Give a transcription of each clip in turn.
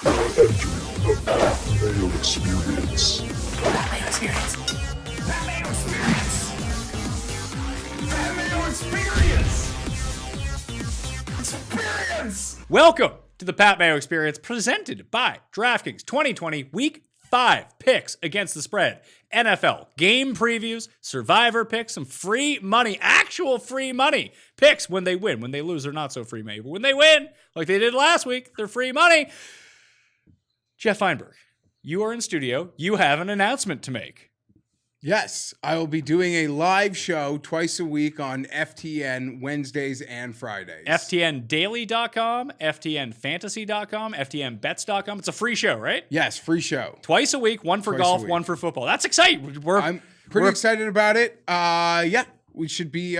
The Mayo Experience. That Mayo Experience. That Mayo Experience. That Mayo Experience. Experience. Welcome to the Pat Mayo Experience, presented by DraftKings 2020 Week 5 picks against the spread, NFL game previews, survivor picks, some free money, actual free money picks when they win. When they lose, they're not so free money. But when they win, like they did last week, they're free money. Geoff Fienberg, you are in studio. You have an announcement to make. Yes, I will be doing a live show twice a week on FTN Wednesdays and Fridays. FTNdaily.com, FTNfantasy.com, FTNbets.com. It's a free show, right? Yes, free show. Twice a week, one for golf, one for football. That's exciting. I'm pretty excited about it. Yeah, we should be...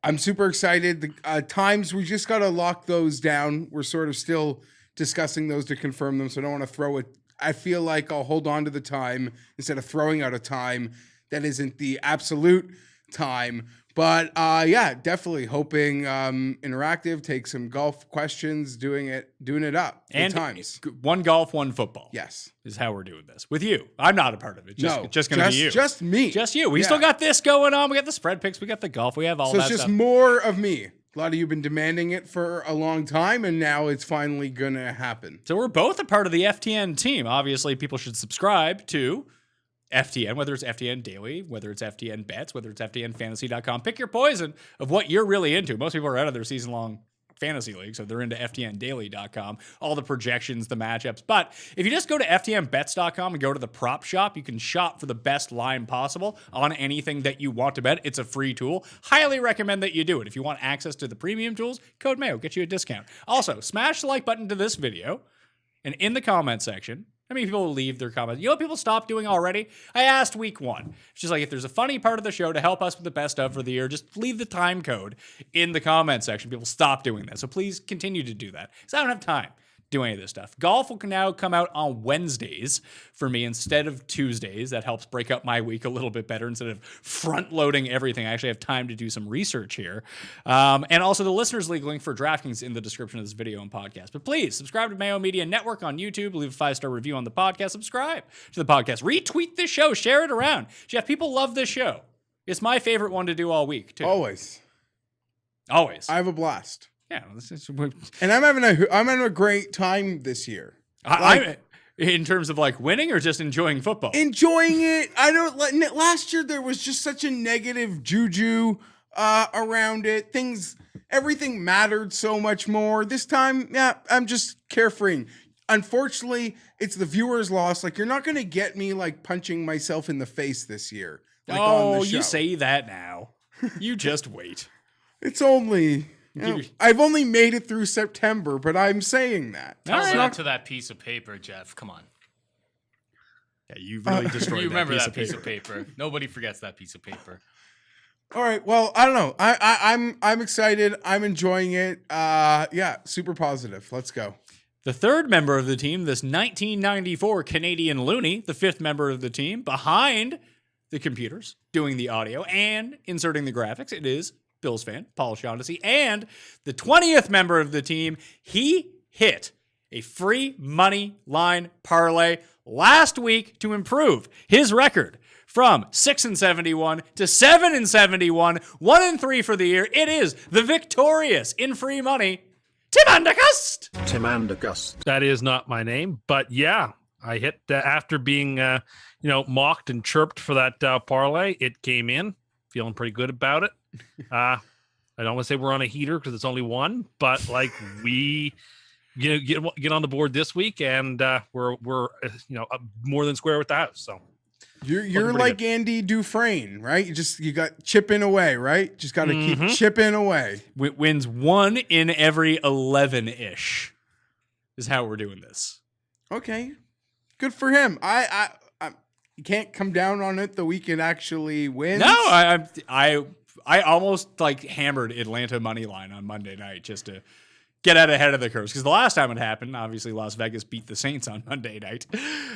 I'm super excited. The times, we just got to lock those down. We're sort of still discussing those to confirm them, so I don't want to throw it. I feel like I'll hold on to the time instead of throwing out a time that isn't the absolute time. But yeah, definitely hoping interactive, take some golf questions, doing it up. And times. One golf, one football. Yes. Is how we're doing this. With you. I'm not a part of it. Just going to be you. Just me. Just you. We still got this going on. We got the spread picks. We got the golf. We have all that stuff. So it's just more of me. A lot of you have been demanding it for a long time, and now it's finally going to happen. So we're both a part of the FTN team. Obviously, people should subscribe to FTN, whether it's FTN Daily, whether it's FTN Bets, whether it's FTNFantasy.com. Pick your poison of what you're really into. Most people are out of their season-long fantasy league, so they're into FTNdaily.com, all the projections, the matchups. But if you just go to FTNbets.com and go to the prop shop, you can shop for the best line possible on anything that you want to bet. It's a free tool. Highly recommend that you do it. If you want access to the premium tools, code Mayo, get you a discount. Also, smash the like button to this video, and in the comment section, how many people will leave their comments? You know what people stop doing already? I asked week 1. It's just like, if there's a funny part of the show to help us with the best of for the year, just leave the time code in the comment section. People stop doing that. So please continue to do that, because I don't have time to do any of this stuff. Golf will now come out on Wednesdays for me instead of Tuesdays. That helps break up my week a little bit better. Instead of front-loading everything, I actually have time to do some research here. And also the Listeners League link for DraftKings in the description of this video and podcast. But please, subscribe to Mayo Media Network on YouTube. Leave a 5-star review on the podcast. Subscribe to the podcast. Retweet this show. Share it around. Geoff, people love this show. It's my favorite one to do all week, too. Always. I have a blast. Yeah, and I'm having a great time this year. I'm in terms of like winning or just enjoying football. Enjoying it. Last year there was just such a negative juju around it. Everything mattered so much more. This time, yeah, I'm just carefree. Unfortunately, it's the viewers' loss. Like, you're not going to get me like punching myself in the face this year. Like, on the show. You say that now. You just wait. It's only. I've only made it through September, but I'm saying that. Tell that to that piece of paper, Geoff. Come on. Yeah, you really destroyed you remember that piece of paper. Nobody forgets that piece of paper. All right. Well, I don't know. I'm excited. I'm enjoying it. Yeah, super positive. Let's go. The third member of the team, this 1994 Canadian loony, the fifth member of the team, behind the computers, doing the audio and inserting the graphics, it is Bills fan, Paul Shaughnessy, and the 20th member of the team, he hit a free money line parlay last week to improve his record from 6-71 to 7-71, 1-3 for the year. It is the victorious in free money, Tim Andergust. That is not my name, but yeah, I hit after being mocked and chirped for that parlay. It came in, feeling pretty good about it. I don't want to say we're on a heater because it's only one, but like we get on the board this week, and we're more than square with the house. So you're like good. Andy Dufresne, right? You got chipping away, right? Just got to keep chipping away. Wins 1 in every 11-ish is how we're doing this. Okay, good for him. I you can't come down on it the week it actually wins. No, I almost like hammered Atlanta money line on Monday night just to get out ahead of the curves. Because the last time it happened, obviously Las Vegas beat the Saints on Monday night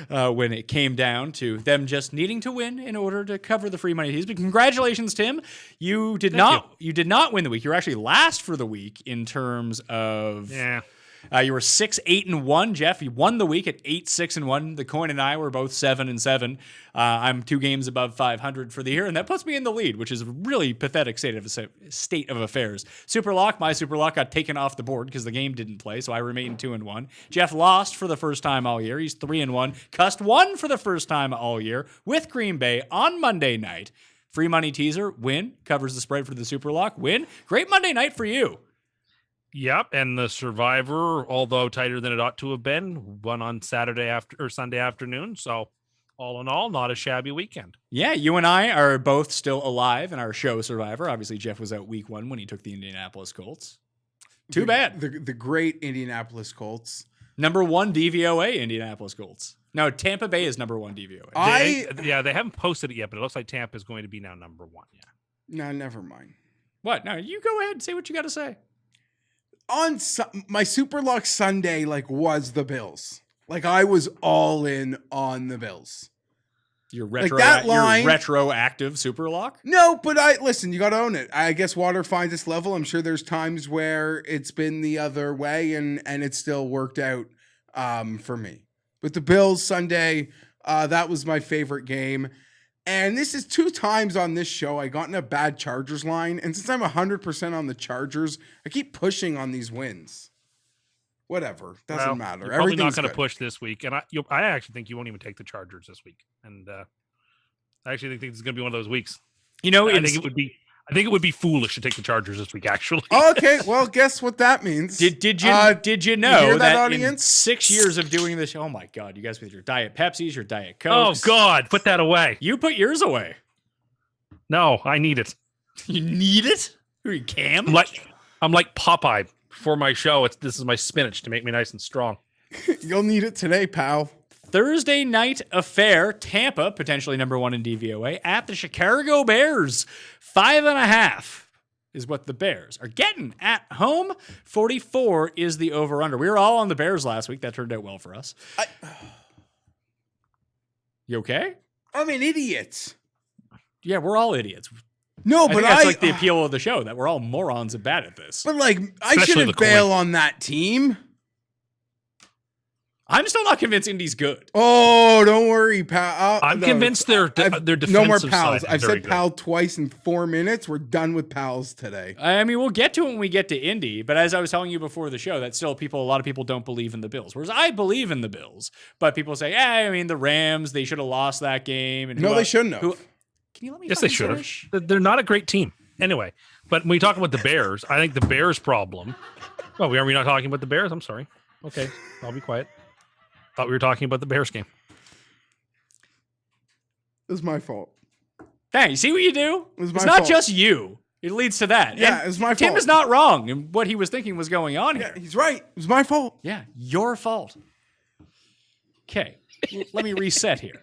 when it came down to them just needing to win in order to cover the free money fees. But congratulations, Tim. You did not win the week. You were actually last for the week in terms of You were 6-8-1, Geoff. You won the week at 8-6-1. The Coin and I were both 7-7. I'm 2 games above 500 for the year, and that puts me in the lead, which is a really pathetic state of affairs. My Superlock got taken off the board because the game didn't play, so I remained 2-1. Geoff lost for the first time all year. He's 3-1. Cust won for the first time all year with Green Bay on Monday night. Free money teaser, win, covers the spread for the Superlock, win. Great Monday night for you. Yep, and the Survivor, although tighter than it ought to have been, won on Sunday afternoon. So, all in all, not a shabby weekend. Yeah, you and I are both still alive in our show Survivor. Obviously, Geoff was out week 1 when he took the Indianapolis Colts. Too bad. The great Indianapolis Colts. Number 1 DVOA Indianapolis Colts. No, Tampa Bay is number 1 DVOA. They haven't posted it yet, but it looks like Tampa is going to be now number 1. Yeah. No, never mind. What? No, you go ahead. Say what you got to say. On my Superlock Sunday, was the Bills. I was all in on the Bills. Your that line, your retroactive Superlock? No, but listen, you got to own it. I guess water finds its level. I'm sure there's times where it's been the other way and it still worked out for me. But the Bills Sunday, that was my favorite game. And this is 2 times on this show I got in a bad Chargers line. And since I'm 100% on the Chargers, I keep pushing on these wins. Whatever. Doesn't matter. You're probably not going to push this week. And I actually think you won't even take the Chargers this week. And I actually think this is going to be one of those weeks. You know, I think it would be foolish to take the Chargers this week, actually. Okay, well, guess what that means. Did you know that audience? In 6 years of doing this, oh my God, you guys with your Diet Pepsis, your Diet Oh Cokes. God, put that away. You put yours away. No, I need it. You need it? Who are you, Cam? I'm like Popeye for my show. This is my spinach to make me nice and strong. You'll need it today, pal. Thursday night affair, Tampa, potentially number 1 in DVOA, at the Chicago Bears. 5.5 is what the Bears are getting at home. 44 is the over-under. We were all on the Bears last week. That turned out well for us. You okay? I'm an idiot. Yeah, we're all idiots. No, I think that's like the appeal of the show, that we're all morons and bad at this. But I shouldn't bail on that team. I'm still not convinced Indy's good. Oh, don't worry, pal. I'm convinced their defensive no more pals. side I've said good. pal twice in 4 minutes. We're done with pals today. I mean, we'll get to it when we get to Indy, but as I was telling you before the show, that still a lot of people don't believe in the Bills. Whereas I believe in the Bills, but people say, the Rams, they should have lost that game. And no, they shouldn't have. Can you let me? Yes, they should have. They're not a great team. Anyway, but when we talk about the Bears, I think the Bears problem. Oh, are we not talking about the Bears? I'm sorry. Okay, I'll be quiet. Thought we were talking about the Bears game. It was my fault. Hey, you see what you do? It's not fault. just you. It leads to that. Yeah, and it's my fault. Tim is not wrong in what he was thinking was going on here. Yeah, he's right. It was my fault. Yeah, your fault. Okay, let me reset here.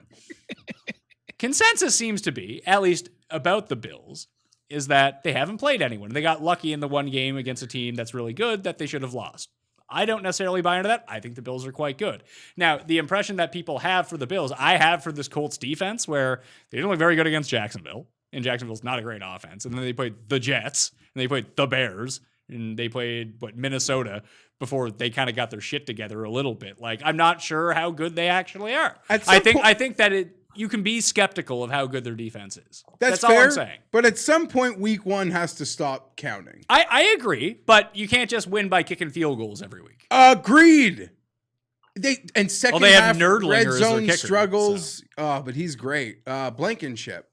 Consensus seems to be, at least about the Bills, is that they haven't played anyone. They got lucky in the one game against a team that's really good that they should have lost. I don't necessarily buy into that. I think the Bills are quite good. Now, the impression that people have for the Bills, I have for this Colts defense, where they didn't look very good against Jacksonville, and Jacksonville's not a great offense. And then they played the Jets, and they played the Bears, and they played, Minnesota before they kind of got their shit together a little bit. I'm not sure how good they actually are. I think that you can be skeptical of how good their defense is. That's fair, all I'm saying. But at some point, week 1 has to stop counting. I agree, but you can't just win by kicking field goals every week. Agreed. Second they have half Nerdlinger red as their zone kicker, struggles. so. Oh, but he's great. Blankenship.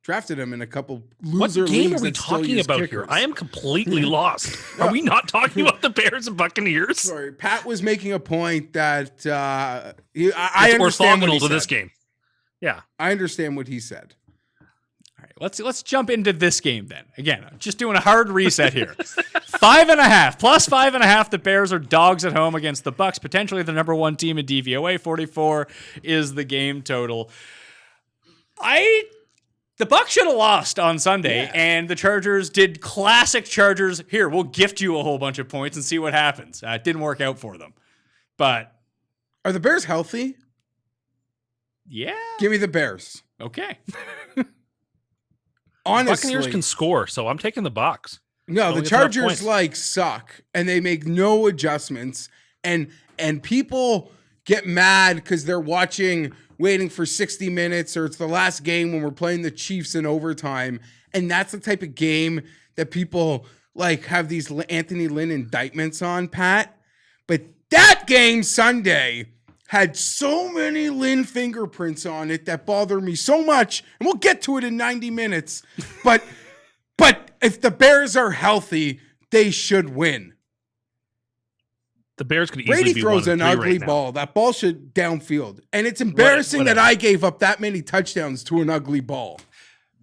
Drafted him in a couple What loser game leagues are we that still talking use about kickers. here? I am completely lost. Are we not talking about the Bears and Buccaneers? Sorry, Pat was making a point that I It's understand what he orthogonal to this said. game. Yeah. I understand what he said. All right, let's jump into this game then. Again, I'm just doing a hard reset here. 5.5 plus 5.5. The Bears are dogs at home against the Bucs, potentially the number 1 team in DVOA. 44 is the game total. The Bucs should have lost on Sunday, and the Chargers did classic Chargers. Here, we'll gift you a whole bunch of points and see what happens. It didn't work out for them, but Are the Bears healthy? yeah, Give me the Bears. okay. Honestly, Buccaneers can score, so I'm taking the Bucs. No, Don't the get enough Chargers points. like suck and they make no adjustments and people get mad because they're waiting for 60 minutes or it's the last game when we're playing the Chiefs in overtime. And that's the type of game that people like have these Anthony Lynn indictments on, Pat. But that game Sunday had so many Lynn fingerprints on it that bother me so much. And we'll get to it in 90 minutes. But if the Bears are healthy, they should win. The Bears could easily Brady be throws 1-3 an ugly right now. ball. That ball should downfield. And it's embarrassing that Whatever. I gave up that many touchdowns to an ugly ball.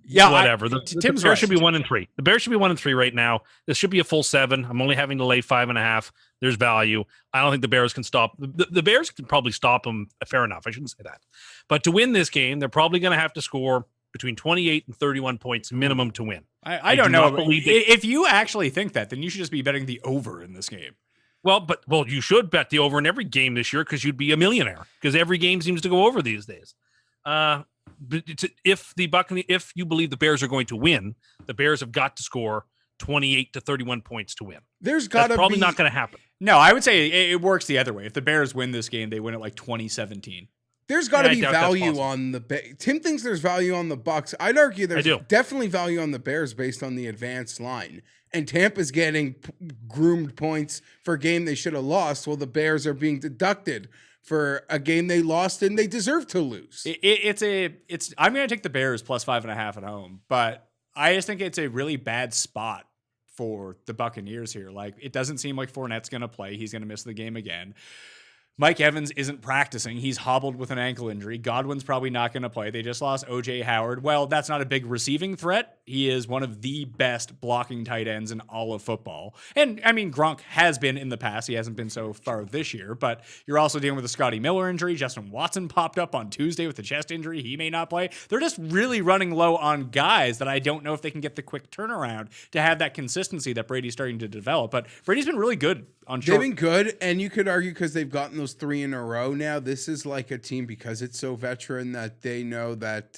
Yeah, Whatever. The Tim's Bears right. should be 1-3. The Bears should be 1-3 right now. This should be a full 7. I'm only having to lay 5.5. There's value. I don't think the Bears can stop. The Bears can probably stop them. Fair enough. I shouldn't say that. But to win this game, they're probably going to have to score between 28 and 31 points minimum to win. I do don't not know. believe If you actually think that, then you should just be betting the over in this game. Well, you should bet the over in every game this year because you'd be a millionaire because every game seems to go over these days. But if you believe the Bears are going to win, the Bears have got to score 28 to 31 points to win. There's got to That's be probably not going to happen. No, I would say it works the other way. If the Bears win this game, they win it like 2017. There's got to Yeah, I be doubt that's value possible. on the Tim thinks there's value on the Bucks. I'd argue there's do. definitely value on the Bears based on the advanced line. And Tampa's getting groomed points for a game they should have lost, while the Bears are being deducted for a game they lost and they deserve to lose. I'm going to take the Bears plus 5.5 at home, but I just think it's a really bad spot for the Buccaneers here. Like, it doesn't seem like Fournette's going to play. He's going to miss the game again. Mike Evans isn't practicing. He's hobbled with an ankle injury. Godwin's probably not going to play. They just lost O.J. Howard. Well, that's not a big receiving threat. He is one of the best blocking tight ends in all of football. And, I mean, Gronk has been in the past. He hasn't been so far this year. But you're also dealing with a Scotty Miller injury. Justin Watson popped up on Tuesday with a chest injury. He may not play. They're just really running low on guys that I don't know if they can get the quick turnaround to have that consistency that Brady's starting to develop. But Brady's been really good on short. They've been good, and you could argue because they've gotten those 3 in a row now. This is like a team, because it's so veteran, that they know that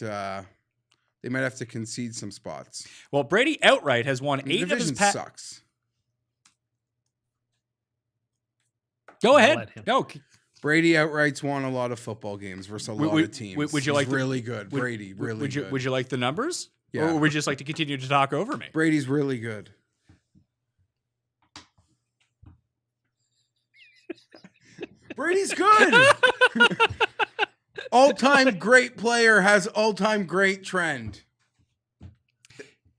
they might have to concede some spots. Well, Brady outright has won The 8 of his division past. sucks. Go let ahead. him. No. Brady outright's won a lot of football games versus a lot of teams. would you He's like the- really good? Brady, really Would you good. would you like the numbers? Yeah. Or would you just like to continue to talk over me? Brady's really good. Brady's good. All-time great player has all-time great trend.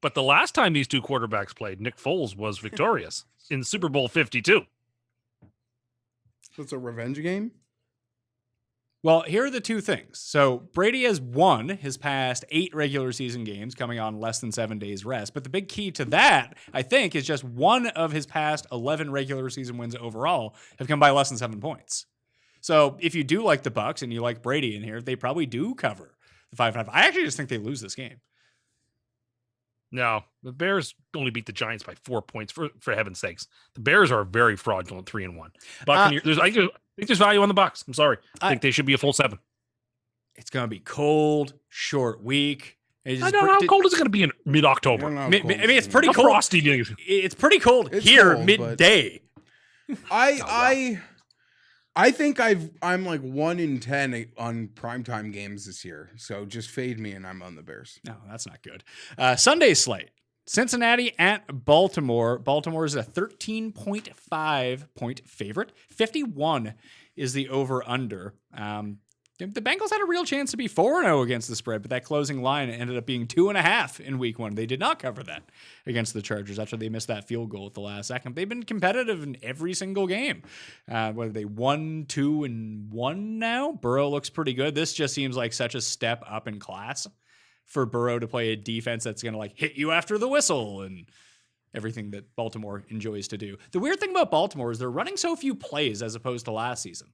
But the last time these two quarterbacks played, Nick Foles was victorious in Super Bowl 52. So it's a revenge game? Well, here are the two things. So Brady has won his past 8 regular season games, coming on less than 7 days rest. But the big key to that, I think, is just one of his past 11 regular season wins overall have come by less than 7 points. So if you do like the Bucs and you like Brady in here, they probably do cover the 5.5. I actually just think they lose this game. No, the Bears only beat the Giants by 4 points, for heaven's sakes. The Bears are very fraudulent 3-1. Buccaneers, I think there's value on the Bucs. I'm sorry. I think they should be a full 7. It's going to be cold, short week. I don't know how cold is it going to be in mid-October. I don't know how I mean, cold it's gonna pretty How cold. frosty do you think? It's pretty cold It's here cold, but- midday. I think I'm like 1 in 10 on primetime games this year. So just fade me and I'm on the Bears. No, that's not good. Sunday slate. Cincinnati at Baltimore. Baltimore is a 13.5 point favorite. 51 is the over-under. The Bengals had a real chance to be 4-0 against the spread, but that closing line ended up being 2.5 in week 1. They did not cover that against the Chargers after they missed that field goal at the last second. They've been competitive in every single game. Whether they 1, 2, and 1 now, Burrow looks pretty good. This just seems like such a step up in class for Burrow to play a defense that's going to like hit you after the whistle and everything that Baltimore enjoys to do. The weird thing about Baltimore is they're running so few plays as opposed to last season.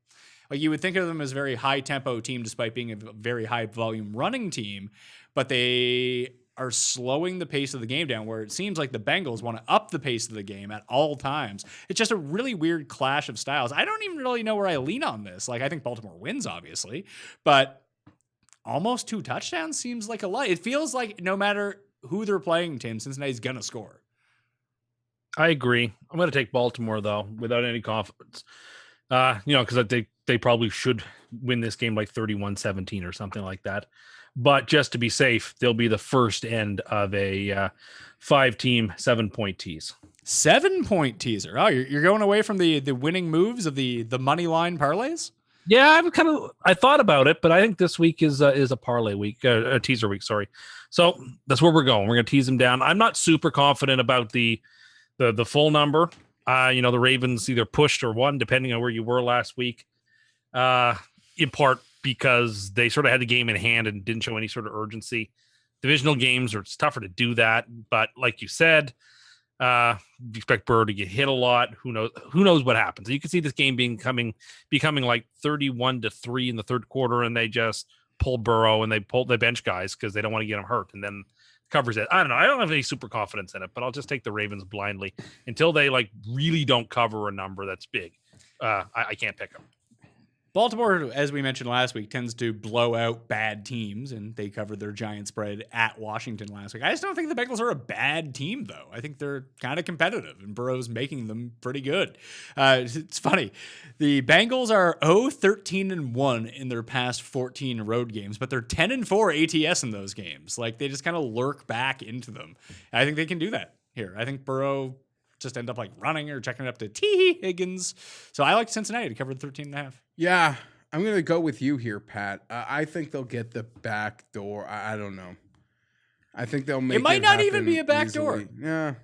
Like, you would think of them as a very high tempo team despite being a very high volume running team, but they are slowing the pace of the game down, where it seems like the Bengals want to up the pace of the game at all times. It's just a really weird clash of styles. I don't even really know where I lean on this. Like, I think Baltimore wins, obviously, but almost 2 touchdowns seems like a lot. It feels like no matter who they're playing, Tim, Cincinnati's going to score. I agree. I'm going to take Baltimore though, without any confidence. Because they probably should win this game like 31-17 or something like that. But just to be safe, they'll be the first end of a 5-team 7-point tease. 7-point teaser. Oh, you're going away from the winning moves of the money line parlays? Yeah, I thought about it, but I think this week is a parlay week, a teaser week. Sorry, so that's where we're going. We're going to tease them down. I'm not super confident about the full number. The Ravens either pushed or won, depending on where you were last week. In part because they sort of had the game in hand and didn't show any sort of urgency. Divisional games it's tougher to do that, but like you said, you expect Burrow to get hit a lot. Who knows what happens? You can see this game becoming like 31-3 in the third quarter, and they just pull Burrow and they bench guys because they don't want to get him hurt, and then covers it. I don't know. I don't have any super confidence in it, but I'll just take the Ravens blindly until they really don't cover a number that's big. I can't pick them. Baltimore, as we mentioned last week, tends to blow out bad teams, and they covered their giant spread at Washington last week. I just don't think the Bengals are a bad team, though. I think they're kind of competitive, and Burrow's making them pretty good. It's funny. The Bengals are 0-13-1 in their past 14 road games, but they're 10-4 ATS in those games. They just kind of lurk back into them. I think they can do that here. I think Burrow just end up running or checking it up to T. Higgins. So I like Cincinnati to cover the 13.5. Yeah, I'm going to go with you here, Pat. I think they'll get the back door. I don't know. I think they'll make it might not even happen be a back easily. door. Yeah.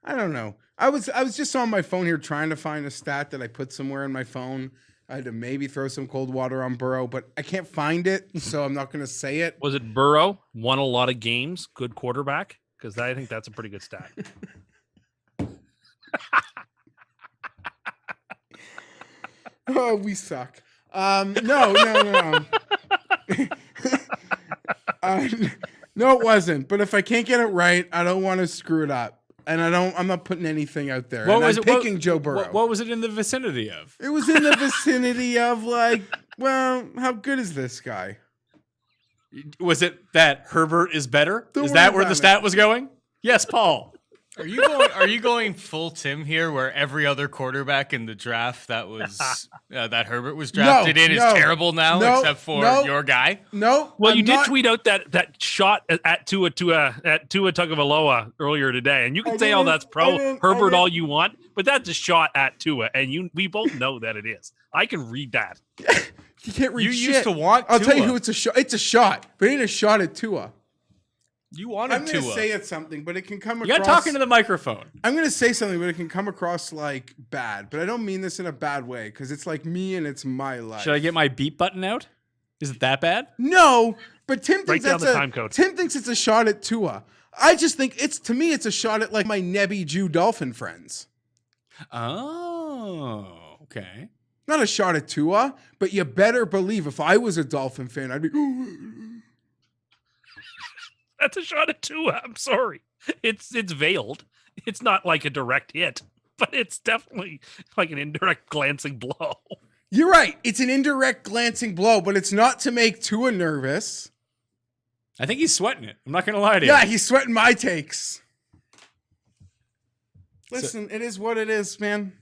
I don't know. I was just on my phone here trying to find a stat that I put somewhere in my phone. I had to maybe throw some cold water on Burrow, but I can't find it, so I'm not going to say it. Was it Burrow won a lot of games, good quarterback? Because I think that's a pretty good stat. Oh, we suck. No. No, it wasn't. But if I can't get it right, I don't want to screw it up, and I'm not putting anything out there. I'm picking Joe Burrow. What was it in the vicinity of? It was in the vicinity of how good is this guy? Was it that Herbert is better? Don't Is worry that where about the it. stat was going? Yes, Paul. Are you going full Tim here, where every other quarterback in the draft that Herbert was drafted in is terrible now, except for your guy? No. Well, you did tweet out that shot at Tua Tagovailoa earlier today, and you can say, "Oh, that's pro Herbert all you want," but that's a shot at Tua, and we both know that it is. I can read that. You can't read You shit. used to want I'll Tua. tell you who it's a shot. It's a shot, but it ain't a shot at Tua. You wanted I'm going to Tua. say it's something, but it can come across. You got talking to the microphone. I'm going to say something, but it can come across bad. But I don't mean this in a bad way, because it's me and it's my life. Should I get my beep button out? Is it that bad? No, but Tim Break thinks down that's the time code. Tim thinks it's a shot at Tua. I just think to me it's a shot at my Nebby Jew Dolphin friends. Oh, okay. Not a shot at Tua, but you better believe if I was a Dolphin fan, I'd be. That's a shot at Tua. I'm sorry. It's veiled. It's not like a direct hit, but it's definitely like an indirect glancing blow. You're right. It's an indirect glancing blow, but it's not to make Tua nervous. I think he's sweating it. I'm not going to lie to you. Yeah, he's sweating my takes. Listen, it is what it is, man.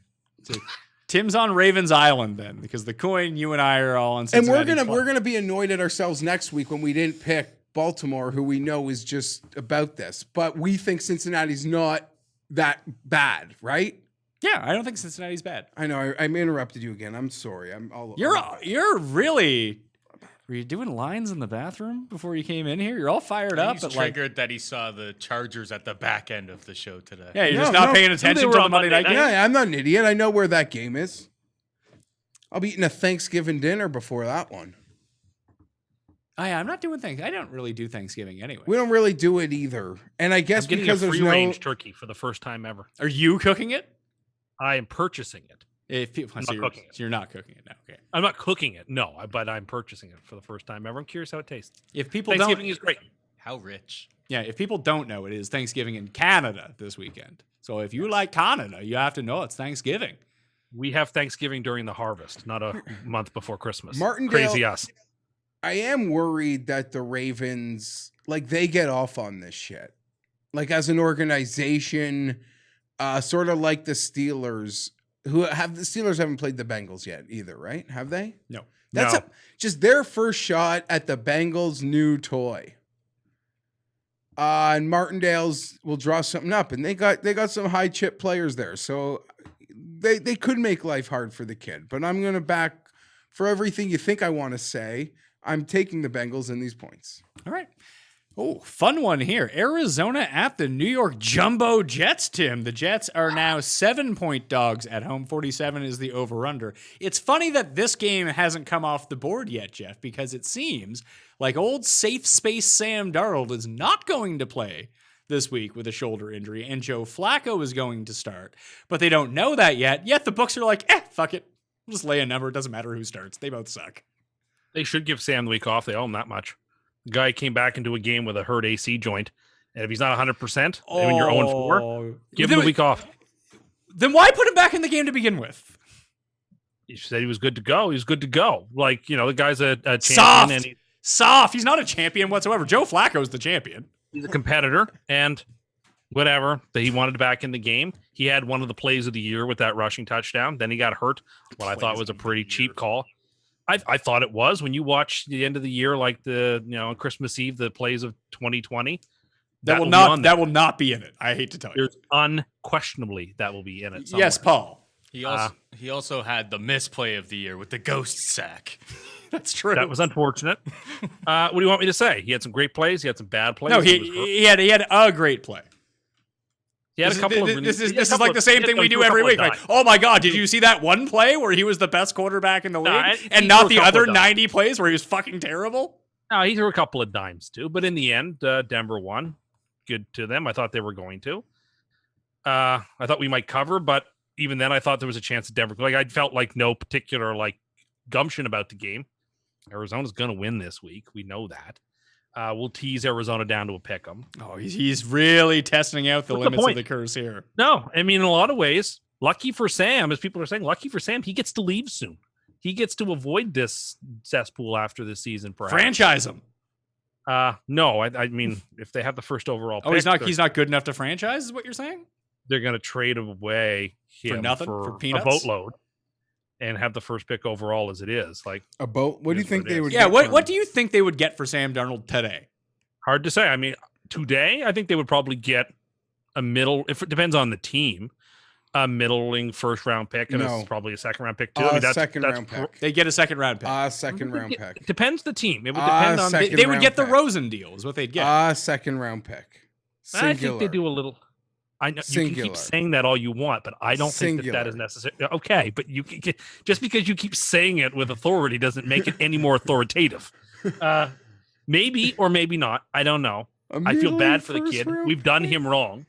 Tim's on Ravens Island then, because the coin, you and I are all on And Cincinnati. we're gonna be annoyed at ourselves next week when we didn't pick Baltimore, who we know is just about this, but we think Cincinnati's not that bad, right? Yeah, I don't think Cincinnati's bad. I know I interrupted you again. I'm sorry. You're really. Were you doing lines in the bathroom before you came in here? You're all fired up. He's But triggered that he saw the Chargers at the back end of the show today. yeah, you're just No, not no. paying They attention were to the on Monday night Monday game. night. Yeah, I'm not an idiot. I know where that game is. I'll be eating a Thanksgiving dinner before that one. Oh, yeah, I'm not doing things. I don't really do Thanksgiving anyway. We don't really do it either. And I guess I'm getting because a there's free no range turkey for the first time ever. Are you cooking it? I am purchasing it. So cooking it. you're not cooking it now. Okay. I'm not cooking it, no, but I'm purchasing it for the first time ever. I'm curious how it tastes. If people Thanksgiving don't, is great. How rich. yeah, if people don't know, it is Thanksgiving in Canada this weekend. So if you like Canada, you have to know it's Thanksgiving. We have Thanksgiving during the harvest, not a month before Christmas. Martindale- Crazy us. I am worried that the Ravens, they get off on this shit. As an organization, sort of like the Steelers, the Steelers haven't played the Bengals yet either, right? Have they? No. That's just their first shot at the Bengals' new toy. And Martindale's will draw something up, and they got some high chip players there, so they could make life hard for the kid. But I'm gonna back for everything you think I want to say. I'm taking the Bengals in these points. All right. Oh, fun one here. Arizona at the New York Jumbo Jets, Tim. The Jets are now 7-point dogs at home. 47 is the over-under. It's funny that this game hasn't come off the board yet, Geoff, because it seems like old safe space Sam Darnold is not going to play this week with a shoulder injury, and Joe Flacco is going to start. But they don't know that yet. Yet the books are like, fuck it. We'll just lay a number. It doesn't matter who starts. They both suck. They should give Sam the week off. They owe him that much. The guy came back into a game with a hurt AC joint, and if he's not 100%, when you're 0-4, give him the week off. Then why put him back in the game to begin with? He said he was good to go. He was good to go. Like, the guy's a champion. Soft. And Soft. He's not a champion whatsoever. Joe Flacco's the champion. He's a competitor, and whatever, that he wanted back in the game. He had one of the plays of the year with that rushing touchdown. Then he got hurt. What I thought was a pretty cheap call. I thought it was when you watch the end of the year, like on Christmas Eve, the plays of 2020. That will not be in it. I hate to tell you. There's unquestionably that will be in it somewhere. Yes, Paul. He also had the misplay of the year with the ghost sack. That's true. That was unfortunate. What do you want me to say? He had some great plays. He had some bad plays. No, he had a great play. He had a couple of. This is like the same thing we do every week. Like, oh my God, did you see that one play where he was the best quarterback in the league, and not the other 90 plays where he was fucking terrible? No, he threw a couple of dimes too, but in the end, Denver won. Good to them. I thought they were going to. I thought we might cover, but even then, I thought there was a chance that Denver. Like I felt like no particular gumption about the game. Arizona's going to win this week. We know that. We'll tease Arizona down to a pick 'em. Oh, he's really testing out the limits of the curse here. No, I mean, in a lot of ways, lucky for Sam, as people are saying, lucky for Sam, he gets to leave soon. He gets to avoid this cesspool after this season, perhaps. Franchise him. No, I mean, if they have the first overall pick. He's not good enough to franchise, is what you're saying? They're going to trade away him for nothing? For peanuts? A boatload. And have the first pick overall as it is. Like a boat. What do you think they would? Yeah. What do you think they would get for Sam Darnold today? Hard to say. I mean, today I think they would probably get a middle. If it depends on the team, a middling first round pick, and it's probably a second round pick too. I mean, that's round pick. They get a second round pick. Second round pick. It depends the team. It would depend on. They would get the Rosen deal. Is what they'd get. Second round pick. Singular. I think they do a little. I know you can keep saying that all you want, but I don't think that is necessary. Okay, but you can, just because you keep saying it with authority doesn't make it any more authoritative. Maybe or maybe not. I don't know. I feel bad for the kid. We've done him wrong,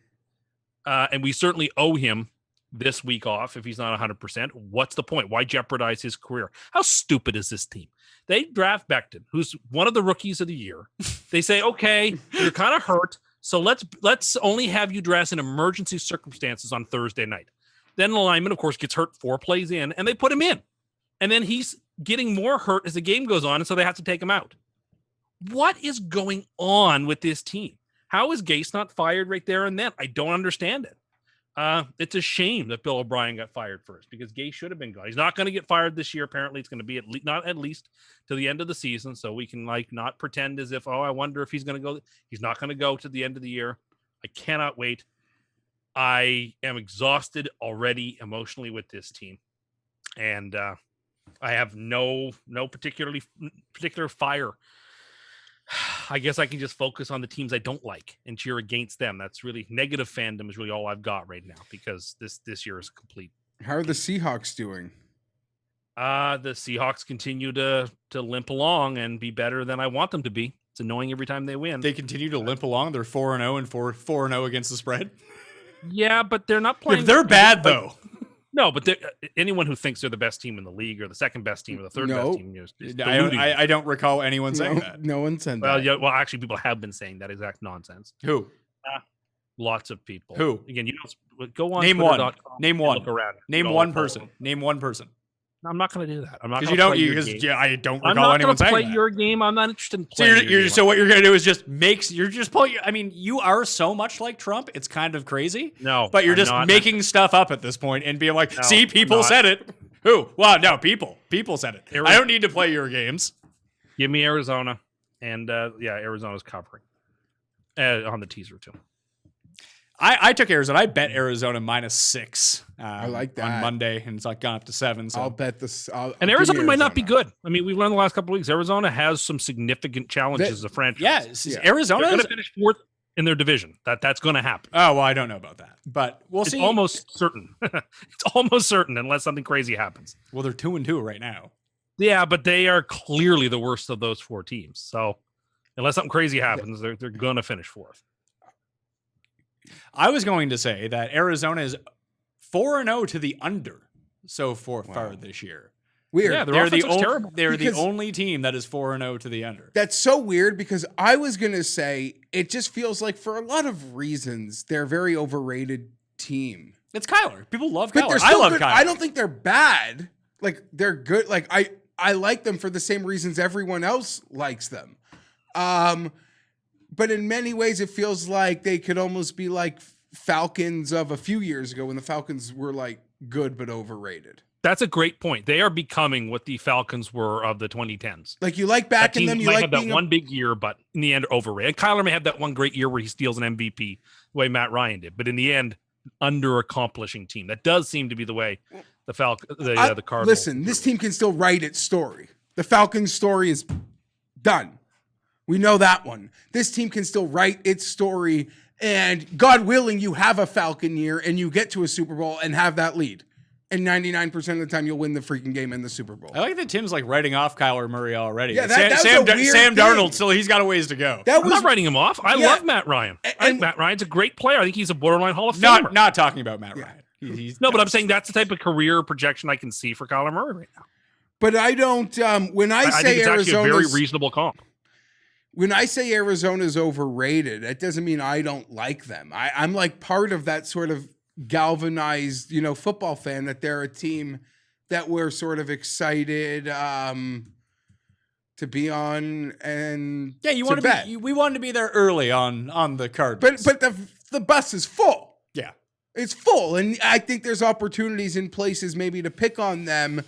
and we certainly owe him this week off if he's not 100%. What's the point? Why jeopardize his career? How stupid is this team? They draft Becton, who's one of the rookies of the year. They say, okay, you're kind of hurt. So let's only have you dress in emergency circumstances on Thursday night. Then the lineman, of course, gets hurt 4 plays in, and they put him in. And then he's getting more hurt as the game goes on, and so they have to take him out. What is going on with this team? How is Gase not fired right there and then? I don't understand it. It's a shame that Bill O'Brien got fired first because Gase should have been gone. He's not going to get fired this year. Apparently, it's going to be not at least to the end of the season. So we can not pretend as if, I wonder if he's going to go. He's not going to go to the end of the year. I cannot wait. I am exhausted already emotionally with this team, and I have no particular fire. I guess I can just focus on the teams I don't like and cheer against them. That's really negative fandom is really all I've got right now because this year is complete. How are the Seahawks doing? The Seahawks continue to limp along and be better than I want them to be. It's annoying every time they win. They continue to limp along. They're 4-0 and 4-0 against the spread. Yeah, but they're not playing. They're bad though. No, but anyone who thinks they're the best team in the league or the second best team or the third best team is I don't recall anyone saying that. No one said that. Well, well, actually, people have been saying that exact nonsense. Who? Lots of people. Who? Again, you don't go on. Name Twitter.com one. Name one. Look around. Name one person. Name one person. I'm not going to do that. I'm not Because going you to don't. play your game. Because I don't I'm recall not anyone going to saying play that. your game. I'm not interested in So playing your game. so what you're going to do is just you're just pulling. I mean, you are so much like Trump. It's kind of crazy. No, but you're I'm just not. making stuff up at this point and being like, No, see, I'm people not. said it. Who? Well, no, people said it. Arizona. I don't need to play your games. Give me Arizona, and Arizona's covering on the teaser too. I took Arizona. I bet Arizona -6. I like that on Monday, and it's like gone up to 7. So I'll bet this. And Arizona might not be good. I mean, we've learned the last couple of weeks. Arizona has some significant challenges as a franchise. Yeah, They're Arizona going to finish 4th in their division. That's going to happen. Oh, well, I don't know about that, but we'll see. It's almost certain. It's almost certain unless something crazy happens. Well, they're 2-2 right now. Yeah, but they are clearly the worst of those 4 teams. So unless something crazy happens, they're going to finish 4th. I was going to say that Arizona is 4-0 to the under so far this year. Weird. Yeah, They're terrible. They're the Because- only team that is 4-0 to the under. That's so weird because I was going to say it just feels like for a lot of reasons, they're a very overrated team. It's Kyler. People love But Kyler. they're I still love good. Kyler. I don't think they're bad. Like they're good. Like I like them for the same reasons everyone else likes them. But in many ways, it feels like they could almost be like Falcons of a few years ago when the Falcons were like good but overrated. That's a great point. They are becoming what the Falcons were of the 2010s. Like you like That backing team them, you might like have that being one big year, but in the end, overrated. Kyler may have that one great year where he steals an MVP, the way Matt Ryan did, but in the end, under-accomplishing team. That does seem to be the way the Cardinals. Listen, this team can still write its story. The Falcons story is done. We know that one. This team can still write its story, and God willing, you have a Falcon year and you get to a Super Bowl and have that lead. And 99% of the time, you'll win the freaking game in the Super Bowl. I like that Tim's like writing off Kyler Murray already. Yeah, that was a weird Sam thing. Darnold, still he's got a ways to go. That I'm was not writing him off. I Yeah. love Matt Ryan. I think And- Matt Ryan's a great player. I think he's a borderline Hall of Famer. Not talking about Matt Ryan. He's No, but I'm saying that's the type of career projection I can see for Kyler Murray right now. But I don't. When I I say think it's actually a very Arizona's, reasonable comp. when I say Arizona's overrated, that doesn't mean I don't like them. I'm like part of that sort of galvanized, football fan that they're a team that we're sort of excited to be on and yeah, you to want to bet. be. We wanted to be there early on the Cardinals. But the bus is full. yeah, It's full, and I think there's opportunities in places maybe to pick on them,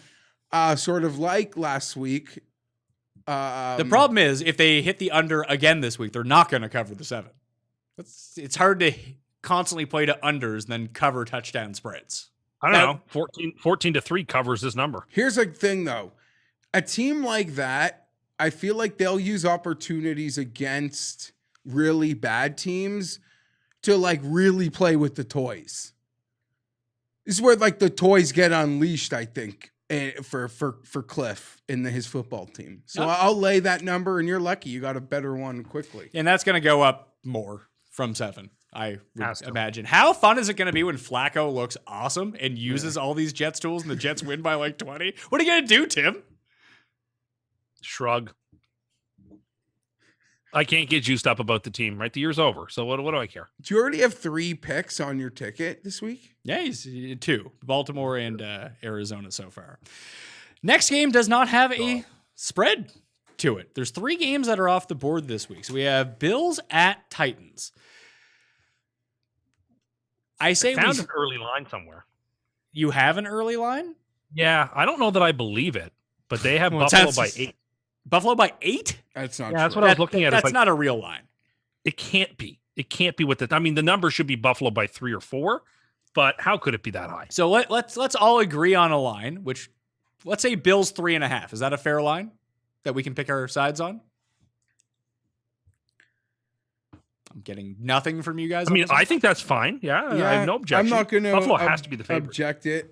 sort of like last week. the problem is if they hit the under again this week, they're not going to cover the 7. It's hard to constantly play to unders and then cover touchdown spreads. I don't know. 14-3 covers this number. Here's a thing, though. A team like that, I feel like they'll use opportunities against really bad teams to like really play with the toys. This is where like the toys get unleashed, I think, for Cliff in his football team. So Yep. I'll lay that number, and you're lucky you got a better one quickly. And that's going to go up more from 7, I Has would to. imagine. How fun is it going to be when Flacco looks awesome and uses all these Jets tools and the Jets win by like 20? What are you going to do, Tim? Shrug. I can't get juiced up about the team, right? The year's over. So what do I care? Do you already have 3 picks on your ticket this week? Yeah, he's 2. Baltimore and Arizona so far. Next game does not have a spread to it. There's 3 games that are off the board this week. So we have Bills at Titans. I say Found an early line somewhere. you have an early line? Yeah, I don't know that I believe it, but they have Well, Buffalo that's- by 8. Buffalo by 8? That's not Yeah, that's true. what I was looking at. It's That's like, not a real line. it can't be. It can't be what the. I mean, the number should be Buffalo by 3 or 4, but how could it be that high? So let's all agree on a line, which let's say Bills 3.5. Is that a fair line that we can pick our sides on? I'm getting nothing from you guys. I on mean, this one. I think that's fine. Yeah, I have no objection. I'm not going to Buffalo has to be the favorite. object it.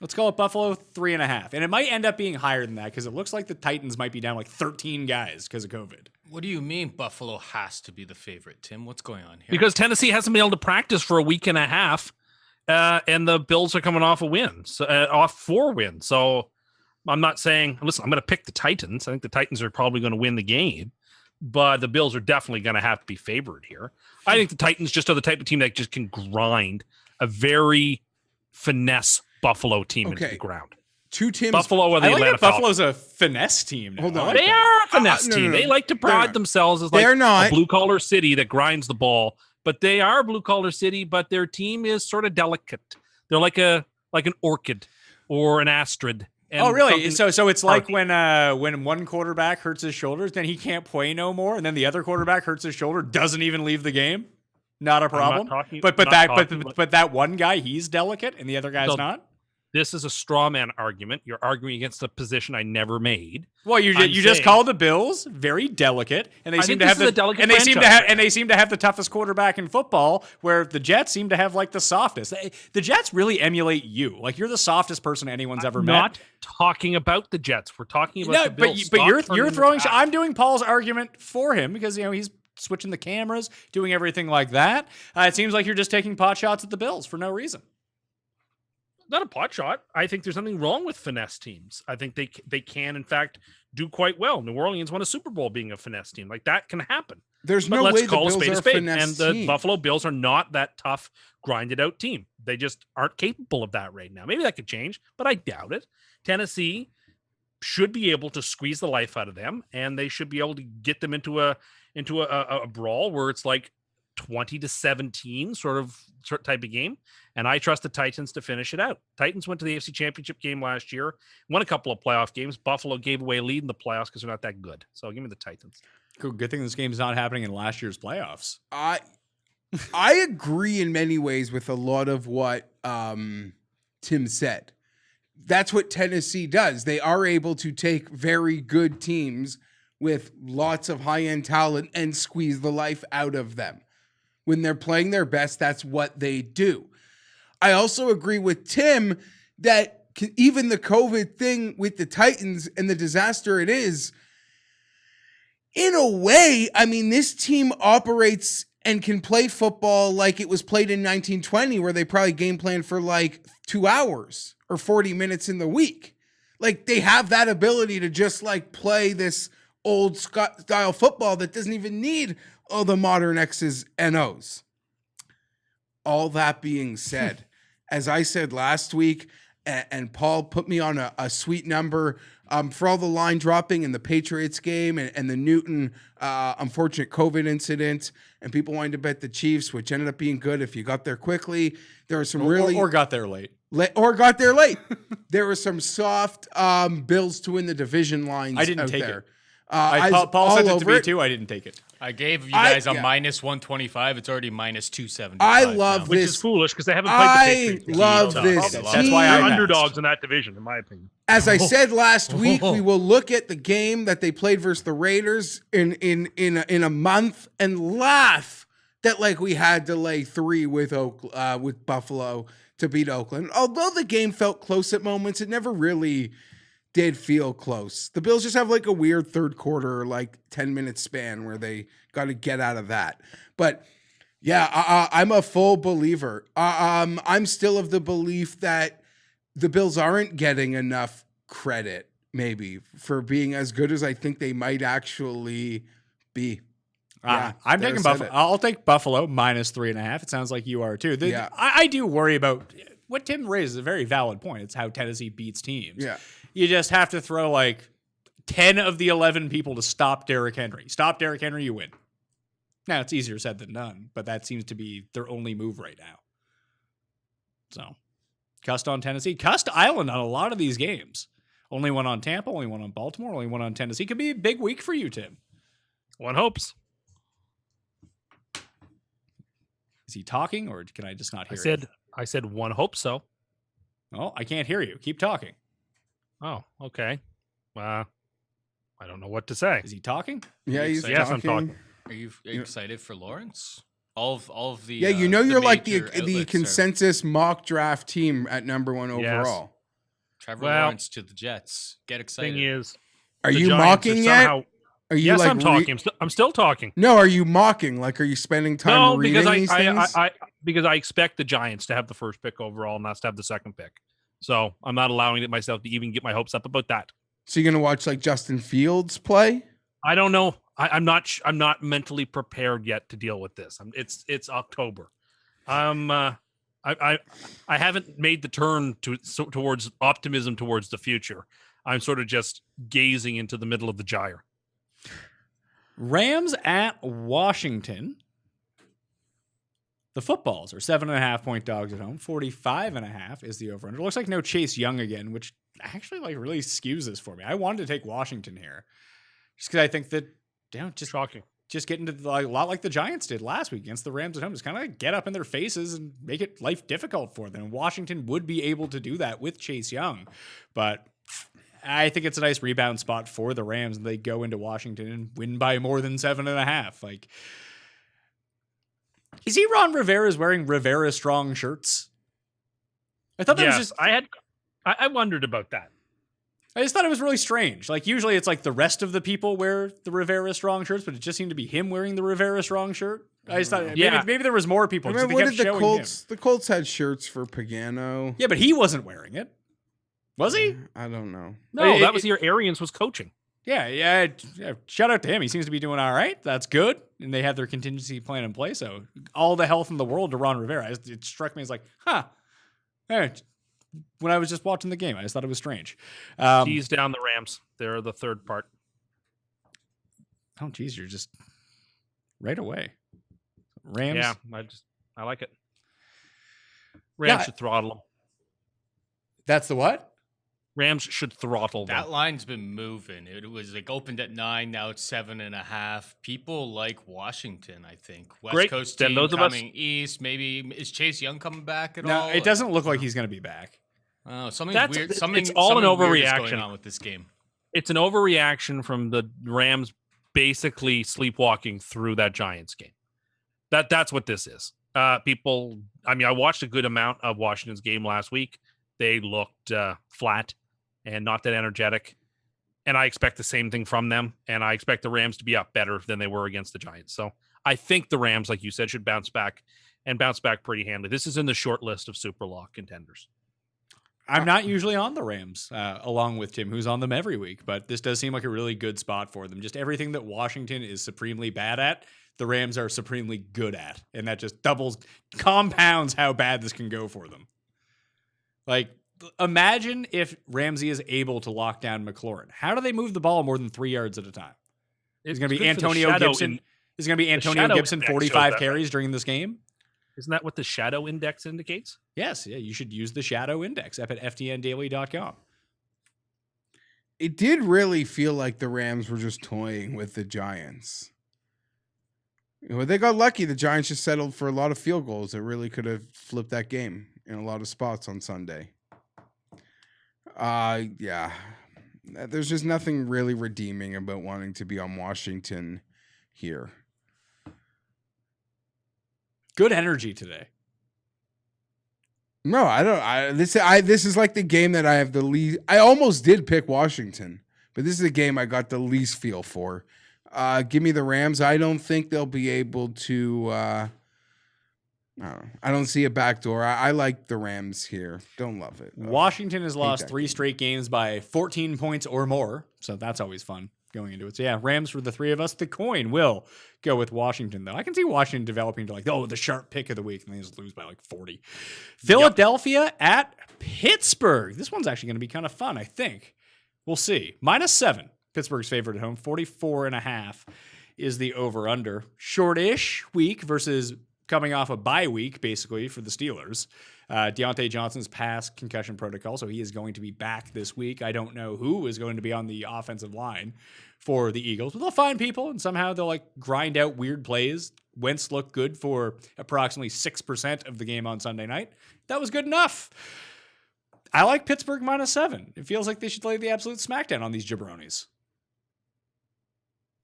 Let's call it Buffalo 3.5. And it might end up being higher than that because it looks like the Titans might be down like 13 guys because of COVID. What do you mean Buffalo has to be the favorite, Tim? What's going on here? Because Tennessee hasn't been able to practice for a week and a half, and the Bills are coming off a win, off 4 wins. So I'm not saying, listen, I'm going to pick the Titans. I think the Titans are probably going to win the game, but the Bills are definitely going to have to be favored here. I think the Titans just are the type of team that just can grind a very finesse Buffalo team into Okay. the ground. two Tims. Buffalo are the I like Atlanta that Buffalo's a finesse team. Now. Hold on. I like They that. are a finesse no, team. no, no. They like to They're pride not. themselves as like They're not. a blue collar city that grinds the ball, but they are a blue collar city. But their team is sort of delicate. They're like an orchid or an astrid. And Oh, really? something- So it's like when one quarterback hurts his shoulders, then he can't play no more, and then the other quarterback hurts his shoulder, doesn't even leave the game. Not a problem. But that one guy, he's delicate, and the other guy's So not. This is a straw man argument. You're arguing against a position I never made. Well, you just called the Bills very delicate, and they I seem think to this have is a delicate and they seem to franchise have right and they seem to have the toughest quarterback in football, where the Jets seem to have like the softest. The Jets really emulate you. Like you're the softest person anyone's ever met. Not talking about the Jets. We're talking about the Bills. but you're Stop turning throwing. your back. I'm doing Paul's argument for him because he's switching the cameras, doing everything like that. It seems like you're just taking pot shots at the Bills for no reason. Not a pot shot. I think there's something wrong with finesse teams. I think they can, in fact, do quite well. New Orleans won a Super Bowl being a finesse team. Like that can happen. There's But no let's way the call Bills a spade are a a spade. finesse And the team. Buffalo Bills are not that tough, grinded out team. They just aren't capable of that right now. Maybe that could change, but I doubt it. Tennessee should be able to squeeze the life out of them, and they should be able to get them into a brawl where it's like 20-17 sort of type of game. And I trust the Titans to finish it out. Titans went to the AFC Championship game last year, won a couple of playoff games. Buffalo gave away a lead in the playoffs because they're not that good. So give me the Titans. Cool. Good thing this game's not happening in last year's playoffs. I agree in many ways with a lot of what Tim said. That's what Tennessee does. They are able to take very good teams with lots of high-end talent and squeeze the life out of them. When they're playing their best, that's what they do. I also agree with Tim that even the COVID thing with the Titans and the disaster it is, in a way, I mean, this team operates and can play football like it was played in 1920, where they probably game planned for like 2 hours or 40 minutes in the week. Like they have that ability to just like play this old style football that doesn't even need all the modern X's and O's. All that being said, as I said last week, and Paul put me on a sweet number for all the line dropping in the Patriots game and the Newton unfortunate COVID incident, and people wanted to bet the Chiefs, which ended up being good if you got there quickly. There were some or got there late. Or got there late. There were some soft Bills to win the division lines. I didn't out take there. it. Paul sent it to me too. I didn't take it. I gave you guys a minus 125. It's already minus 275. I love now. Which this. is foolish because they haven't played the Patriots. love So this That's team. why They're I underdogs in that division, in my opinion. As I said last week, we will look at the game that they played versus the Raiders in a month and laugh that like we had to lay 3 with Buffalo to beat Oakland. Although the game felt close at moments, it never really did feel close. The Bills just have like a weird third quarter, like 10-minute span where they got to get out of that. But yeah, I'm a full believer. I'm still of the belief that the Bills aren't getting enough credit, maybe, for being as good as I think they might actually be. Yeah, I'm taking Buffalo. I'll take Buffalo minus 3.5. It sounds like you are too. I do worry about what Tim raises. A very valid point. It's how Tennessee beats teams. Yeah. You just have to throw like 10 of the 11 people to stop Derrick Henry. Stop Derrick Henry, you win. Now, it's easier said than done, but that seems to be their only move right now. So, Cust on Tennessee. Cust Island on a lot of these games. Only one on Tampa, only one on Baltimore, only one on Tennessee. Could be a big week for you, Tim. One hopes. Is he talking, or can I just not hear you? I said one hope so. Oh, I can't hear you. Keep talking. Oh, okay. I don't know what to say. Is he talking? Yeah, he's Yes, talking. I'm talking. Are you excited for Lawrence? All of the Yeah, you're like the major outlets are consensus mock draft team at number 1 overall. Trevor Lawrence to the Jets. Get excited. Thing is, Are the you Giants mocking are yet? somehow- Are you Yes, like I'm talking. I'm still talking. No, are you mocking? Like, are you spending time No, reading because these things? because I expect the Giants to have the first pick overall and us to have the second pick. So I'm not allowing it myself to even get my hopes up about that. So you're gonna watch like Justin Fields play? I don't know. I'm not mentally prepared yet to deal with this. It's October. I'm I haven't made the turn towards optimism towards the future. I'm sort of just gazing into the middle of the gyre. Rams at Washington. The footballs are 7.5 point dogs at home. 45.5 is the over under. It looks like no Chase Young again, which actually like really skews this for me. I wanted to take Washington here just because I think that just shocking. Just get into a lot like the Giants did last week against the Rams at home. Just kind of like get up in their faces and make it life difficult for them. And Washington would be able to do that with Chase Young, but I think it's a nice rebound spot for the Rams, and they go into Washington and win by more than 7.5. Like, is he Ron Rivera's wearing Rivera strong shirts? I thought that was just. I wondered about that. I just thought it was really strange. Like, usually it's like the rest of the people wear the Rivera strong shirts, but it just seemed to be him wearing the Rivera strong shirt. I just thought maybe there was more people. I mean, what did the Colts? The Colts had shirts for Pagano. Yeah, but he wasn't wearing it. Was he? I don't know. No, that was the year Arians was coaching. Yeah. Shout out to him. He seems to be doing all right. That's good. And they have their contingency plan in place. So all the health in the world to Ron Rivera. It struck me as like, when I was just watching the game, I just thought it was strange. Tease down the Rams. They're the third part. Oh, geez, you're just right away. Rams. Yeah, I like it. Rams should throttle them. That's the what? Rams should throttle them. That line's been moving. It was like opened at 9, now it's 7.5. People like Washington, I think. West Coast team coming east. Maybe is Chase Young coming back at all? No, it doesn't look like he's going to be back. Oh, something's weird. It's all an overreaction going on with this game. It's an overreaction from the Rams basically sleepwalking through that Giants game. That's what this is. People. I mean, I watched a good amount of Washington's game last week. They looked flat and not that energetic. And I expect the same thing from them. And I expect the Rams to be up better than they were against the Giants. So I think the Rams, like you said, should bounce back pretty handily. This is in the short list of Super Lock contenders. I'm not usually on the Rams along with Tim, who's on them every week. But this does seem like a really good spot for them. Just everything that Washington is supremely bad at, the Rams are supremely good at. And that just compounds how bad this can go for them. Like, imagine if Ramsey is able to lock down McLaurin. How do they move the ball more than 3 yards at a time? It's going to be Antonio Gibson. Is going to be Antonio Gibson 45 carries during this game? Isn't that what the shadow index indicates? Yes. Yeah, you should use the shadow index up at ftndaily.com. It did really feel like the Rams were just toying with the Giants. They got lucky. The Giants just settled for a lot of field goals. It really could have flipped that game in a lot of spots on Sunday. Yeah. There's just nothing really redeeming about wanting to be on Washington here. Good energy today. No, I don't. This is like the game that I have the least. I almost did pick Washington, but this is a game I got the least feel for. Give me the Rams. I don't think they'll be able to. I don't see a backdoor. I like the Rams here. Don't love it. Washington has lost 3 straight games by 14 points or more, so that's always fun going into it. So yeah, Rams for the 3 of us. The coin will go with Washington, though. I can see Washington developing to the sharp pick of the week, and they just lose by like 40. Philadelphia at Pittsburgh. This one's actually going to be kind of fun, I think. We'll see. -7. Pittsburgh's favorite at home. 44.5 is the over-under. Short-ish week versus coming off a bye week, basically, for the Steelers. Deontay Johnson's past concussion protocol, so he is going to be back this week. I don't know who is going to be on the offensive line for the Eagles, but they'll find people, and somehow they'll grind out weird plays. Wentz looked good for approximately 6% of the game on Sunday night. That was good enough. I like Pittsburgh -7. It feels like they should lay the absolute smackdown on these jabronis.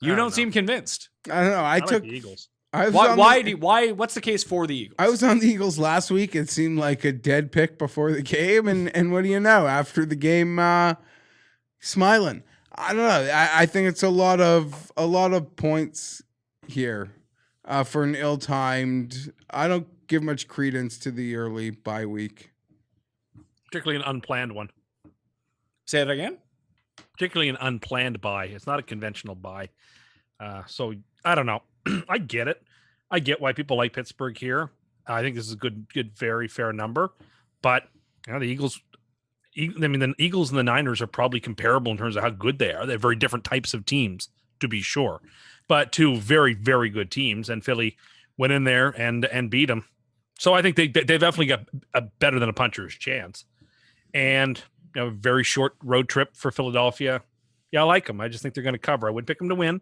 You don't seem convinced. I don't know. I took like the Eagles. Why? What's the case for the Eagles? I was on the Eagles last week. It seemed like a dead pick before the game, and what do you know? After the game, smiling. I don't know. I think it's a lot of points here for an ill-timed. I don't give much credence to the early bye week, particularly an unplanned one. Say that again. Particularly an unplanned bye. It's not a conventional bye. So I don't know. I get it. I get why people like Pittsburgh here. I think this is a good, very fair number. But the Eagles, the Eagles and the Niners are probably comparable in terms of how good they are. They're very different types of teams, to be sure, but two very, very good teams. And Philly went in there and beat them. So I think they've definitely got a better than a puncher's chance. And a very short road trip for Philadelphia. Yeah, I like them. I just think they're going to cover. I wouldn't pick them to win.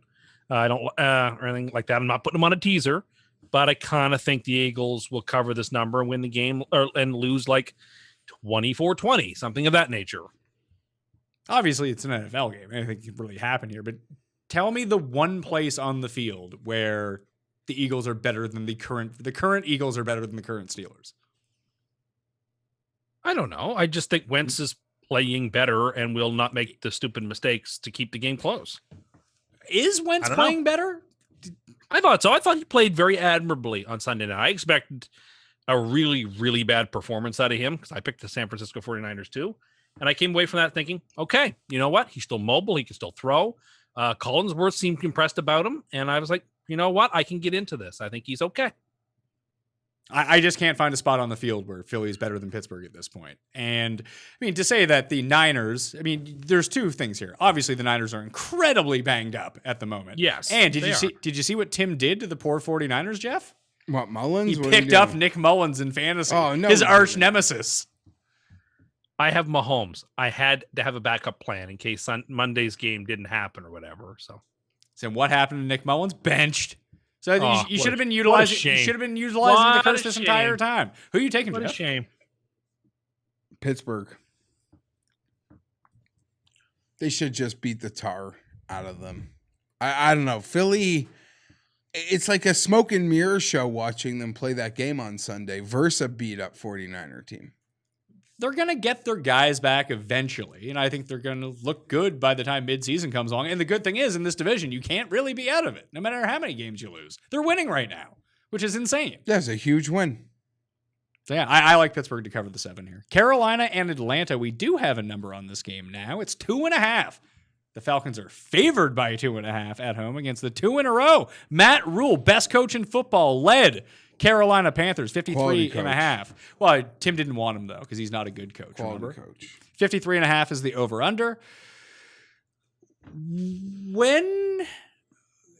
I don't or anything like that. I'm not putting them on a teaser, but I kind of think the Eagles will cover this number and win the game and lose like 24-20, something of that nature. Obviously, it's an NFL game. Anything can really happen here, but tell me the one place on the field where the Eagles are better than the current Eagles are better than the current Steelers. I don't know. I just think Wentz is playing better and will not make the stupid mistakes to keep the game close. Is Wentz playing better? I thought so. I thought he played very admirably on Sunday night. I expected a really, really bad performance out of him because I picked the San Francisco 49ers too. And I came away from that thinking, okay, you know what? He's still mobile. He can still throw. Collinsworth seemed impressed about him. And I was like, you know what? I can get into this. I think he's okay. I just can't find a spot on the field where Philly is better than Pittsburgh at this point. And I mean, to say that the Niners, there's two things here. Obviously, the Niners are incredibly banged up at the moment. Yes. And did you see what Tim did to the poor 49ers, Geoff? What, Mullins? He picked up Nick Mullins in fantasy. Oh, no. His arch nemesis. I have Mahomes. I had to have a backup plan in case Monday's game didn't happen or whatever. So what happened to Nick Mullins? Benched. So I think you should have been utilizing. The curse this entire time. Who are you taking, What Geoff? a shame. Pittsburgh. They should just beat the tar out of them. I don't know. Philly, it's like a smoke and mirror show watching them play that game on Sunday versus a beat up 49er team. They're going to get their guys back eventually, and I think they're going to look good by the time midseason comes along. And the good thing is, in this division, you can't really be out of it, no matter how many games you lose. They're winning right now, which is insane. That's a huge win. So yeah, I like Pittsburgh to cover the 7 here. Carolina and Atlanta, we do have a number on this game now. It's 2.5. The Falcons are favored by 2.5 at home against the 2 in a row. Matt Rule, best coach in football, led Carolina Panthers, 53.5. Well, Tim didn't want him, though, because he's not a good coach. Quality remember? coach. 53.5 is the over-under.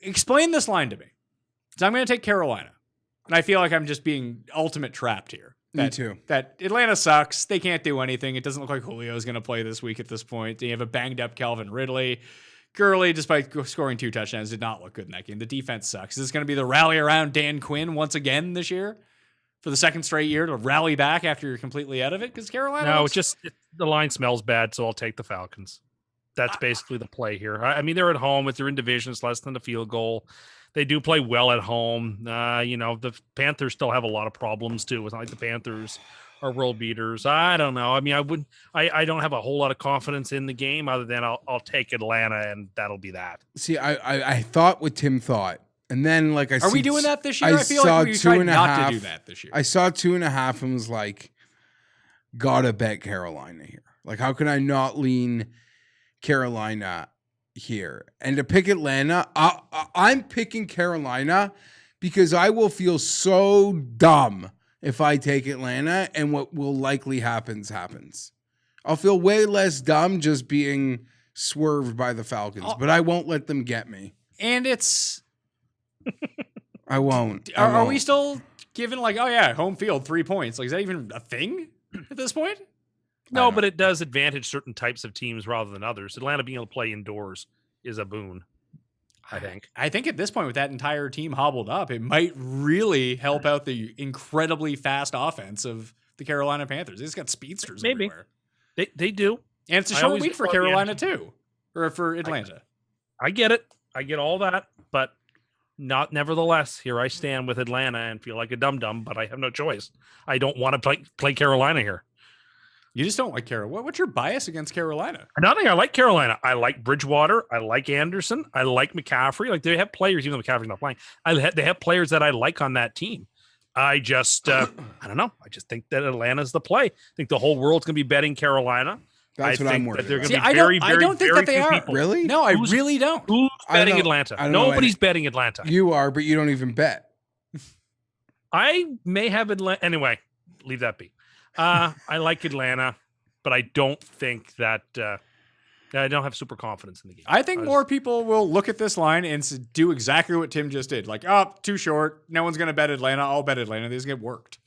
Explain this line to me. So I'm going to take Carolina. And I feel like I'm just being ultimate trapped here. Me too. That Atlanta sucks. They can't do anything. It doesn't look like Julio's going to play this week at this point. They have a banged-up Calvin Ridley. Gurley, despite scoring 2 touchdowns, did not look good in that game. The defense sucks. Is this going to be the rally around Dan Quinn once again this year? For the second straight year to rally back after you're completely out of it? Because Carolina... No, the line smells bad, so I'll take the Falcons. That's basically the play here. They're at home. They're in division. It's less than a field goal. They do play well at home. The Panthers still have a lot of problems, too. It's not like the Panthers are world beaters. I don't know. I don't have a whole lot of confidence in the game other than I'll take Atlanta, and that'll be that. See, I thought what Tim thought. And then, are we doing that this year? I feel like we tried not to do that this year. I saw 2.5 and was like, gotta bet Carolina here. Like, how can I not lean Carolina here? And to pick Atlanta, I'm picking Carolina because I will feel so dumb if I take Atlanta, and what will likely happens. I'll feel way less dumb just being swerved by the Falcons, but I won't let them get me. And it's... I won't. Are we still giving home field 3 points? Like, is that even a thing at this point? No, but it does advantage certain types of teams rather than others. Atlanta being able to play indoors is a boon, I think. I think at this point, with that entire team hobbled up, it might really help out the incredibly fast offense of the Carolina Panthers. They just got speedsters everywhere. They do. And it's a short week for Carolina, too. Or for Atlanta. I get it. I get all that. But nevertheless, here I stand with Atlanta and feel like a dum-dum, but I have no choice. I don't want to play Carolina here. You just don't like Carolina. What's your bias against Carolina? Nothing. I like Carolina. I like Bridgewater. I like Anderson. I like McCaffrey. Like, they have players, even though McCaffrey's not playing. They have players that I like on that team. I just, I don't know. I just think that Atlanta's the play. I think the whole world's going to be betting Carolina. That's what I'm worried about. They're going to be I don't think that they are. People. Really? No, I really don't. Who's betting Atlanta? Nobody's betting Atlanta. You are, but you don't even bet. I may have Atlanta. Anyway, leave that be. I like Atlanta, but I don't think that I don't have super confidence in the game. I think more people will look at this line and do exactly what Tim just did. Like, oh, too short. No one's going to bet Atlanta. I'll bet Atlanta. These get worked.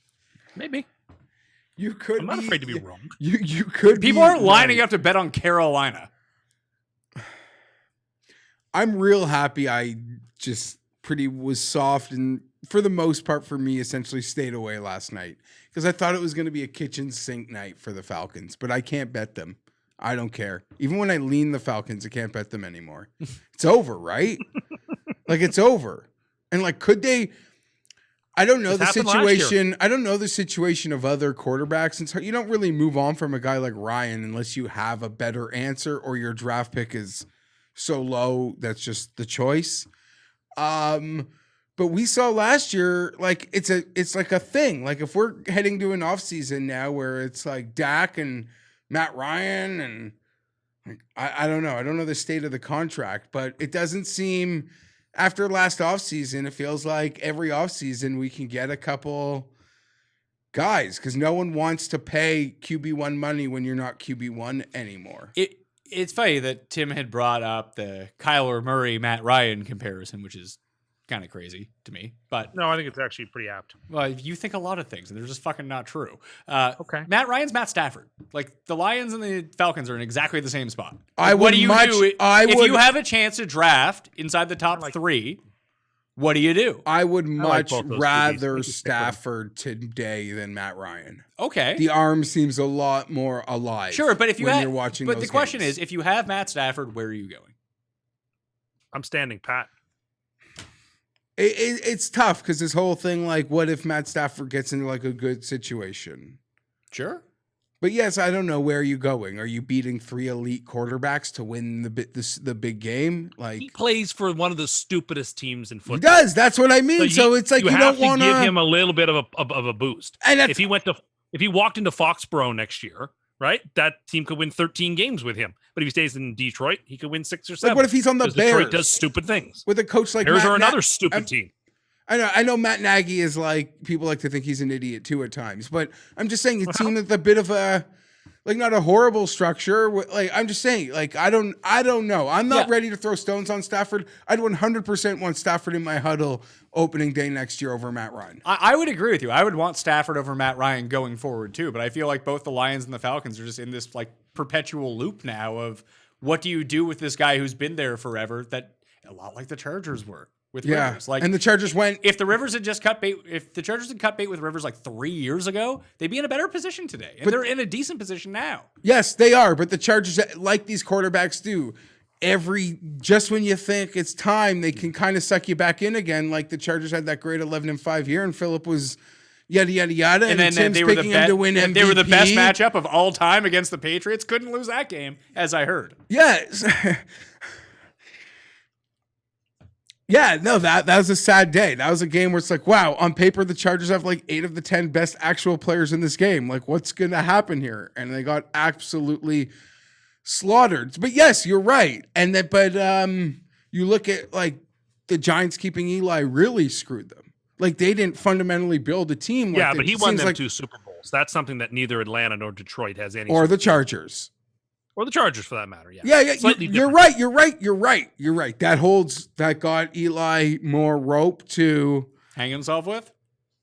Maybe. You could. I'm not afraid to be wrong. You could. People aren't lining up to bet on Carolina. I'm real happy. I just was soft and for the most part for me essentially stayed away last night because I thought it was going to be a kitchen sink night for the Falcons, but I can't bet them. I don't care. Even when I lean the Falcons, I can't bet them anymore. It's over, right? Like it's over. And like, could they? I don't know the situation. I don't know the situation of other quarterbacks. And so you don't really move on from a guy like Ryan unless you have a better answer or your draft pick is so low that's just the choice. But we saw last year, like it's like a thing. Like if we're heading to an offseason now where it's like Dak and Matt Ryan and like, I don't know. I don't know the state of the contract, but it doesn't seem after last offseason, it feels like every offseason we can get a couple guys because no one wants to pay QB1 money when you're not QB1 anymore. It's funny that Tim had brought up the Kyler Murray, Matt Ryan comparison, which is kind of crazy to me. But no, I think it's actually pretty apt. Well, you think a lot of things, and they're just fucking not true. Okay. Matt Ryan's Matt Stafford. Like, the Lions and the Falcons are in exactly the same spot. What do you do if you have a chance to draft inside the top three? What do you do? I would much rather Stafford today than Matt Ryan. Okay. The arm seems a lot more alive. Sure, but if you're watching but those the question games. is, if you have Matt Stafford, where are you going? I'm standing pat. It's tough because this whole thing, like, what if Matt Stafford gets into like a good situation? Sure. But yes, I don't know where you're going. Are you beating 3 elite quarterbacks to win the big game? Like he plays for one of the stupidest teams in football. He does. That's what I mean. So it's like you don't want to give him a little bit of a boost. And if he walked into Foxborough next year, right? That team could win 13 games with him. But if he stays in Detroit, he could win 6 or 7. Like what if he's on the Bears? Detroit does stupid things with a coach like Bears are another stupid team. I know Matt Nagy is like, people like to think he's an idiot too at times, but I'm just saying it seemed like a bit of a, like not a horrible structure. Like I'm just saying, like I don't know. I'm not ready to throw stones on Stafford. I'd 100% want Stafford in my huddle opening day next year over Matt Ryan. I would agree with you. I would want Stafford over Matt Ryan going forward too. But I feel like both the Lions and the Falcons are just in this like perpetual loop now of what do you do with this guy who's been there forever? That a lot like the Chargers were. With Rivers. Like, and the Chargers went. If the Chargers had cut bait with Rivers like 3 years ago, they'd be in a better position today. And they're in a decent position now. Yes, they are. But the Chargers, like these quarterbacks do, just when you think it's time, they can kind of suck you back in again. Like the Chargers had that great 11-5 year, and Phillip was yada yada yada. And then Tim's picking him to win MVP. They were the best matchup of all time against the Patriots. Couldn't lose that game, as I heard. Yes. Yeah, no, that was a sad day. That was a game where it's like, wow, on paper, the Chargers have like 8 of the 10 best actual players in this game. Like, what's going to happen here? And they got absolutely slaughtered. But yes, you're right. But you look at like the Giants keeping Eli really screwed them. Like they didn't fundamentally build a team. Yeah, but he won them 2 Super Bowls. That's something that neither Atlanta nor Detroit has any. Or the Chargers. Or the Chargers, for that matter. Yeah. You're right. That got Eli more rope to hang himself with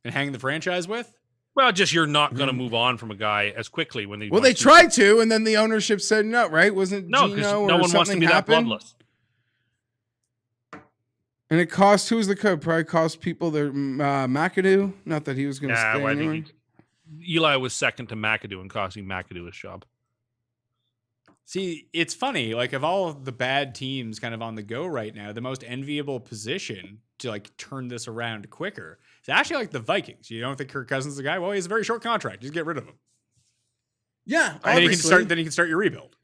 and hang the franchise with. Well, just you're not going to move on from a guy as quickly when they. Well, they tried to, and then the ownership said no. Right? Wasn't no, because no one wants to be that bloodless. And it cost. Who was the coach? Probably cost people their McAdoo. Not that he was going to stay anyway. Eli was second to McAdoo and costing McAdoo his job. See, it's funny, like of all of the bad teams kind of on the go right now, the most enviable position to like turn this around quicker is actually like the Vikings. You don't think Kirk Cousins is the guy? Well, he has a very short contract. Just get rid of him. Yeah. And then you can start your rebuild.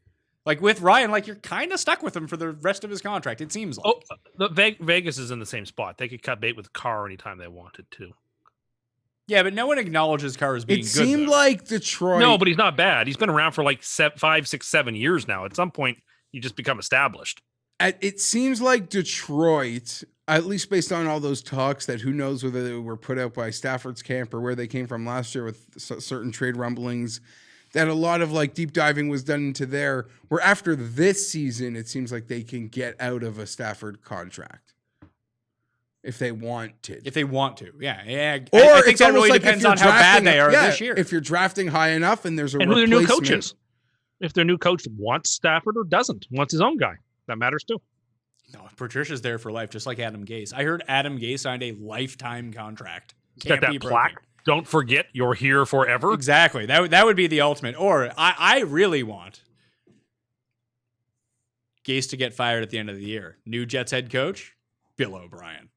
Like with Ryan, like you're kind of stuck with him for the rest of his contract, it seems like. Oh, Vegas is in the same spot. They could cut bait with Carr anytime they wanted to. Yeah, but no one acknowledges Carr as being good. It seemed like Detroit. No, but he's not bad. He's been around for like 5, 6, 7 years now. At some point, you just become established. It seems like Detroit at least based on all those talks, that who knows whether they were put out by Stafford's camp or where they came from last year with certain trade rumblings, that a lot of like deep diving was done into there, where after this season, it seems like they can get out of a Stafford contract. If they want to. Yeah. Or I think it's that really like depends on how bad they are this year. If you're drafting high enough and there's a and who their replacement. new coach is. If their new coach wants Stafford or doesn't, wants his own guy. That matters too. No, Patricia's there for life, just like Adam Gase. I heard Adam Gase signed a lifetime contract. He's got that plaque. Don't forget, you're here forever. Exactly. That would be the ultimate. Or I really want Gase to get fired at the end of the year. New Jets head coach, Bill O'Brien.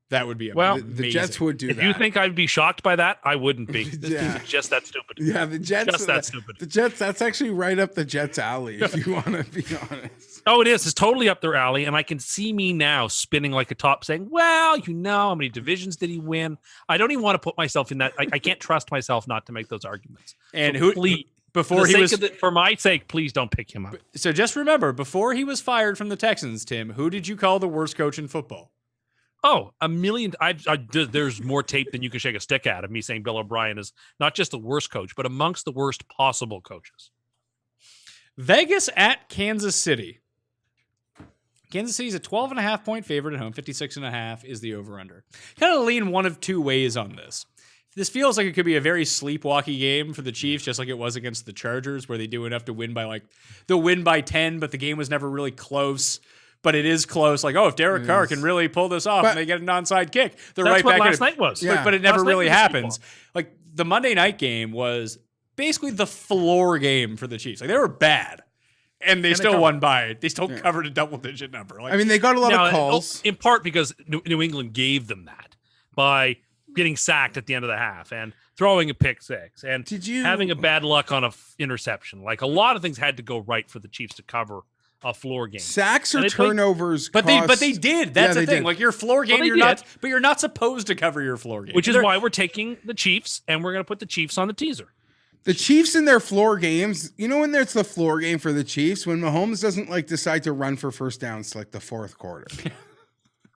That would be amazing. The Jets would do that. If you think I'd be shocked by that, I wouldn't be. This Yeah. team is just that stupid. Yeah, the Jets. Just that stupid. The Jets, that's actually right up the Jets' alley, if you want to be honest. Oh, it is. It's totally up their alley. And I can see me now spinning like a top saying, well, how many divisions did he win? I don't even want to put myself in that. I can't trust myself not to make those arguments. And so please, for my sake, please don't pick him up. So just remember, before he was fired from the Texans, Tim, who did you call the worst coach in football? Oh, a million. There's more tape than you can shake a stick at of me saying Bill O'Brien is not just the worst coach, but amongst the worst possible coaches. Vegas at Kansas City. Kansas City's a 12.5 point favorite at home. 56.5 is the over-under. Kind of lean one of two ways on this. This feels like it could be a very sleepwalky game for the Chiefs, just like it was against the Chargers, where they do enough to win by they'll win by 10, but the game was never really close. But it is close. Like, if Derek Carr can really pull this off and they get an onside kick, they're right back. That's what last night was. But it never really happens. Like, the Monday night game was basically the floor game for the Chiefs. Like, they were bad. And they still won by. They still covered a double-digit number. Like, I mean, they got a lot of calls. In part because New England gave them that by getting sacked at the end of the half and throwing a pick six and having a bad luck on a interception. Like, a lot of things had to go right for the Chiefs to cover a floor game. Sacks or turnovers, but they did. That's the thing. Did. Like, your floor game, you're not supposed to cover your floor game. Which is why we're taking the Chiefs, and we're going to put the Chiefs on the teaser. The Chiefs in their floor games, when there's the floor game for the Chiefs, when Mahomes doesn't decide to run for first downs to the fourth quarter.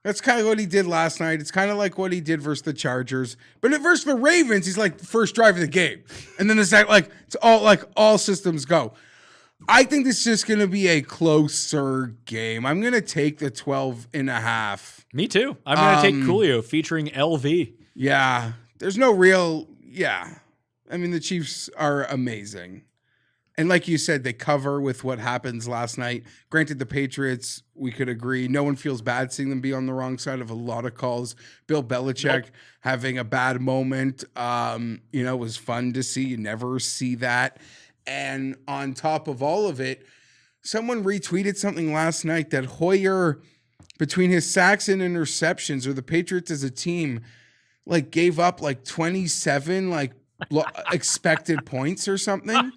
That's kind of what he did last night. It's kind of like what he did versus the Chargers. But versus the Ravens, he's like first drive of the game. And then it's it's all systems go. I think this is just going to be a closer game. I'm going to take the 12.5. Me too. I'm going to take Coolio featuring LV. Yeah. There's no real, I mean, the Chiefs are amazing. And like you said, they cover with what happens last night. Granted, the Patriots, we could agree. No one feels bad seeing them be on the wrong side of a lot of calls. Bill Belichick having a bad moment, was fun to see. You never see that. And on top of all of it, someone retweeted something last night that Hoyer, between his sacks and interceptions, or the Patriots as a team, gave up 27 expected points or something.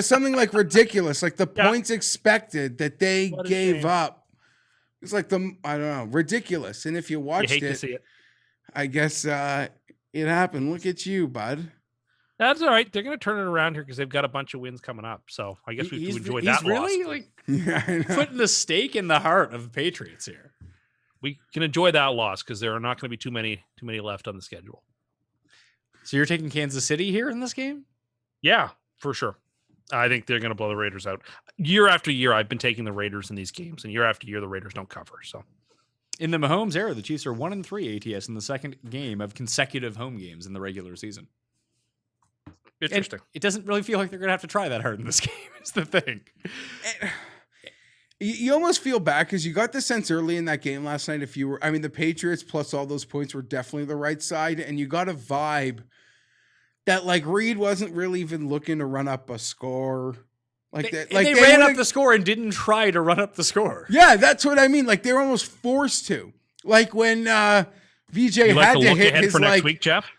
Something ridiculous, the points expected that they gave up. It's ridiculous. And if you watched to see it, I guess it happened. Look at you, bud. That's all right. They're going to turn it around here because they've got a bunch of wins coming up. So I guess we have to enjoy that loss. He's really putting the stake in the heart of the Patriots here. We can enjoy that loss because there are not going to be too many left on the schedule. So you're taking Kansas City here in this game? Yeah, for sure. I think they're going to blow the Raiders out. Year after year, I've been taking the Raiders in these games, and year after year, the Raiders don't cover. So, in the Mahomes era, the Chiefs are 1-3 ATS in the second game of consecutive home games in the regular season. Interesting. And it doesn't really feel like they're going to have to try that hard in this game. Is the thing. You almost feel bad because you got the sense early in that game last night. The Patriots plus all those points were definitely the right side, and you got a vibe that Reed wasn't really even looking to run up a score. They ran up the score and didn't try to run up the score. Yeah, that's what I mean. They were almost forced to. When VJ had to hit his next week, Geoff?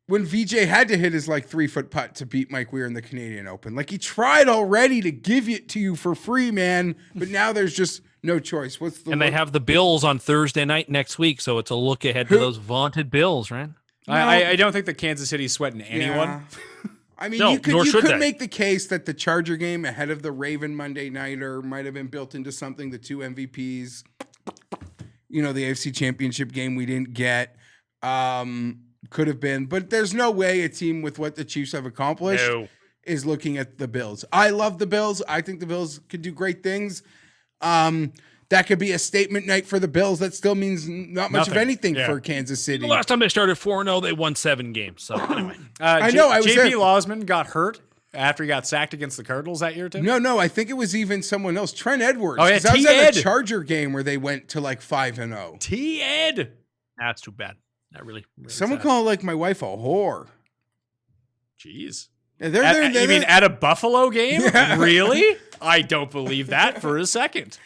When VJ had to hit his 3-foot putt to beat Mike Weir in the Canadian Open. He tried already to give it to you for free, man. But now there's just no choice. They have the Bills on Thursday night next week, so it's a look ahead to those vaunted Bills, right? No. I don't think the Kansas City's sweating anyone. Yeah. I mean, you could make the case that the Charger game ahead of the Raven Monday Nighter might have been built into something. The two MVPs, the AFC Championship game we didn't get. Could have been, but there's no way a team with what the Chiefs have accomplished is looking at the Bills. I love the Bills. I think the Bills could do great things. That could be a statement night for the Bills. That still means not much of anything for Kansas City. The last time they started 4-0, they won 7 games. So anyway, I know. JP Losman got hurt after he got sacked against the Cardinals that year, too? No. I think it was even someone else. Trent Edwards. Oh, yeah, that was at T. a Charger game where they went to like 5-0. T-Ed. That's too bad. That really Someone sad. called like my wife a whore. Jeez. Yeah, You mean at a Buffalo game? Yeah. Really? I don't believe that for a second.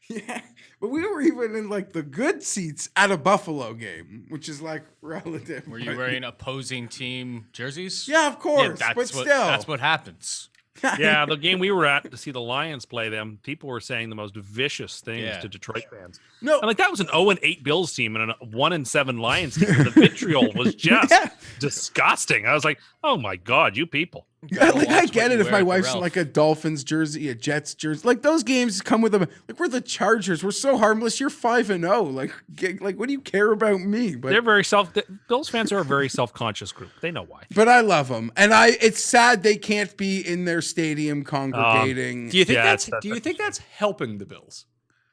Yeah, but we were even in like the good seats at a Buffalo game, which is like relative. Were you wearing opposing team jerseys? Yeah, of course. Yeah, but still, that's what happens. Yeah, the game we were at to see the Lions play them, people were saying the most vicious things to Detroit fans. No, and like that was an 0-8 Bills team and a 1-7 Lions team. The vitriol was just disgusting. I was like, oh my God, you people. I get it if my wife's in like a Dolphins jersey, a Jets jersey. Like those games come with them. Like we're the Chargers. We're so harmless. You're 5-0. Like what do you care about me? But they're very Bills fans are a very self-conscious group. They know why. But I love them, and it's sad they can't be in their stadium congregating. Do you think that's helping the Bills?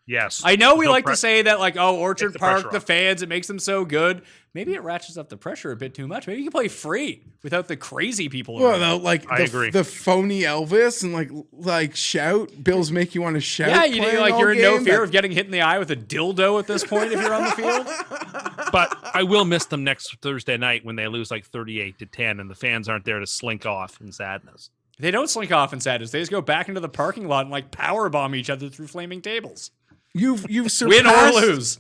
Yes. I know we like to say that, like, Orchard Park, the off. fans, it makes them so good. Maybe it ratchets up the pressure a bit too much. Maybe you can play free without the crazy people. Well, no, I agree. The phony Elvis and like shout. Bills make you want to shout. Yeah, you're in no fear of getting hit in the eye with a dildo at this point if you're on the field. But I will miss them next Thursday night when they lose like 38-10 and the fans aren't there to slink off in sadness. They don't slink off in sadness. They just go back into the parking lot and like power bomb each other through flaming tables. You've surpassed. Win or lose.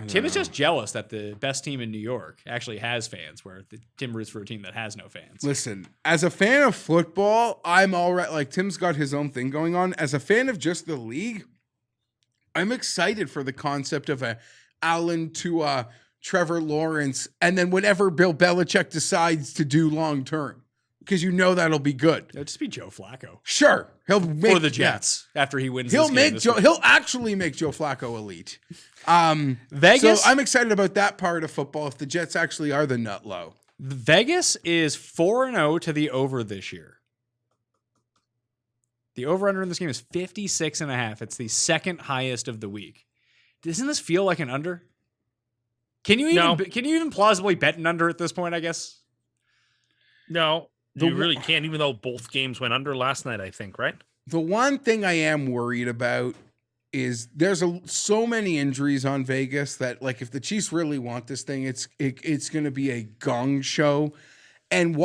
Tim is just jealous that the best team in New York actually has fans, where Tim roots for a team that has no fans. Listen, as a fan of football, I'm all right. Like Tim's got his own thing going on. As a fan of just the league, I'm excited for the concept of a Allen to Trevor Lawrence, and then whatever Bill Belichick decides to do long term, because that'll be good. It'll just be Joe Flacco. Sure, he'll make for the Jets after he wins. He'll this make game Joe. He'll actually make Joe Flacco elite. Vegas. So I'm excited about that part of football. If the Jets actually are the nut low, Vegas is 4-0 to the over this year. The over-under in this game is 56.5. It's the second highest of the week. Doesn't this feel like an under? Can you even plausibly bet an under at this point, I guess? No, you really can't, even though both games went under last night, I think, right? the one thing I am worried about is there's so many injuries on Vegas that, like, if the Chiefs really want this thing, it's going to be a gong show. And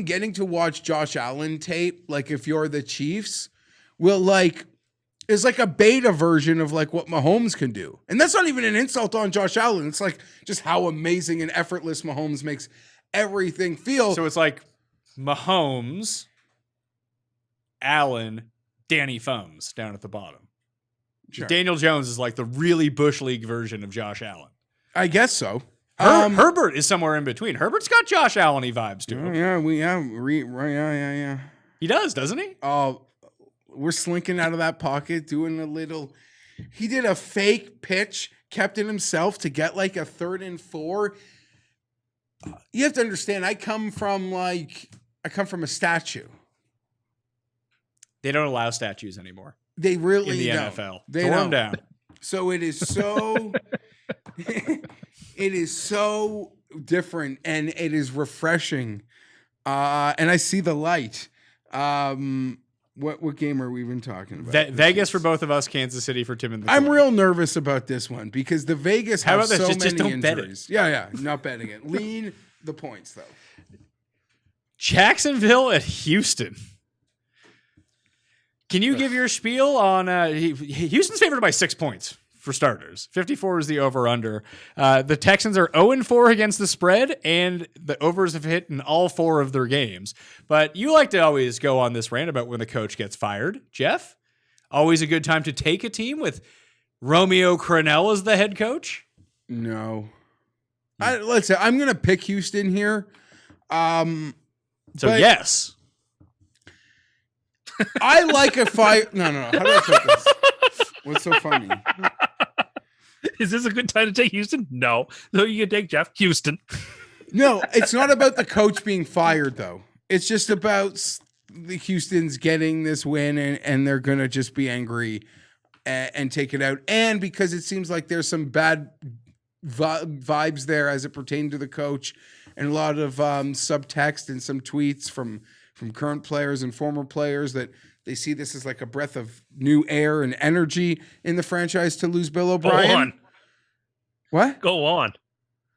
getting to watch Josh Allen tape, like, if you're the Chiefs, is like a beta version of like what Mahomes can do. And that's not even an insult on Josh Allen. It's like just how amazing and effortless Mahomes makes everything feel. So it's like Mahomes, Allen, Danny Foams down at the bottom. Sure. Daniel Jones is like the really Bush League version of Josh Allen. I guess so. Herbert is somewhere in between. Herbert's got Josh Allen-y vibes to him. Yeah. He does, doesn't he? Oh, we're slinking out of that pocket, doing a little. He did a fake pitch, kept it himself to get like a 3rd and 4. You have to understand, I come from a statue. They don't allow statues anymore. They really in the don't. NFL. They Tore don't. them down. So it is so it is so different and it is refreshing. And I see the light. What game are we even talking about? Vegas for both of us, Kansas City for Tim and the I'm Corn. real nervous about this one because the Vegas How have about this? so Just many don't injuries. bet it. Yeah, not betting it. Lean the points though. Jacksonville at Houston. Can you give your spiel on Houston's favored by 6 points for starters? 54 is the over-under. The Texans are 0-4 against the spread, and the overs have hit in all 4 of their games. But you like to always go on this rant about when the coach gets fired. Geoff, always a good time to take a team with Romeo Crennel as the head coach? No. Let's say I'm going to pick Houston here. Yes. I like a fight. No. How do I put this? What's so funny? Is this a good time to take Houston? No. So you can take Geoff. Houston. No, it's not about the coach being fired, though. It's just about the Houston's getting this win, and they're going to just be angry and take it out. And because it seems like there's some bad vibes there as it pertains to the coach, and a lot of subtext and some tweets from current players and former players that they see this as like a breath of new air and energy in the franchise to lose Bill O'Brien. Go on. What? Go on.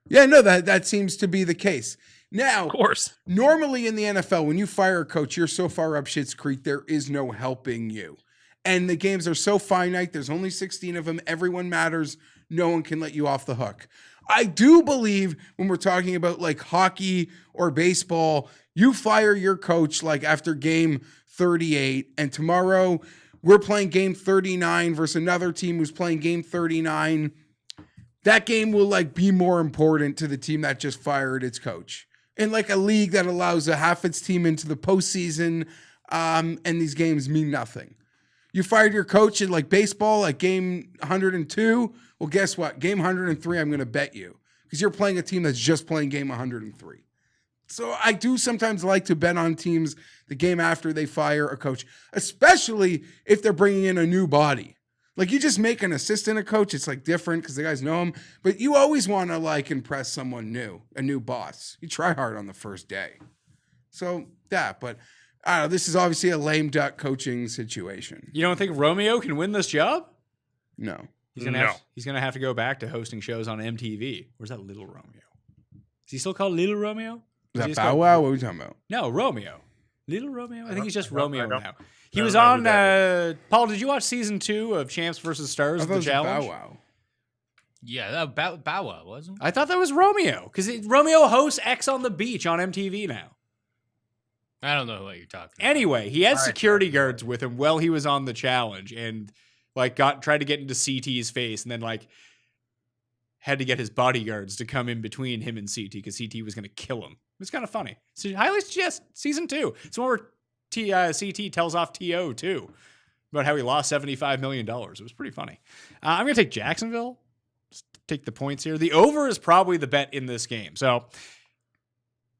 Yeah, no, that seems to be the case. Now, Of course. normally in the NFL, when you fire a coach, you're so far up Schitt's Creek, there is no helping you. And the games are so finite. There's only 16 of them. Everyone matters. No one can let you off the hook. I do believe when we're talking about like hockey or baseball, you fire your coach like after game 38, and tomorrow we're playing game 39 versus another team who's playing game 39. That game will like be more important to the team that just fired its coach. In like a league that allows a half its team into the postseason, and these games mean nothing. You fired your coach in like baseball, like game 102. Well, guess what? Game 103, I'm going to bet you, because you're playing a team that's just playing game 103. So I do sometimes like to bet on teams the game after they fire a coach, especially if they're bringing in a new body. Like you just make an assistant a coach, it's like different because the guys know him, but you always want to like impress someone new, a new boss. You try hard on the first day. So that, but I don't know, this is obviously a lame duck coaching situation. You don't think Romeo can win this job? No. He's gonna have to go back to hosting shows on MTV. Where's that Little Romeo? Is he still called Little Romeo? Is that Bow Wow? What are we talking about? No, Romeo. Little Romeo? I think he's just Romeo now. He I was don't know on, Paul, did you watch season 2 of Champs vs. Stars, I thought The it was Challenge? Bow Wow. Yeah, that Bow Wow, wasn't it? I thought that was Romeo, because Romeo hosts X on the Beach on MTV now. I don't know what you're talking about. Anyway, he had security guards with him while he was on The Challenge, and like tried to get into CT's face, and then like had to get his bodyguards to come in between him and CT because CT was going to kill him. It was kind of funny. So highly suggest season 2. It's one where CT tells off TO too about how he lost $75 million. It was pretty funny. I'm going to take Jacksonville. Just take the points here. The over is probably the bet in this game. So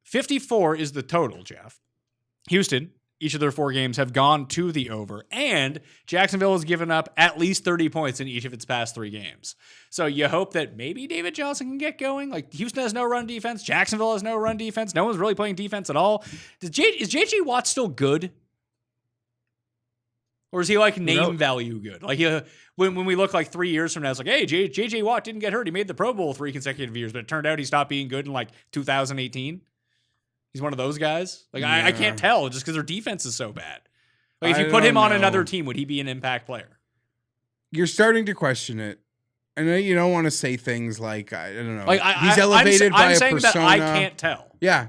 54 is the total, Geoff. Houston, each of their 4 games have gone to the over, and Jacksonville has given up at least 30 points in each of its past 3 games. So you hope that maybe David Johnson can get going. Like Houston has no run defense. Jacksonville has no run defense. No one's really playing defense at all. Is JJ Watt still good? Or is he like name value good? Like when we look like 3 years from now, it's like, hey, JJ Watt didn't get hurt. He made the Pro Bowl 3 consecutive years, but it turned out he stopped being good in like 2018. He's one of those guys. Like I can't tell just because their defense is so bad. Like if you put him on another team, would he be an impact player? You're starting to question it. I know you don't want to say things like I don't know. Like he's elevated by a persona. I'm saying that I can't tell. Yeah.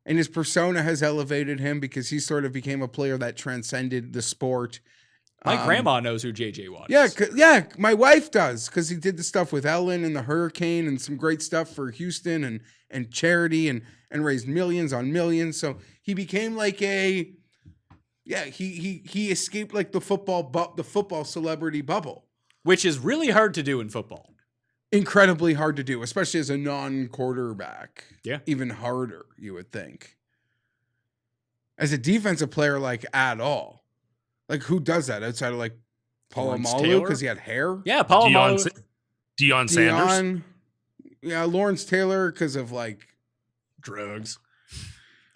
And his persona has elevated him because he sort of became a player that transcended the sport. My grandma knows who JJ Watt is. Yeah, my wife does because he did the stuff with Ellen and the hurricane and some great stuff for Houston and charity and raised millions on millions. So he became like he escaped like the football celebrity bubble, which is really hard to do in football. Incredibly hard to do, especially as a non-quarterback. Yeah. Even harder, you would think. As a defensive player, like at all. Like who does that outside of like Polamalu because he had hair? Yeah, Polamalu. Deion Sanders. Yeah, Lawrence Taylor because of like drugs.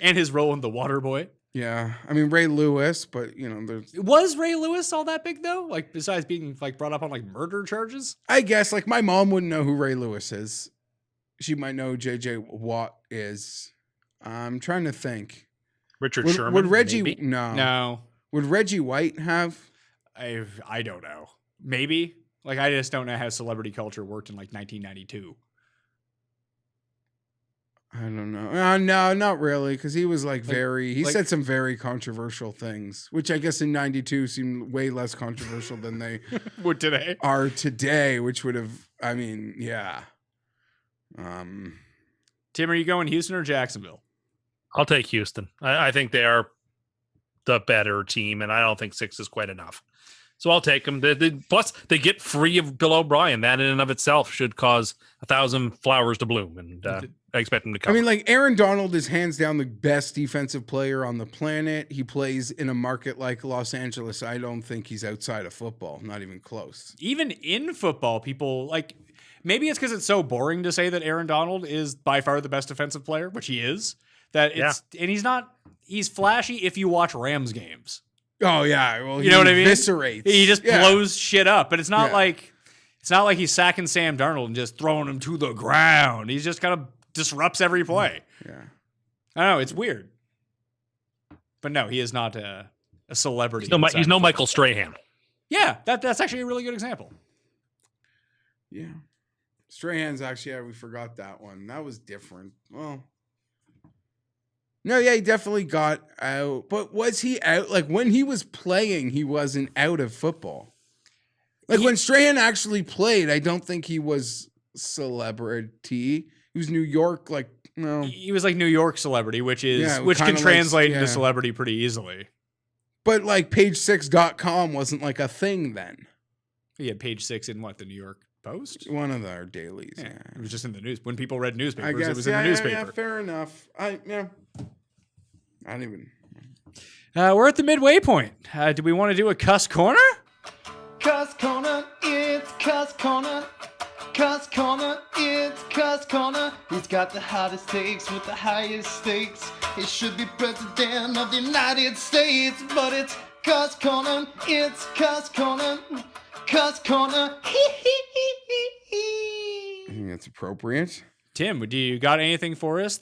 And his role in The Waterboy. Yeah. I mean Ray Lewis, but you know, was Ray Lewis all that big though? Like besides being like brought up on like murder charges? I guess like my mom wouldn't know who Ray Lewis is. She might know who JJ Watt is. I'm trying to think. Richard Sherman. Would Reggie maybe? No. Would Reggie White have? I don't know. Maybe. Like I just don't know how celebrity culture worked in like 1992. I don't know. No, not really, because he was like he said some very controversial things, which I guess in 92 seemed way less controversial than they would today. Are today, which would have, I mean, yeah. Tim, are you going Houston or Jacksonville? I'll take Houston. I think they are the better team, and I don't think 6 is quite enough. So I'll take him. Plus, they get free of Bill O'Brien. That in and of itself should cause 1,000 flowers to bloom. And I expect him to come. I mean, like, Aaron Donald is hands down the best defensive player on the planet. He plays in a market like Los Angeles. I don't think he's outside of football. Not even close. Even in football, people like, maybe it's because it's so boring to say that Aaron Donald is by far the best defensive player, which he is. And he's flashy if you watch Rams games. Oh yeah, well, you know what I mean? Eviscerates. He just blows shit up, but it's not like he's sacking Sam Darnold and just throwing him to the ground. He's just kind of disrupts every play. Yeah, I don't know. It's weird, but no, he is not a celebrity. He's no Michael Strahan. Yeah, that's actually a really good example. Yeah, Strahan's actually. We forgot that one. That was different. Well. No, yeah, he definitely got out. But was he out? Like, when he was playing, he wasn't out of football. Like, when Strahan actually played, I don't think he was celebrity. He was New York, like, no. He was like New York celebrity, which can translate into celebrity pretty easily. But, like, page6.com wasn't, like, a thing then. He had page 6 in what, the New York Post? One of our dailies, yeah. It was just in the news. When people read newspapers, I guess, it was in the newspaper. Yeah, fair enough. I don't even. We're at the midway point. Do we want to do a Cust Corner? Cust Corner, it's Cust Corner. Cust Corner, it's Cust Corner. He's got the hottest takes with the highest stakes. He should be president of the United States, but it's Cust Corner, it's Cust Corner. Cust Corner, I think that's appropriate. Tim, do you got anything for us?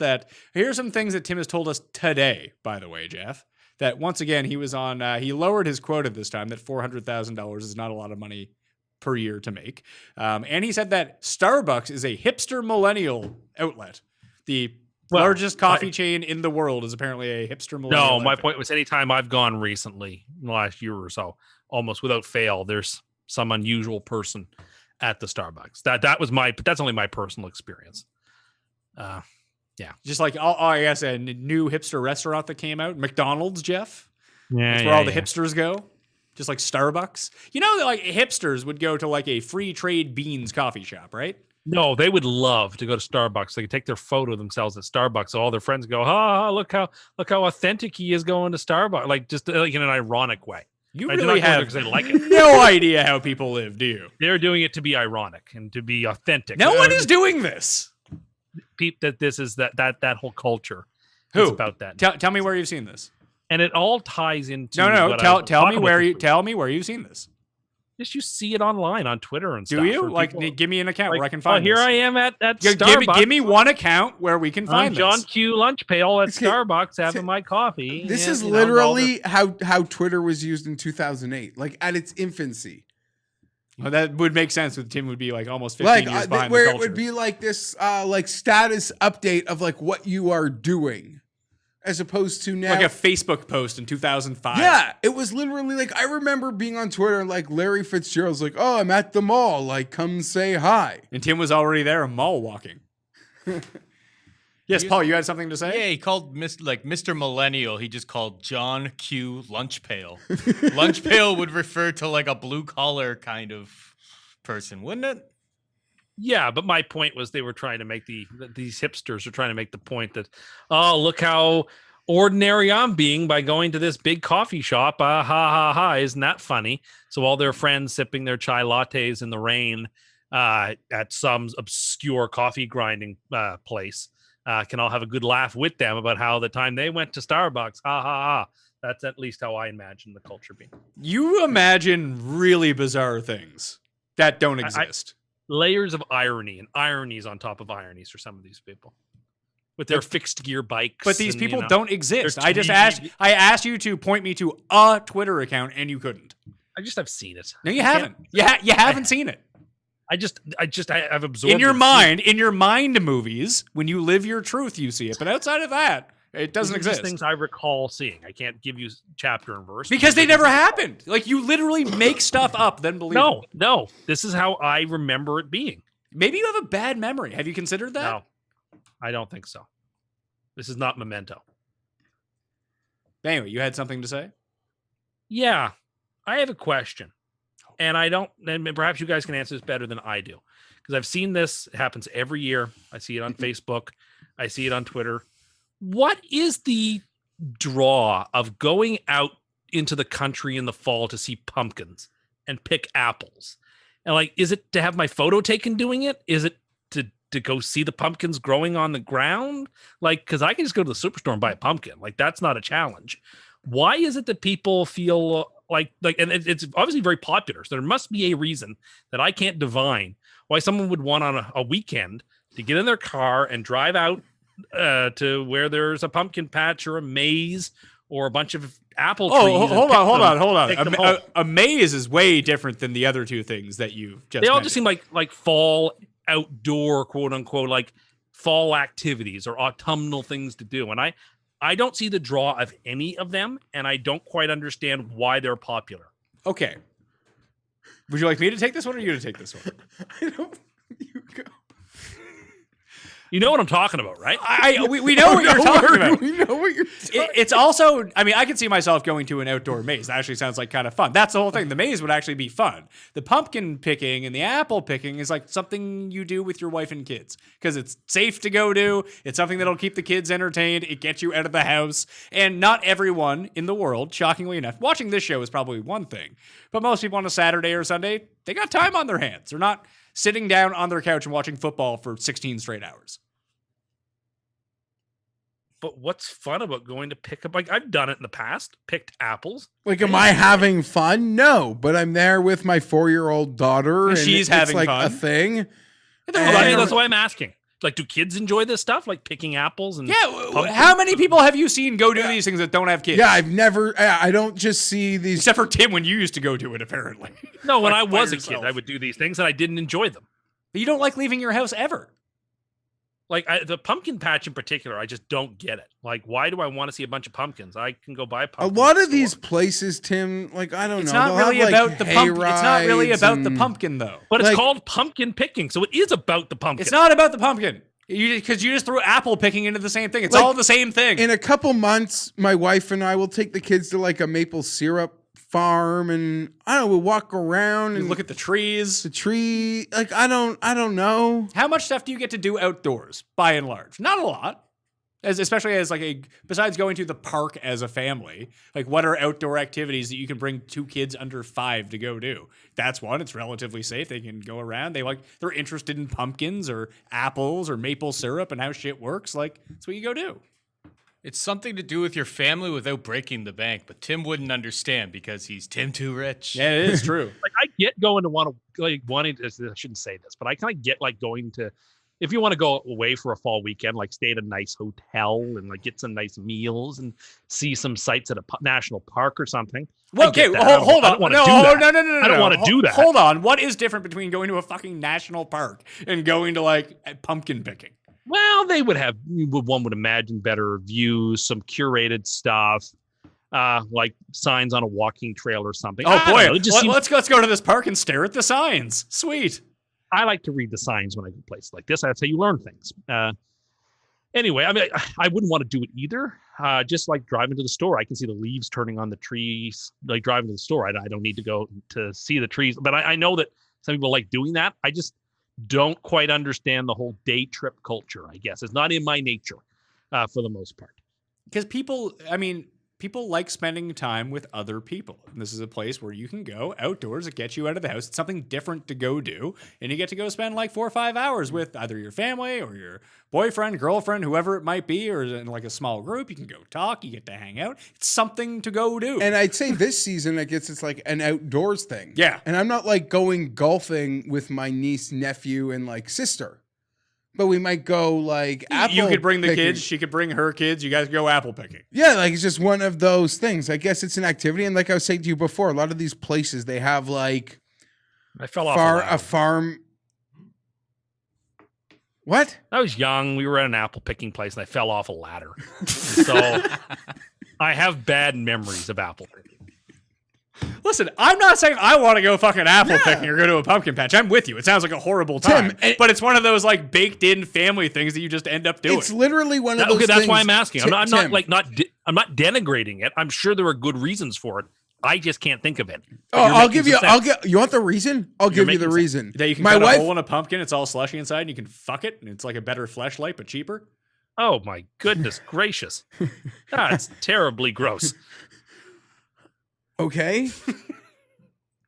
Here's some things that Tim has told us today, by the way, Geoff. That once again, he was on, he lowered his quota this time, that $400,000 is not a lot of money per year to make. And he said that Starbucks is a hipster millennial outlet. The largest coffee chain in the world is apparently a hipster millennial No, my point was anytime I've gone recently, in the last year or so, almost without fail, there's some unusual person at the Starbucks. That's only my personal experience. Yeah. Just like, I guess, a new hipster restaurant that came out, McDonald's, Geoff. Yeah, that's where all the hipsters go. Just like Starbucks. You know that like hipsters would go to like a free trade beans coffee shop, right? No, they would love to go to Starbucks. They could take their photo of themselves at Starbucks. So all their friends go, look how authentic he is going to Starbucks. Like just like in an ironic way. You really have like it. No idea how people live, do you? They're doing it to be ironic and to be authentic. No one is doing this. That this is that whole culture. Who? It's about that. Tell me where you've seen this. And it all ties into tell me where you've seen this. Just you see it online on Twitter and stuff. Do you? Like, give me an account where I can find here this. I am at Starbucks. Give me one account where we can find John this. Q. Lunch Pail at Starbucks having my coffee. This is literally how Twitter was used in 2008, like at its infancy. Well, that would make sense. With Tim would be like almost 15 years behind where the it would be like this, like status update of like what you are doing, as opposed to now like a Facebook post in 2005. Yeah, it was literally like I remember being on Twitter and like Larry Fitzgerald's like, "Oh, I'm at the mall. Like, come say hi." And Tim was already there, mall walking. Yes, Paul, you had something to say? Yeah, he called Mr. Millennial. He just called John Q. Lunch Pail. Lunch Pail would refer to like a blue collar kind of person, wouldn't it? Yeah, but my point was they were trying to make these hipsters are trying to make the point that, oh, look how ordinary I'm being by going to this big coffee shop. Ha ha ha! Isn't that funny? So all their friends sipping their chai lattes in the rain at some obscure coffee grinding place. Can all have a good laugh with them about how the time they went to Starbucks, ha ha ha. That's at least how I imagine the culture being. You imagine really bizarre things that don't exist. Layers of irony and ironies on top of ironies for some of these people with their fixed gear bikes. But these people don't exist. I asked you to point me to a Twitter account and you couldn't. I've seen it. No, you haven't. You haven't seen it. I've absorbed in your mind movies. When you live your truth, you see it. But outside of that, it doesn't exist. Just things I recall seeing. I can't give you chapter and verse because they never happened. Like you literally make stuff up, then believe it. No. This is how I remember it being. Maybe you have a bad memory. Have you considered that? No, I don't think so. This is not Memento. Anyway, you had something to say? Yeah, I have a question. and I don't, and perhaps you guys can answer this better than I do, because I've seen this. It happens every year. I see it on Facebook. I see it on Twitter. What is the draw of going out into the country in the fall to see pumpkins and pick apples? And like, is it to have my photo taken doing it? Is it to go see the pumpkins growing on the ground? Like, because I can just go to the superstore and buy a pumpkin. Like, that's not a challenge. Why is it that people feel like, and it's obviously very popular. So there must be a reason that I can't divine why someone would want on a weekend to get in their car and drive out to where there's a pumpkin patch or a maze or a bunch of apple trees. Hold on. A maze is way different than the other two things that you just. They all mentioned. just seem like fall outdoor, quote unquote, like fall activities or autumnal things to do. And I don't see the draw of any of them, and I don't quite understand why they're popular. Okay. Would you like me to take this one or you to take this one? I don't. You go. You know what I'm talking about, right? We know what you're talking about. We know what you're talking about. It's also, I mean, I can see myself going to an outdoor maze. That actually sounds like kind of fun. That's the whole thing. The maze would actually be fun. The pumpkin picking and the apple picking is like something you do with your wife and kids because it's safe to go to. It's something that'll keep the kids entertained. It gets you out of the house. And not everyone in the world, shockingly enough, watching this show is probably one thing. But most people on a Saturday or Sunday, they got time on their hands. They're not sitting down on their couch and watching football for 16 straight hours. But what's fun about going to pick up? Like, I've done it in the past, picked apples. Like, am I having fun? No, but I'm there with my 4-year-old daughter, and she's having like fun. a thing. That's why I'm asking. Like, do kids enjoy this stuff? Like picking apples and pumpkins? How many people have you seen go do these things that don't have kids? Yeah, I don't just see these. Except for Tim when you used to go do it, apparently. No, when I By was a yourself. kid, I would do these things and I didn't enjoy them. But you don't like leaving your house ever. Like the pumpkin patch in particular, I just don't get it. Like, why do I want to see a bunch of pumpkins? I can go buy A pumpkins. lot of these places, Tim, like, I don't It's know. not they'll really have, about like, the pumpkin. It's not really hayrides about the and- pumpkin, though. But it's like- called pumpkin picking, so it is about the pumpkin. It's not about the pumpkin. Because you just threw apple picking into the same thing. It's Like, all the same thing. In a couple months, my wife and I will take the kids to like a maple syrup farm, and I don't know, we'll walk around You and look at the trees. the tree. Like, I don't know. How much stuff do you get to do outdoors, by and large? Not a lot. Especially as besides going to the park as a family, like what are outdoor activities that you can bring 2 kids under 5 to go do? That's one. It's relatively safe. They can go around. They're interested in pumpkins or apples or maple syrup and how shit works. Like, that's what you go do. It's something to do with your family without breaking the bank, but Tim wouldn't understand because he's Tim too rich. Yeah, it is true. Like, I get going to wanting to, I shouldn't say this, but I kind of get like going to, if you want to go away for a fall weekend, like stay at a nice hotel and like get some nice meals and see some sights at a national park or something. Well, okay, hold on. No. I don't want to do that. Hold on. What is different between going to a fucking national park and going to like pumpkin picking? Well, they would have, one would imagine, better views, some curated stuff, like signs on a walking trail or something. Oh boy, Let's let's go to this park and stare at the signs. Sweet. I like to read the signs when I go places like this. That's how you learn things. Anyway, I mean, I wouldn't want to do it either. Just like driving to the store, I can see the leaves turning on the trees. Like driving to the store, I don't need to go to see the trees. But I know that some people like doing that. I just don't quite understand the whole day trip culture, I guess. It's not in my nature for the most part. Because people like spending time with other people. And this is a place where you can go outdoors. It gets you out of the house. It's something different to go do. And you get to go spend like 4 or 5 hours with either your family or your boyfriend, girlfriend, whoever it might be, or in like a small group. You can go talk. You get to hang out. It's something to go do. And I'd say this season, I guess it's like an outdoors thing. Yeah. And I'm not like going golfing with my niece, nephew, and like sister. But we might go like apple You could bring the picking. kids. She could bring her kids. You guys go apple picking. Yeah, like it's just one of those things. I guess it's an activity. And like I was saying to you before, a lot of these places, they have like I fell off a farm. What? I was young. We were at an apple picking place and I fell off a ladder. So I have bad memories of apple picking. Listen, I'm not saying I want to go fucking apple picking or go to a pumpkin patch. I'm with you. It sounds like a horrible time. Tim, but it's one of those like baked in family things that you just end up doing. It's literally one of those Okay, that's things. why I'm asking. I'm not Tim, denigrating it. I'm sure there are good reasons for it. I just can't think of it. Oh, you want the reason? I'll give you the reason. That you can cut a hole in a pumpkin, it's all slushy inside, and you can fuck it, and it's like a better fleshlight, but cheaper. Oh my goodness gracious. That's terribly gross. Okay.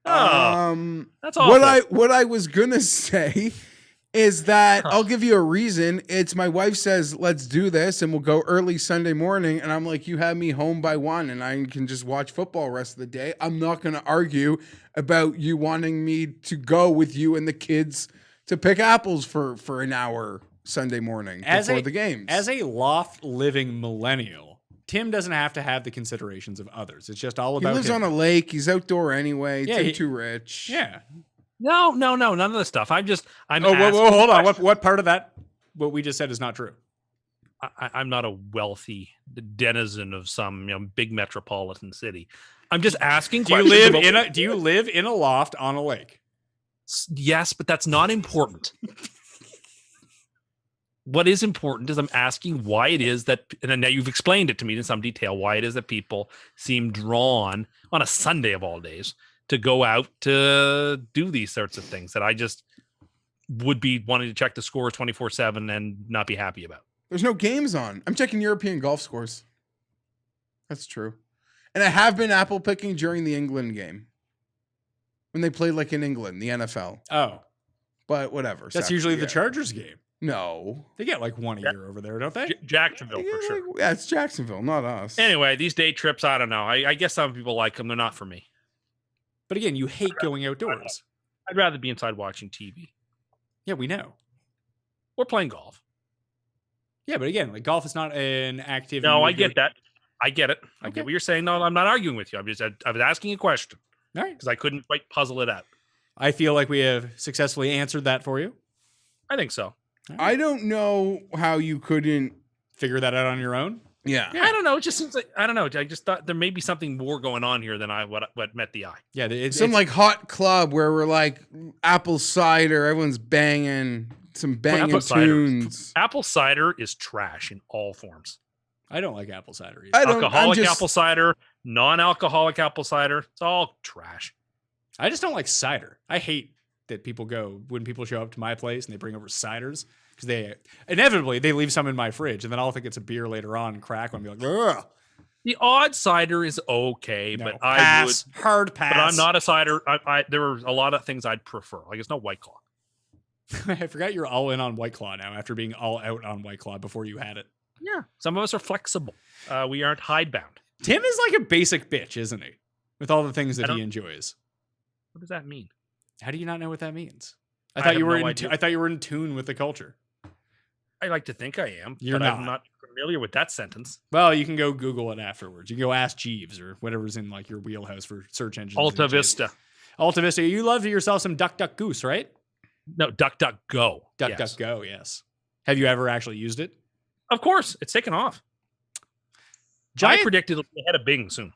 That's awful. What I was gonna say is that I'll give you a reason. It's my wife says, let's do this, and we'll go early Sunday morning. And I'm like, you have me home by 1 and I can just watch football the rest of the day. I'm not gonna argue about you wanting me to go with you and the kids to pick apples for an hour Sunday morning before the games. As a loft living millennial, Tim doesn't have to have the considerations of others. It's just all about He lives on a lake. He's outdoor anyway. Yeah, too rich. Yeah. No, none of the stuff. I'm whoa, hold on. What part of that, what we just said, is not true? I'm not a wealthy denizen of some big metropolitan city. I'm just asking. Do you live in a loft on a lake? Yes, but that's not important. What is important is I'm asking why it is that, and now you've explained it to me in some detail, why it is that people seem drawn on a Sunday of all days to go out to do these sorts of things that I just would be wanting to check the scores 24/7 and not be happy about. There's no games on. I'm checking European golf scores. That's true. And I have been apple picking during the England game when they played like in England, the NFL. Oh. But whatever. That's usually the Chargers game. No. They get like one a year over there, don't they? Jacksonville, for sure. Yeah, it's Jacksonville, not us. Anyway, these day trips, I don't know. I guess some people like them. They're not for me. But again, you hate going outdoors. I'd rather be inside watching TV. Yeah, we know. Or playing golf. Yeah, but again, like golf is not an activity. No, I get that. I get it. I get what you're saying. No, I'm not arguing with you. I was asking a question. All right. Because I couldn't quite puzzle it out. I feel like we have successfully answered that for you. I think so. Right. I don't know how you couldn't figure that out on your own. Yeah. I don't know. It just seems like, I don't know. I just thought there may be something more going on here than what met the eye. Yeah. It's like hot club where we're like apple cider. Everyone's banging some banging tunes. Apple cider is trash in all forms. I don't like apple cider either. Alcoholic apple cider, non-alcoholic apple cider. It's all trash. I just don't like cider. I hate that when people show up to my place and they bring over ciders, because they inevitably leave some in my fridge, and then I'll think it's a beer later on and crack one and be like, ugh. The odd cider is okay, No, but pass. Hard pass. But I'm not a cider. There are a lot of things I'd prefer. Like it's no White Claw. I forgot you're all in on White Claw now after being all out on White Claw before you had it. Yeah, some of us are flexible. We aren't hidebound. Tim is like a basic bitch, isn't he? With all the things that he enjoys. What does that mean? How do you not know what that means? I thought you were in tune with the culture. I like to think I am. You're but not. I'm not familiar with that sentence. Well, you can go Google it afterwards. You can go ask Jeeves or whatever's in like your wheelhouse for search engines. Alta Vista. Alta Vista. You love yourself some Duck Duck Goose, right? No, Duck Duck Go. Duck Duck Go, yes. Have you ever actually used it? Of course. It's taken off. I predicted it'll be ahead of Bing soon.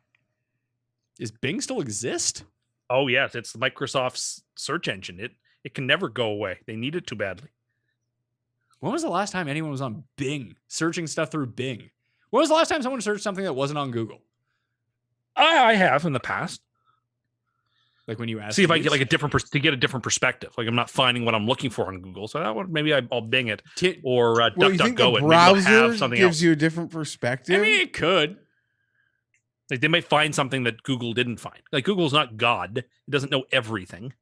Does Bing still exist? Oh, yes. It's Microsoft's search engine. It can never go away. They need it too badly. When was the last time anyone was on Bing, searching stuff through Bing? When was the last time someone searched something that wasn't on Google? I have in the past. Like when you ask, see if I get like a different perspective. Like I'm not finding what I'm looking for on Google, so that one maybe I'll Bing it or DuckDuckGo it. Browser gives you a different perspective. I mean, it could. Like they might find something that Google didn't find. Like Google's not God; it doesn't know everything.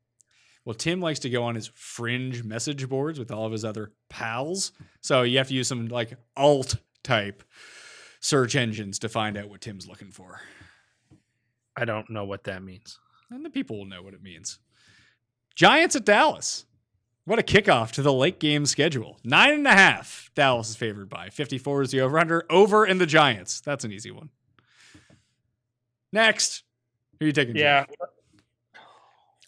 Well, Tim likes to go on his fringe message boards with all of his other pals, so you have to use some like alt type search engines to find out what Tim's looking for. I don't know what that means. And the people will know what it means. Giants at Dallas. What a kickoff to the late game schedule. 9.5. Dallas is favored by. 54 is the over-under. Over in the Giants. That's an easy one. Next. Who are you taking? Yeah. Geoff?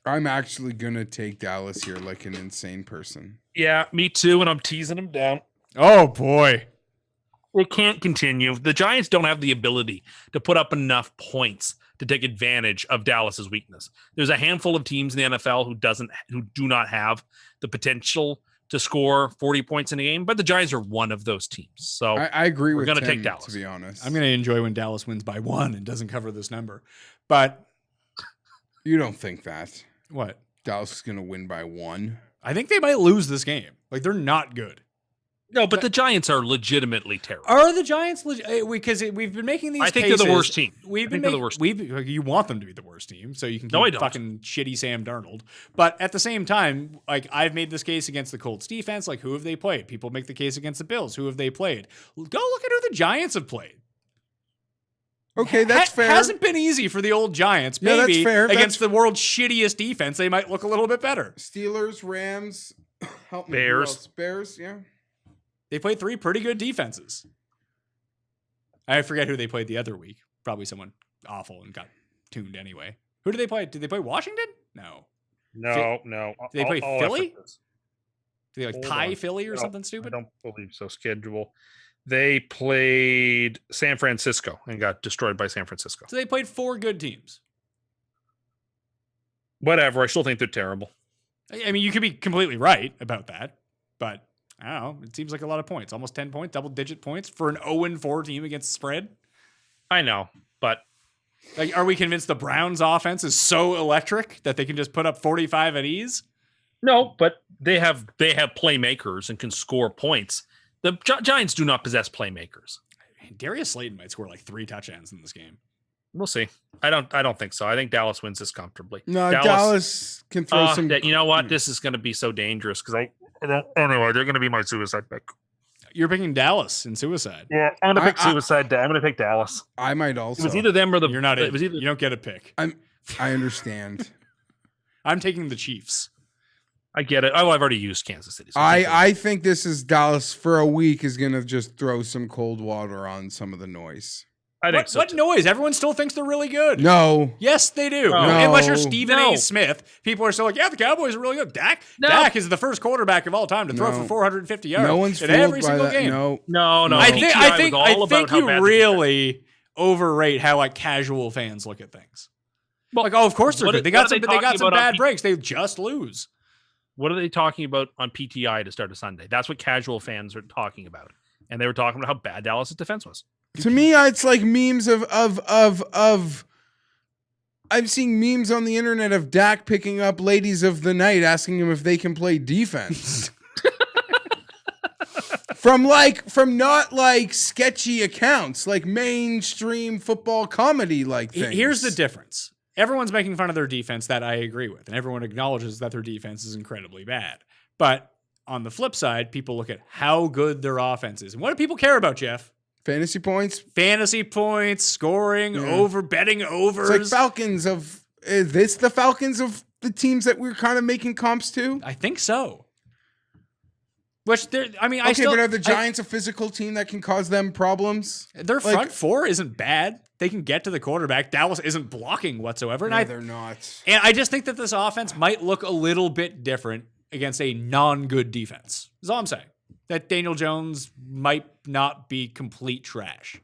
I'm actually going to take Dallas here like an insane person. Yeah, me too, and I'm teasing them down. Oh, boy. It can't continue. The Giants don't have the ability to put up enough points to take advantage of Dallas's weakness. There's a handful of teams in the NFL who do not have the potential to score 40 points in a game, but the Giants are one of those teams. So I agree with we're going to Tim, take Dallas. to be honest. I'm going to enjoy when Dallas wins by 1 and doesn't cover this number. But You don't think that What? Dallas is going to win by 1? I think they might lose this game. Like, they're not good. No, but the Giants are legitimately terrible. Are the Giants because we've been making these I think cases, they're the worst team. They're the worst. You want them to be the worst team, so you can No, I keep don't. fucking shitty Sam Darnold. But at the same time, like I've made this case against the Colts defense. Like, who have they played? People make the case against the Bills. Who have they played? Go look at who the Giants have played. Okay, that's fair. Hasn't been easy for the old Giants. Yeah, Maybe that's fair. Against the world's shittiest defense, they might look a little bit better. Steelers, Rams, help me. Bears. Who else? Bears, yeah. They played 3 pretty good defenses. I forget who they played the other week. Probably someone awful and got tuned anyway. Who did they play? Did they play Washington? No. No. Did they play Philly? Effort this. Did they like Hold tie on. Philly or No, something stupid? I don't believe so. Schedule. They played San Francisco and got destroyed by San Francisco. So they played 4 good teams. Whatever. I still think they're terrible. I mean, you could be completely right about that, but I don't know. It seems like a lot of points. Almost 10 points, double-digit points for an 0-4 team against the spread. I know, but Like, are we convinced the Browns' offense is so electric that they can just put up 45 at ease? no. But they have playmakers and can score points. The Giants do not possess playmakers. Darius Slayton might score like 3 touchdowns in this game. We'll see. I don't think so. I think Dallas wins this comfortably. No, Dallas can throw some. You know what? This is going to be so dangerous because anyway, they're going to be my suicide pick. You're picking Dallas in suicide. Yeah, I'm going to pick suicide. I'm going to pick Dallas. I might also. It was either them or the. You're not. It was either. You don't get a pick. I understand. I'm taking the Chiefs. I get it. Oh, I've already used Kansas City. So I think this is Dallas for a week is going to just throw some cold water on some of the noise. I think so. What too. noise? Everyone still thinks they're really good. No. Yes, they do. No. Unless you're No. Stephen A. Smith, people are still like, yeah, the Cowboys are really good. Dak is the first quarterback of all time to throw No. for 450 yards No one's in fooled every by single that. game. No. No. I PTI think was all about how you bad really overrate how like casual fans look at things. Well, like, oh, of course they're what good. They what got are they some talking about on bad breaks. They just lose. What are they talking about on PTI to start a Sunday? That's what casual fans are talking about, and they were talking about how bad Dallas' defense was. To me, it's like memes of. I'm seeing memes on the internet of Dak picking up ladies of the night, asking him if they can play defense. from not like sketchy accounts, like mainstream football comedy like things. Here's the difference. Everyone's making fun of their defense, that I agree with, and everyone acknowledges that their defense is incredibly bad. But on the flip side, people look at how good their offense is. And what do people care about, Geoff? Fantasy points. Fantasy points, scoring, betting overs. It's like Falcons of. Is this the Falcons of the teams that we're kind of making comps to? I think so. Which but are the Giants a physical team that can cause them problems? Their front four isn't bad. They can get to the quarterback. Dallas isn't blocking whatsoever. No, they're not. And I just think that this offense might look a little bit different against a non-good defense. That's all I'm saying. That Daniel Jones might not be complete trash.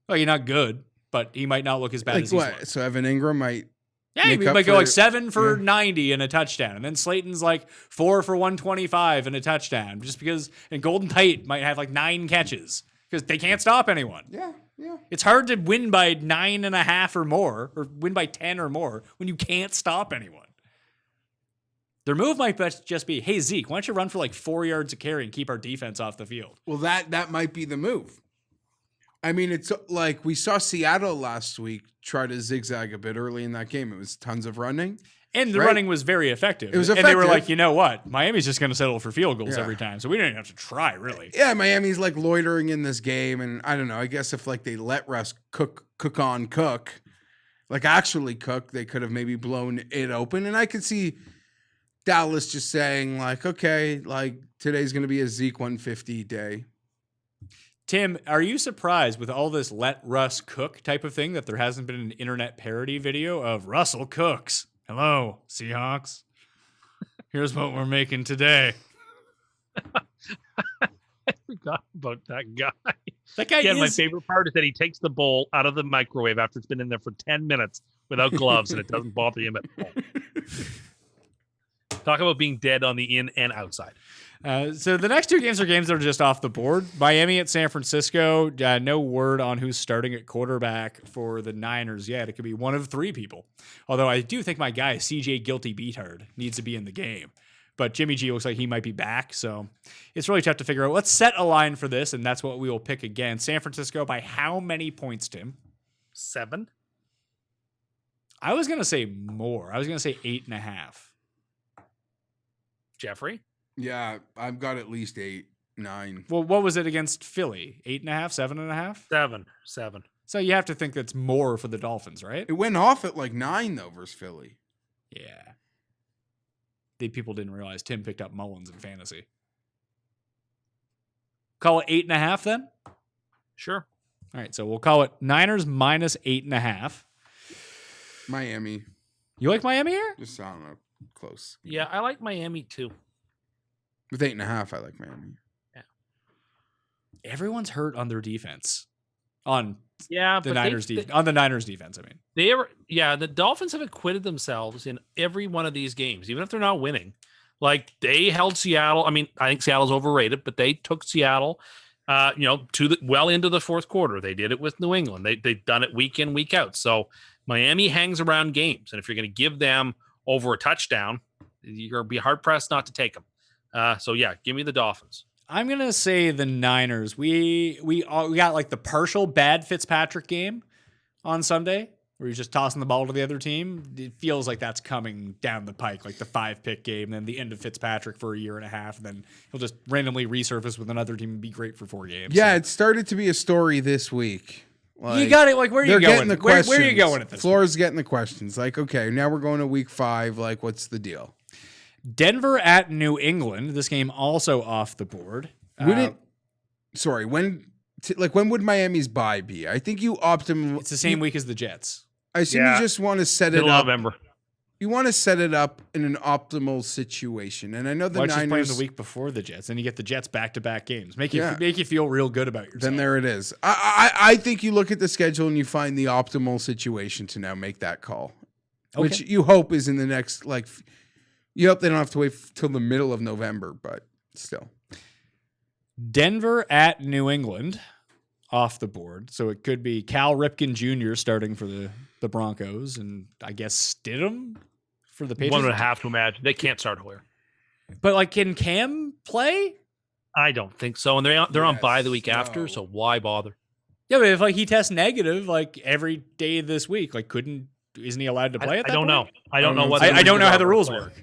Well, he's not good, but he might not look as bad as he's looked. So Evan Ingram might. Yeah, he might go like 7 for 90 and a touchdown. And then Slayton's like 4 for 125 and a touchdown. Just because, and Golden Tate might have like 9 catches because they can't stop anyone. Yeah. It's hard to win by 9.5 or more, or win by 10 or more when you can't stop anyone. Their move might just be, hey, Zeke, why don't you run for like 4 yards a carry and keep our defense off the field? Well, that might be the move. I mean, it's like we saw Seattle last week try to zigzag a bit early in that game. It was tons of running. And the running was very effective. It was effective. And they were effective. like, you know what? Miami's just going to settle for field goals Yeah. every time. So we don't even have to try, really. Yeah, Miami's like loitering in this game. And I don't know. I guess if like they let Russ cook, like actually cook, they could have maybe blown it open. And I could see Dallas just saying like, okay, like today's going to be a Zeke 150 day. Tim, are you surprised with all this let Russ cook type of thing that there hasn't been an internet parody video of Russell cooks? Hello, Seahawks. Here's what we're making today. I forgot about that guy. That guy Again, my is... favorite part is that he takes the bowl out of the microwave after it's been in there for 10 minutes without gloves, and it doesn't bother him at all. Talk about being dead on the in and outside. So the next two games are games that are just off the board. Miami at San Francisco. No word on who's starting at quarterback for the Niners yet. It could be one of three people. Although I do think my guy, CJ Guilty Beathard, needs to be in the game. But Jimmy G looks like he might be back. So it's really tough to figure out. Let's set a line for this, and that's what we will pick again. San Francisco by how many points, Tim? 7. I was going to say more. I was going to say 8.5. Jeffrey? Yeah, I've got at least 8, 9. Well, what was it against Philly? 8.5, 7.5? 7. So you have to think that's more for the Dolphins, right? It went off at like 9 though versus Philly. Yeah. People didn't realize Tim picked up Mullins in fantasy. Call it 8.5 then? Sure. All right, so we'll call it Niners minus 8.5. Miami. You like Miami here? Just, I don't know, close. Yeah, I like Miami too. With 8.5, I like Miami. Yeah. Everyone's hurt on their defense. On the Niners defense. On the Niners defense, I mean. The Dolphins have acquitted themselves in every one of these games, even if they're not winning. Like they held Seattle. I mean, I think Seattle's overrated, but they took Seattle, well into the fourth quarter. They did it with New England. They've done it week in, week out. So Miami hangs around games, and if you're going to give them over a touchdown, you're going to be hard pressed not to take them. Give me the Dolphins. I'm gonna say the Niners. We got like the partial bad Fitzpatrick game on Sunday, where he's just tossing the ball to the other team. It feels like that's coming down the pike, like the 5-pick game, then the end of Fitzpatrick for a year and a half, and then he'll just randomly resurface with another team and be great for 4 games. Yeah, it started to be a story this week. Like, you got it. Like, where are you going? Where are you going at this? Floor's getting the questions. Like, okay, now we're going to week 5. Like, what's the deal? Denver at New England. This game also off the board. When would Miami's bye be? I think you optimally. It's the same week as the Jets. I assume you just want to set it up. November. You want to set it up in an optimal situation, and I know the Niners play the week before the Jets, and you get the Jets back-to-back games. Make you feel real good about yourself. Then there it is. I think you look at the schedule and you find the optimal situation to now make that call, which you hope is in the next You hope they don't have to wait till the middle of November, but still. Denver at New England off the board. So it could be Cal Ripken Jr. starting for the Broncos, and I guess Stidham for the Patriots. One would have to imagine. They can't start Hoyer. But can Cam play? I don't think so. And they're on bye the week after, so why bother? Yeah, but if he tests negative every day this week, isn't he allowed to play at that point? Know. I don't know what I don't know how the rules work.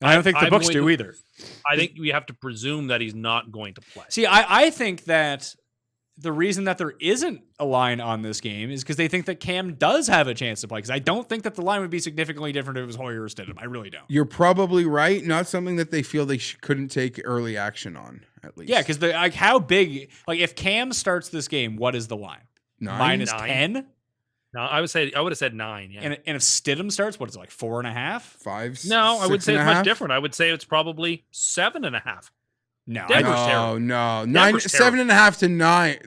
And I don't think the books do either. I think we have to presume that he's not going to play. See, I think that the reason that there isn't a line on this game is because they think that Cam does have a chance to play. Because I don't think that the line would be significantly different if it was Hoyer or Stidham. I really don't. You're probably right. Not something that they feel they couldn't take early action on, at least. Yeah, because how big? If Cam starts this game, what is the line? 9? -10? No, I would have said 9. Yeah. And if Stidham starts, what is it, 4.5? 5? No, I would say it's much different. I would say it's probably 7.5. No, Denver's terrible. No, 7.5 to 9.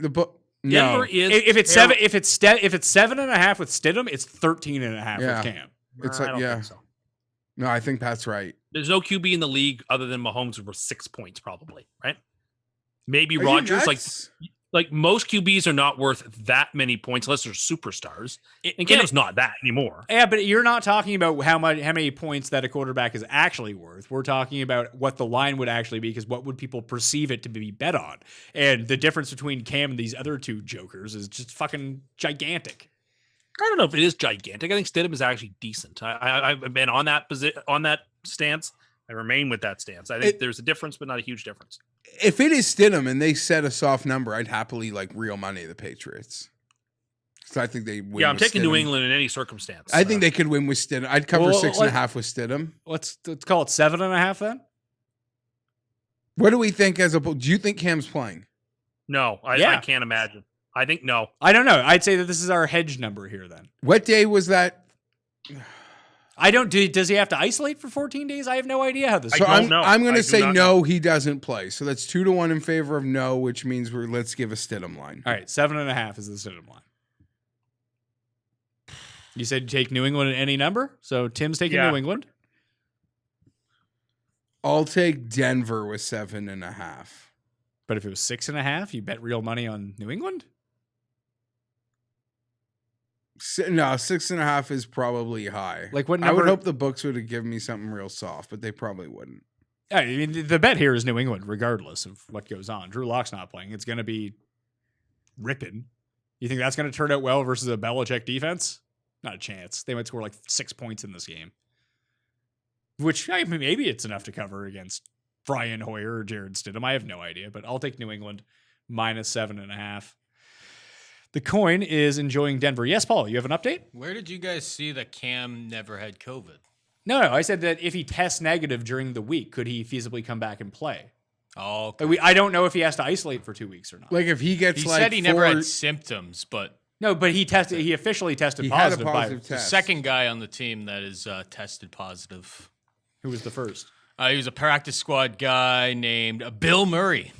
Denver is if it's terrible. if it's 7.5 with Stidham, it's 13.5 with Cam. It's I don't think so. No, I think that's right. There's no QB in the league other than Mahomes worth 6 points, probably, right? Maybe Rodgers. Like most QBs are not worth that many points unless they're superstars. And Cam's not that anymore. Yeah, but you're not talking about how many points that a quarterback is actually worth. We're talking about what the line would actually be, because what would people perceive it to be bet on? And the difference between Cam and these other two jokers is just fucking gigantic. I don't know if it is gigantic. I think Stidham is actually decent. I've been on that stance. I remain with that stance. I think there's a difference, but not a huge difference. If it is Stidham and they set a soft number, I'd happily real money the Patriots. So I think they win. Yeah, I'm taking New England in any circumstance. I think they could win with Stidham. I'd cover 6.5 with Stidham. Let's call it 7.5 then. What do we think do you think Cam's playing? No, I can't imagine. I think no. I don't know. I'd say that this is our hedge number here then. What day was that? I don't. Does he have to isolate for 14 days? I have no idea how this. So I'm going to say no. He doesn't play. So that's 2-1 in favor of no, which means let's give a Stidham line. All right, 7.5 is the Stidham line. You said you take New England at any number, so Tim's taking New England. I'll take Denver with 7.5. But if it was 6.5, you bet real money on New England? No, 6.5 is probably high. Like what I would number- hope the books would have given me something real soft, but they probably wouldn't. I mean, the bet here is New England, regardless of what goes on. Drew Lock's not playing. It's going to be ripping. You think that's going to turn out well versus a Belichick defense? Not a chance. They might score like 6 points in this game. Which, I mean, maybe it's enough to cover against Brian Hoyer or Jared Stidham. I have no idea, but I'll take New England minus 7.5. The coin is enjoying Denver. Yes, Paul, you have an update? Where did you guys see that Cam never had COVID? No, I said that if he tests negative during the week, could he feasibly come back and play? Oh, okay. I don't know if he has to isolate for 2 weeks or not. Like if he gets He like said he never had symptoms, but No, but he officially tested he positive. had a positive the test. second guy on the team that is tested positive. Who was the first? He was a practice squad guy named Bill Murray.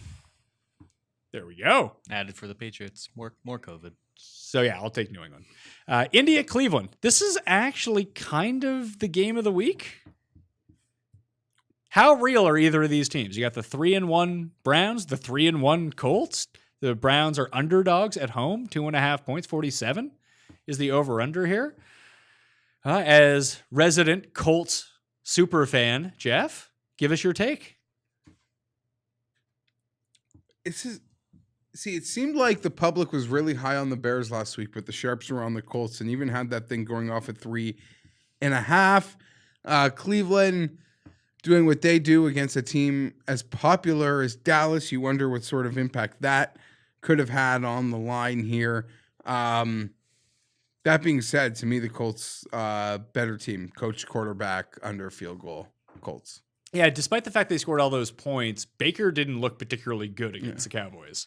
There we go. Added for the Patriots. More COVID. So yeah, I'll take New England. India, Cleveland. This is actually kind of the game of the week. How real are either of these teams? You got the 3-1 Browns, the 3-1 Colts. The Browns are underdogs at home, 2.5 points, 47 is the over/under here. As resident Colts super fan, Geoff, give us your take. It seemed like the public was really high on the Bears last week, but the sharps were on the Colts and even had that thing going off at 3.5. Cleveland doing what they do against a team as popular as Dallas. You wonder what sort of impact that could have had on the line here. That being said, to me, the Colts better team. Coach, quarterback, under field goal. Colts. Yeah, despite the fact they scored all those points, Baker didn't look particularly good against the Cowboys.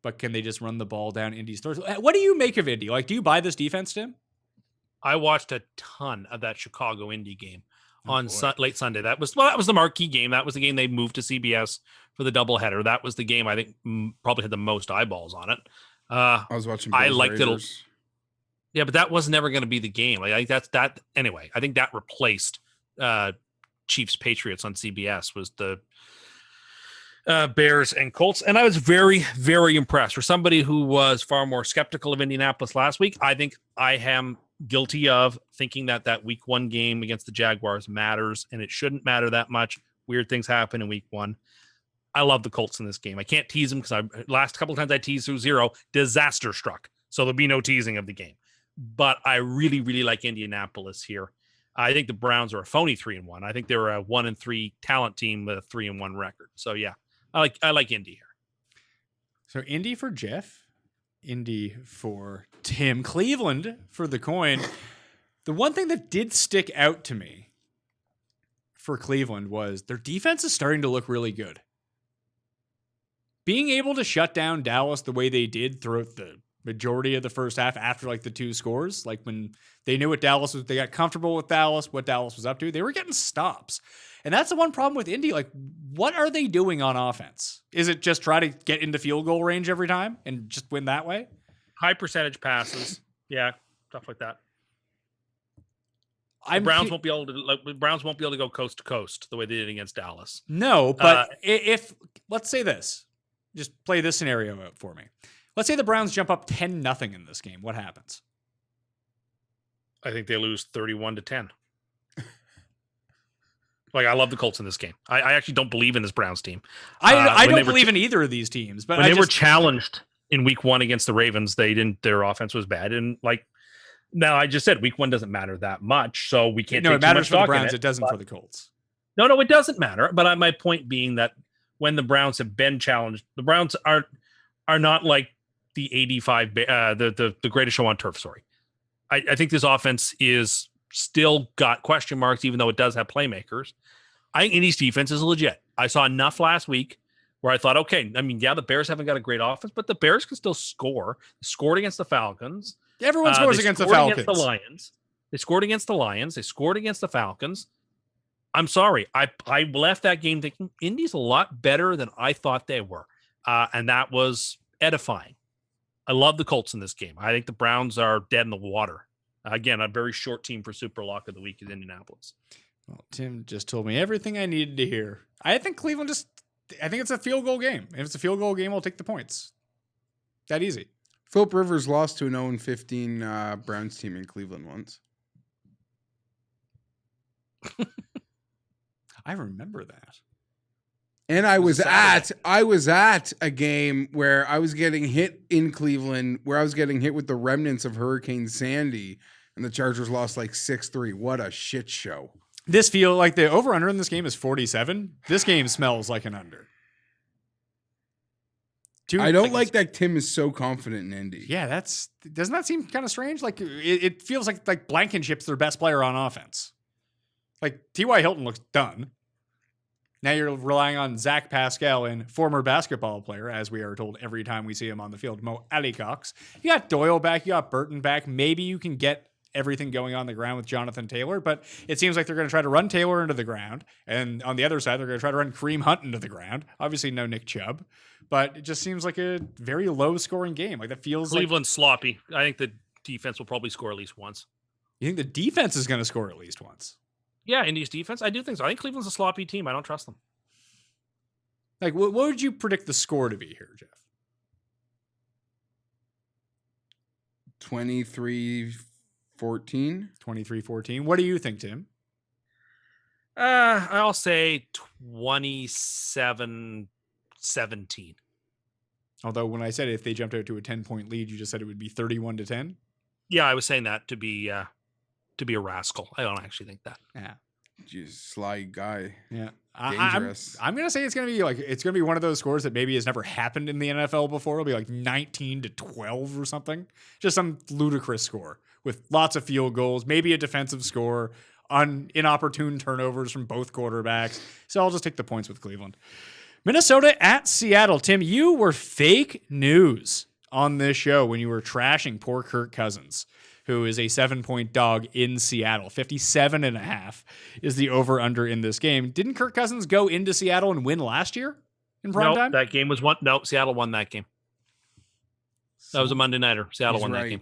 But can they just run the ball down Indy's throats? What do you make of Indy? Like, do you buy this defense, Tim? I watched a ton of that Chicago Indy game on late Sunday. That was the marquee game. That was the game they moved to CBS for the doubleheader. That was the game I think probably had the most eyeballs on it. I was watching. I liked it. Yeah, but that was never going to be the game. Like I think that's that anyway. I think that replaced Chiefs Patriots on CBS was the Bears and Colts, and I was very, very impressed. For somebody who was far more skeptical of Indianapolis last week, I think I am guilty of thinking that week 1 game against the Jaguars matters, and it shouldn't matter that much. Weird things happen in week 1. I love the Colts in this game. I can't tease them because last couple of times I teased through 0, disaster struck. So there'll be no teasing of the game. But I really, really like Indianapolis here. I think the Browns are a phony 3-1. I think they're a 1-3 talent team with a 3-1 record. So yeah, I like Indy here. So Indy for Geoff, Indy for Tim, Cleveland for the coin. The one thing that did stick out to me for Cleveland was their defense is starting to look really good. Being able to shut down Dallas the way they did throughout the majority of the first half after like the 2 scores, like when they knew what Dallas was, they got comfortable with Dallas, what Dallas was up to, they were getting stops. And that's the one problem with Indy. Like, what are they doing on offense? Is it just try to get into field goal range every time and just win that way? High percentage passes. Yeah, stuff like that. The Browns won't be able to go coast to coast the way they did against Dallas. No, but if let's say this, just play this scenario out for me. Let's say the Browns jump up 10-0 in this game. What happens? I think they lose 31-10. Like, I love the Colts in this game. I actually don't believe in this Browns team. I don't believe in either of these teams. But when they were challenged in week 1 against the Ravens, their offense was bad. And like, now I just said week 1 doesn't matter that much. So we can't. No, take it matters too for much the Browns. it It doesn't for the Colts. No, it doesn't matter. But my point being that when the Browns have been challenged, the Browns are not like the 85, the greatest show on turf. Sorry. I think this offense is still got question marks, even though it does have playmakers. I think Indy's defense is legit. I saw enough last week where I thought, okay, I mean, yeah, the Bears haven't got a great offense, but the Bears can still score. They scored against the Falcons. Everyone scores against the Falcons. Against the Lions. They scored against the Lions. They scored against the Falcons. I'm sorry. I left that game thinking Indy's a lot better than I thought they were. And that was edifying. I love the Colts in this game. I think the Browns are dead in the water. Again, a very short team for Super Lock of the Week is Indianapolis. Well, Tim just told me everything I needed to hear. I think Cleveland I think it's a field goal game. If it's a field goal game, I'll take the points. That easy. Philip Rivers lost to an 0-15 Browns team in Cleveland once. I remember that. And I was at a game where I was getting hit in Cleveland, where I was getting hit with the remnants of Hurricane Sandy, and the Chargers lost like 6-3. What a shit show. This feel like the over-under in this game is 47. This game smells like an under. I don't like that Tim is so confident in Indy. Yeah, doesn't that seem kind of strange? Like it feels like Blankenship's their best player on offense. Like T.Y. Hilton looks done. Now you're relying on Zach Pascal and former basketball player, as we are told every time we see him on the field, Mo Alley-Cox. You got Doyle back, you got Burton back. Maybe you can get everything going on the ground with Jonathan Taylor, but it seems like they're going to try to run Taylor into the ground. And on the other side, they're going to try to run Kareem Hunt into the ground. Obviously no Nick Chubb, but it just seems like a very low scoring game. Like that feels Cleveland's sloppy. I think the defense will probably score at least once. You think the defense is going to score at least once? Yeah, Indy's defense. I do think so. I think Cleveland's a sloppy team. I don't trust them. Like, what would you predict the score to be here, Geoff? 23-14. 23-14. What do you think, Tim? I'll say 27-17. Although when I said if they jumped out to a 10-point lead, you just said it would be 31-10. Yeah, I was saying that to be a rascal. I don't actually think that. Yeah. Just sly guy. Yeah. Dangerous. I'm going to say it's going to be one of those scores that maybe has never happened in the NFL before. It'll be like 19-12 or something. Just some ludicrous score with lots of field goals, maybe a defensive score, inopportune turnovers from both quarterbacks. So I'll just take the points with Cleveland. Minnesota at Seattle. Tim, you were fake news on this show when you were trashing poor Kirk Cousins, who is a 7-point dog in Seattle. 57.5 is the over-under in this game. Didn't Kirk Cousins go into Seattle and win last year in primetime? That game was one. No, Seattle won that game. That was a Monday nighter. Seattle won that game.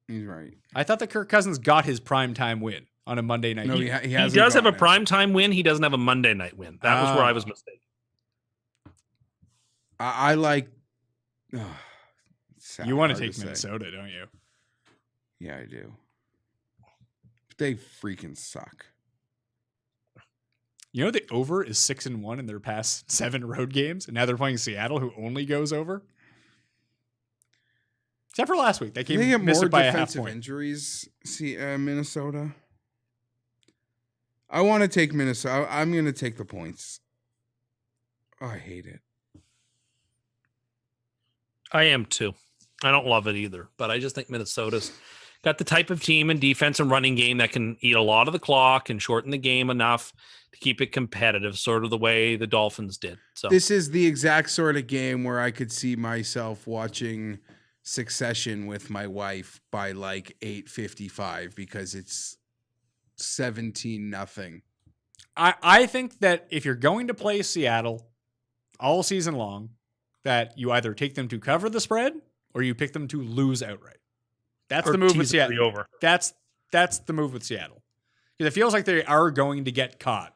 He's right. I thought that Kirk Cousins got his primetime win on a Monday night. No, he does have a primetime win. He doesn't have a Monday night win. That was where I was mistaken. I like... you want to take Minnesota, don't you? Yeah, I do. But they freaking suck. You know the over is 6-1 in their past 7 road games, and now they're playing Seattle, who only goes over. Except for last week, they missed it by a half point. Injuries, Minnesota. I want to take Minnesota. I'm going to take the points. Oh, I hate it. I am too. I don't love it either, but I just think Minnesota's got the type of team and defense and running game that can eat a lot of the clock and shorten the game enough to keep it competitive, sort of the way the Dolphins did. So this is the exact sort of game where I could see myself watching Succession with my wife by like 8:55 because it's 17-0. I think that if you're going to play Seattle all season long, that you either take them to cover the spread or you pick them to lose outright. That's the move with Seattle. Over. That's the move with Seattle. Because it feels like they are going to get caught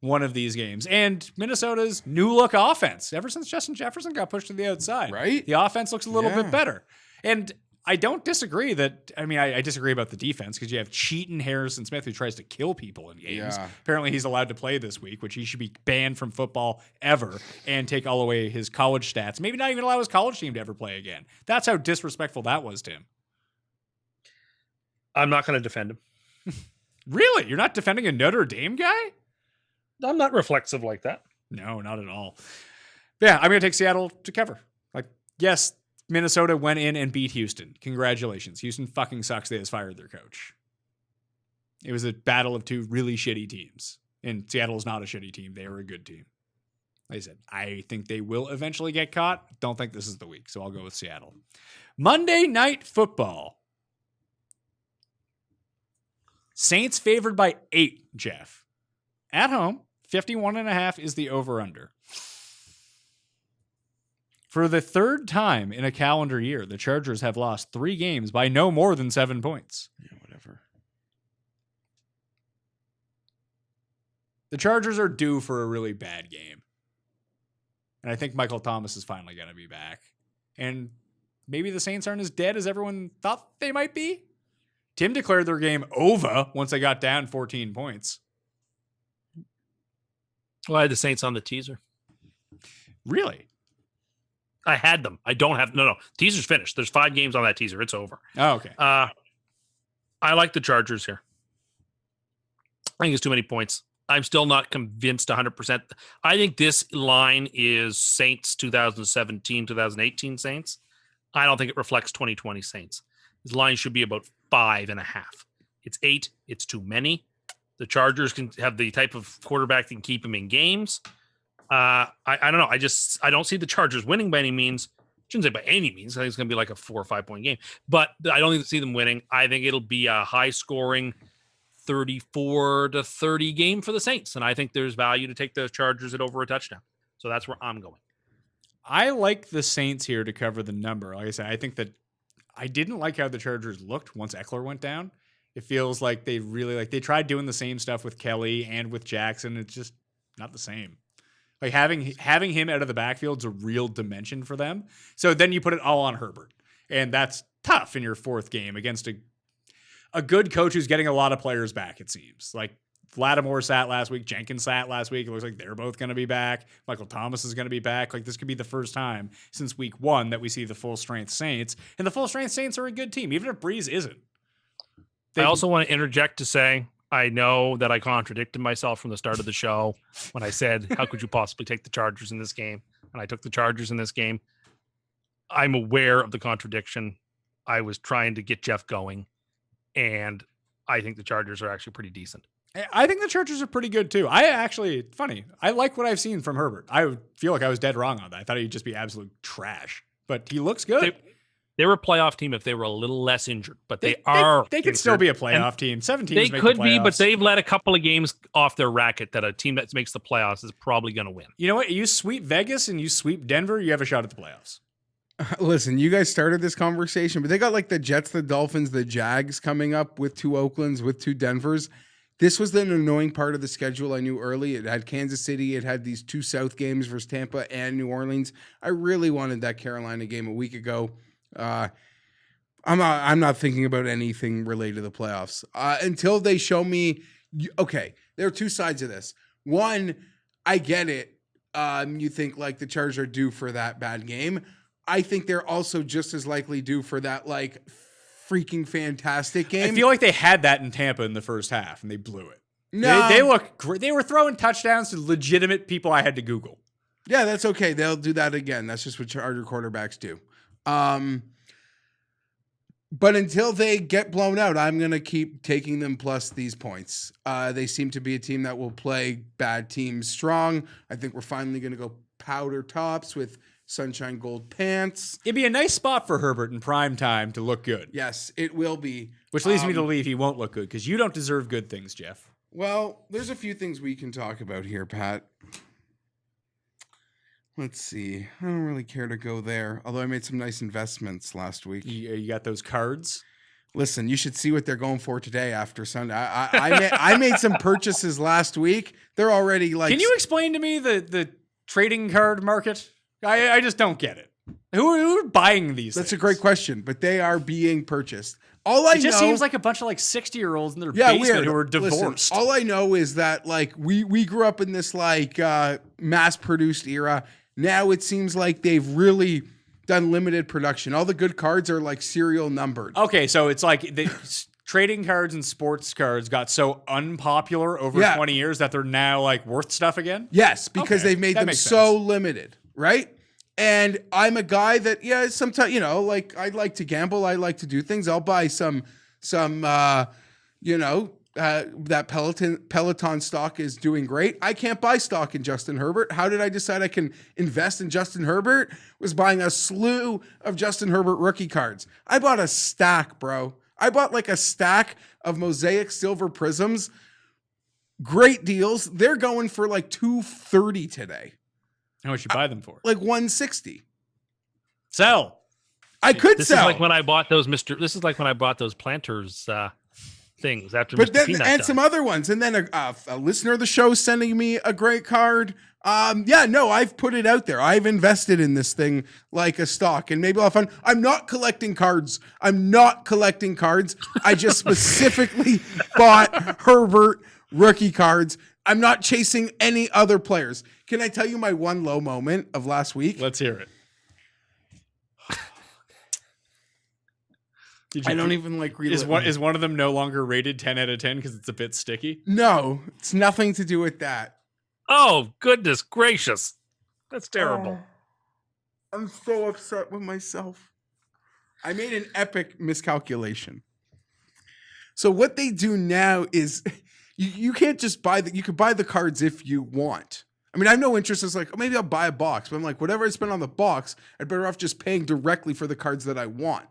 one of these games. And Minnesota's new look offense, ever since Justin Jefferson got pushed to the outside, right? The offense looks a little bit better. And I don't disagree that, I disagree about the defense because you have Cheaton Harrison Smith who tries to kill people in games. Yeah. Apparently he's allowed to play this week, which he should be banned from football ever and take all away his college stats. Maybe not even allow his college team to ever play again. That's how disrespectful that was, Tim. I'm not going to defend him. Really? You're not defending a Notre Dame guy? I'm not reflexive like that. No, not at all. Yeah, I'm going to take Seattle to cover. Like, yes, Minnesota went in and beat Houston. Congratulations. Houston fucking sucks. They just fired their coach. It was a battle of two really shitty teams. And Seattle is not a shitty team. They are a good team. Like I said, I think they will eventually get caught. Don't think this is the week, so I'll go with Seattle. Monday Night Football. Saints favored by 8, Geoff. At home, 51.5 is the over-under. For the third time in a calendar year, the Chargers have lost 3 games by no more than 7 points. Yeah, whatever. The Chargers are due for a really bad game. And I think Michael Thomas is finally going to be back. And maybe the Saints aren't as dead as everyone thought they might be. Tim declared their game over once they got down 14 points. Well, I had the Saints on the teaser. Really? I had them. I don't have... No. Teaser's finished. There's 5 games on that teaser. It's over. Oh, okay. I like the Chargers here. I think it's too many points. I'm still not convinced 100%. I think this line is Saints 2017, 2018 Saints. I don't think it reflects 2020 Saints. This line should be about 5.5. It's 8. It's too many. The Chargers can have the type of quarterback that can keep them in games. I don't know. I don't see the Chargers winning by any means. I shouldn't say by any means. I think it's going to be like a 4 or 5 point game. But I don't see them winning. I think it'll be a high scoring 34-30 game for the Saints. And I think there's value to take the Chargers at over a touchdown. So that's where I'm going. I like the Saints here to cover the number. Like I said, I think that I didn't like how the Chargers looked once Eckler went down. It feels like they tried doing the same stuff with Kelly and with Jackson. It's just not the same. Like having him out of the backfield is a real dimension for them. So then you put it all on Herbert. And that's tough in your 4th game against a good coach who's getting a lot of players back, it seems. Like Lattimore sat last week, Jenkins sat last week. It looks like they're both going to be back. Michael Thomas is going to be back. Like this could be the first time since week 1 that we see the full strength Saints. And the full strength Saints are a good team, even if Breeze isn't. I also want to interject to say, I know that I contradicted myself from the start of the show when I said, how could you possibly take the Chargers in this game? And I took the Chargers in this game. I'm aware of the contradiction. I was trying to get Geoff going, and I think the Chargers are actually pretty decent. I think the Chargers are pretty good too. Funny. I like what I've seen from Herbert. I feel like I was dead wrong on that. I thought he'd just be absolute trash, but he looks good. They were a playoff team if they were a little less injured, but they could still be a playoff team. 7 teams They make the could be, but playoffs. they've let a couple of games off their racket that a team that makes the playoffs is probably going to win. You know what? You sweep Vegas and you sweep Denver, you have a shot at the playoffs. Listen, you guys started this conversation, but they got like the Jets, the Dolphins, the Jags coming up with 2 Oaklands, with 2 Denvers. This was the annoying part of the schedule I knew early. It had Kansas City. It had these 2 South games versus Tampa and New Orleans. I really wanted that Carolina game a week ago. I'm not thinking about anything related to the playoffs until they show me. Okay, there are 2 sides of this. One, I get it. You think like the Chargers are due for that bad game. I think they're also just as likely due for that like freaking fantastic game. I feel like they had that in Tampa in the first half and they blew it. No, they look great. They were throwing touchdowns to legitimate people I had to Google. Yeah, that's okay. They'll do that again. That's just what Charger quarterbacks do. But until they get blown out, I'm going to keep taking them plus these points. They seem to be a team that will play bad teams strong. I think we're finally going to go powder tops with sunshine gold pants. It'd be a nice spot for Herbert in prime time to look good. Yes, it will be. Which leads me to believe he won't look good because you don't deserve good things, Geoff. Well, there's a few things we can talk about here, Pat. Let's see. I don't really care to go there, although I made some nice investments last week. You got those cards? Listen, you should see what they're going for today after Sunday. I made some purchases last week. They're already like... Can you explain to me the trading card market? I just don't get it. Who are buying these That's things? a great question, but they are being purchased. It just seems like a bunch of like 60-year-olds in their basement weird. who are divorced. Listen, all I know is that like we grew up in this like mass-produced era. Now it seems like they've really done limited production. All the good cards are like serial numbered. Okay, so it's like the trading cards and sports cards got so unpopular over 20 years that they're now like worth stuff again? Yes, because they've made them so limited, right? And I'm a guy that, sometimes, like I like to gamble. I like to do things. I'll buy some that Peloton stock is doing great. I can't buy stock in Justin Herbert. How did I decide I can invest in Justin Herbert? Was buying a slew of Justin Herbert rookie cards. I bought a stack, bro. I bought like a stack of Mosaic Silver Prisms. Great deals. They're going for like $230 today. How much you buy them for? Like $160. Sell. I could this sell. Is like when I bought those This is like when I bought those planters things after But Mr. then, Peanut and died. some other ones. And then a listener of the show sending me a great card. Yeah, no, I've put it out there. I've invested in this thing like a stock, and maybe I'll have fun. I'm not collecting cards. I just specifically bought Herbert rookie cards. I'm not chasing any other players. Can I tell you my one low moment of last week? Let's hear it. I don't even like reliving. Is one of them no longer rated 10 out of 10 because it's a bit sticky? No, it's nothing to do with that. Oh, goodness gracious. That's terrible. I'm so upset with myself. I made an epic miscalculation. So what they do now is you can't just buy you could buy the cards if you want. I mean, I have no interest. It's like, oh, maybe I'll buy a box, but I'm like, whatever I spend on the box, I'd better off just paying directly for the cards that I want.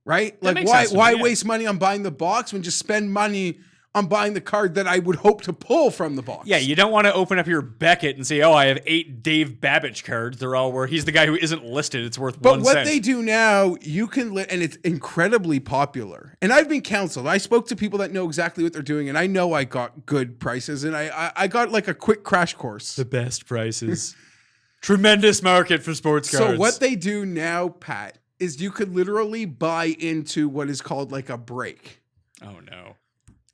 Right? That Like, makes sense to why me, yeah. waste money on buying the box when just spend money on buying the card that I would hope to pull from the box? Yeah, you don't want to open up your Beckett and say, oh, I have 8 Dave Babbage cards. They're all where he's the guy who isn't listed. It's worth But 1 what cent. they do now, you can and it's incredibly popular. And I've been counseled. I spoke to people that know exactly what they're doing, and I know I got good prices, and I got like a quick crash course. The best prices. Tremendous market for sports cards. So what they do now, Pat, is you could literally buy into what is called like a break. Oh, no.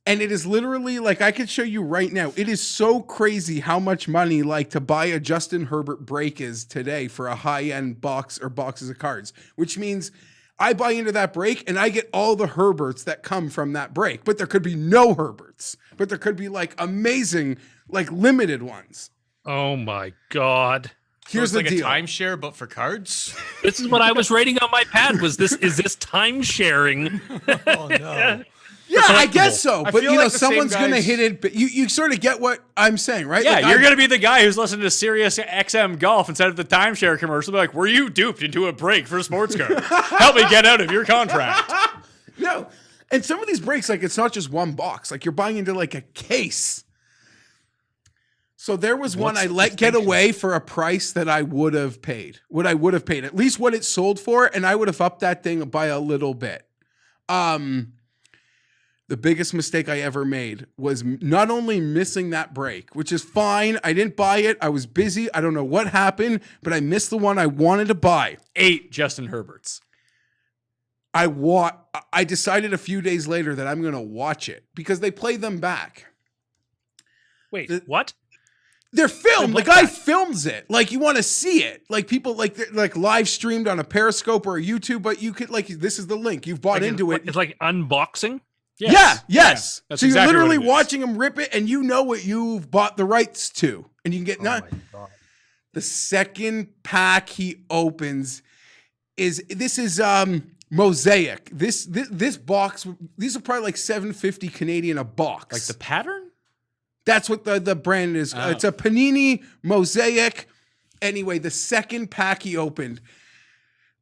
And it is literally like, I could show you right now. It is so crazy how much money like to buy a Justin Herbert break is today for a high-end box or boxes of cards, which means I buy into that break and I get all the Herberts that come from that break. But there could be no Herberts, but there could be like amazing, like limited ones. Oh my God. Here's So the it's like deal. a timeshare, but for cards. This is what I was rating on my pad. Is this time sharing? Oh no. Yeah, I guess so. I But feel you know, like the same someone's going to guys- hit it. But you sort of get what I'm saying, right? Yeah, Like, you're going to be the guy who's listening to Sirius XM Golf instead of the timeshare commercial. Be like, were you duped into a break for a sports card? Help me get out of your contract. No. And some of these breaks, like, it's not just one box. Like, you're buying into like a case. So there was one I let get away for a price that I would have paid. What I would have paid, at least what it sold for, and I would have upped that thing by a little bit. The biggest mistake I ever made was not only missing that break, which is fine. I didn't buy it. I was busy. I don't know what happened, but I missed the one I wanted to buy. 8 Justin Herberts. I decided a few days later that I'm going to watch it because they play them back. Wait, what? They're filmed. The They guy look back. films it. Like, you want to see it. Like, people like live streamed on a Periscope or a YouTube, but you could, like, this is the link. You've bought into it. It's like unboxing. Yes. Yeah, yes. That's So you're exactly literally what it is. watching him rip it, and you know what you've bought the rights to. And you can get Oh not my God. the second pack he opens is Mosaic. This box, these are probably like $7.50 Canadian a box. Like the pattern? That's what the brand is. Oh. It's a Panini Mosaic. Anyway, the second pack he opened,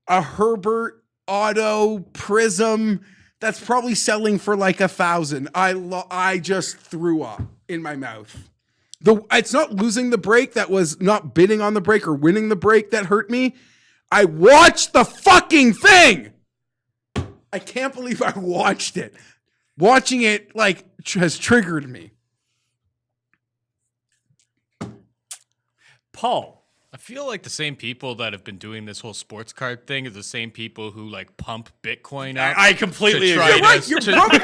a Herbert Auto Prism that's probably selling for like $1,000. I just threw up in my mouth. It's not losing the break that was not bidding on the break or winning the break that hurt me. I watched the fucking thing. I can't believe I watched it. Watching it like has triggered me. Paul. I feel like the same people that have been doing this whole sports card thing is the same people who like pump Bitcoin up. I completely to try agree. to- right, you're to- probably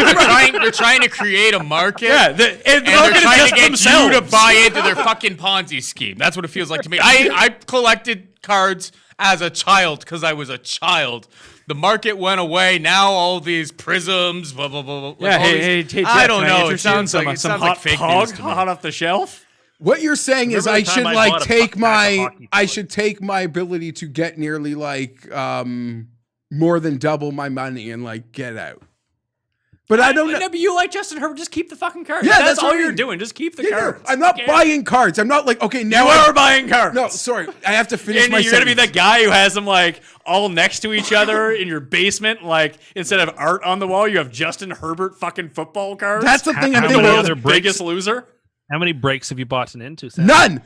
they're trying to create a market. Yeah, And they're they're trying to get themselves. you to buy into their fucking Ponzi scheme. That's what it feels like to me. I collected cards as a child because I was a child. The market went away. Now all these prisms, blah blah blah. Blah Yeah, all hey, these- Jeff, I don't can know. It interest you in sounds like some hot like fake pog news to me. hot off the shelf. What you're saying is Remember I the should time I like bought a take pack of hockey I toys? should take my ability to get nearly like more than double my money and like get out. But I don't know. No, but you like Justin Herbert. Just keep the fucking cards. Yeah, that's that's all what I you're mean. doing. Just keep the Yeah, cards. I'm not Yeah. buying cards. I'm not like, okay, now You I- are buying cards. No, sorry. I have to finish And my you're gonna be sentence. that guy who has them like all next to each other in your basement. Like instead of art on the wall, you have Justin Herbert fucking football cards. That's the thing I'm How thinking. many About. other breaks? biggest loser. How many breaks have you bought into? Sam? None.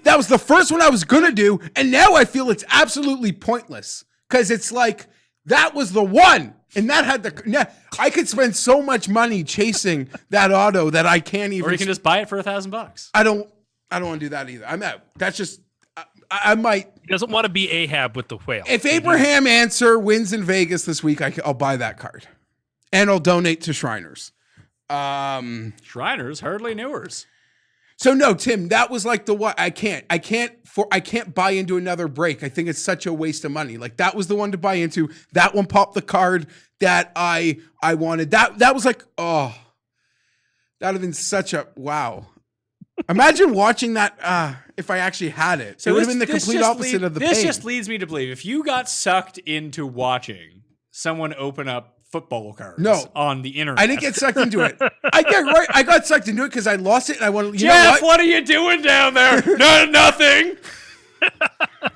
That was the first one I was gonna do, and now I feel it's absolutely pointless because it's like that was the one. And that had I could spend so much money chasing that auto that I can't even. Or you can just buy it for $1,000. I don't want to do that either. I'm out. That's just, I might. He doesn't want to be Ahab with the whale. If Abraham Answer wins in Vegas this week, I'll buy that card. And I'll donate to Shriners. Shriners, hardly newers. So no, Tim, that was like the what? I can't buy into another break. I think it's such a waste of money. Like that was the one to buy into. That one popped the card that I wanted. That was like, oh, that'd have been such a wow. Imagine watching that if I actually had it. So it would have been the complete opposite of the pain. This just leads me to believe if you got sucked into watching someone open up football cards on the internet. I didn't get sucked into it. I got sucked into it because I lost it and I wanted. Jeff, what are you doing down there? No, nothing.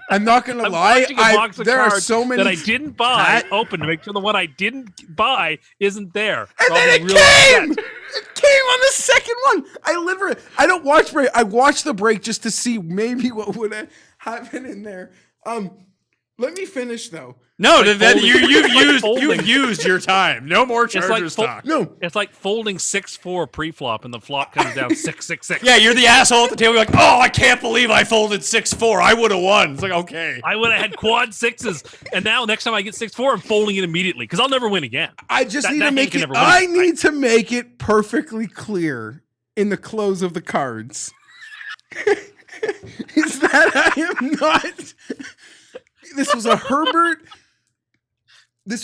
I'm not gonna I'm lie. watching a box of there are cards so many that I didn't buy open to make sure the one I didn't buy isn't there. And then it came. It came on the second one. I don't watch break. I watched the break just to see maybe what would happen in there. Let me finish though. No, Like then folding. you've used your time. No more It's like Chargers talk. No, It's like folding 6-4 pre-flop and the flop comes down 6-6-6. Yeah, you're the asshole at the table. You're like, oh, I can't believe I folded 6-4. I would have won. It's like, okay. I would have had quad sixes, and now next time I get 6-4, I'm folding it immediately because I'll never win again. I just need to that make hand it. can never I win. need to make it perfectly clear in the close of the cards. Is that I am not. This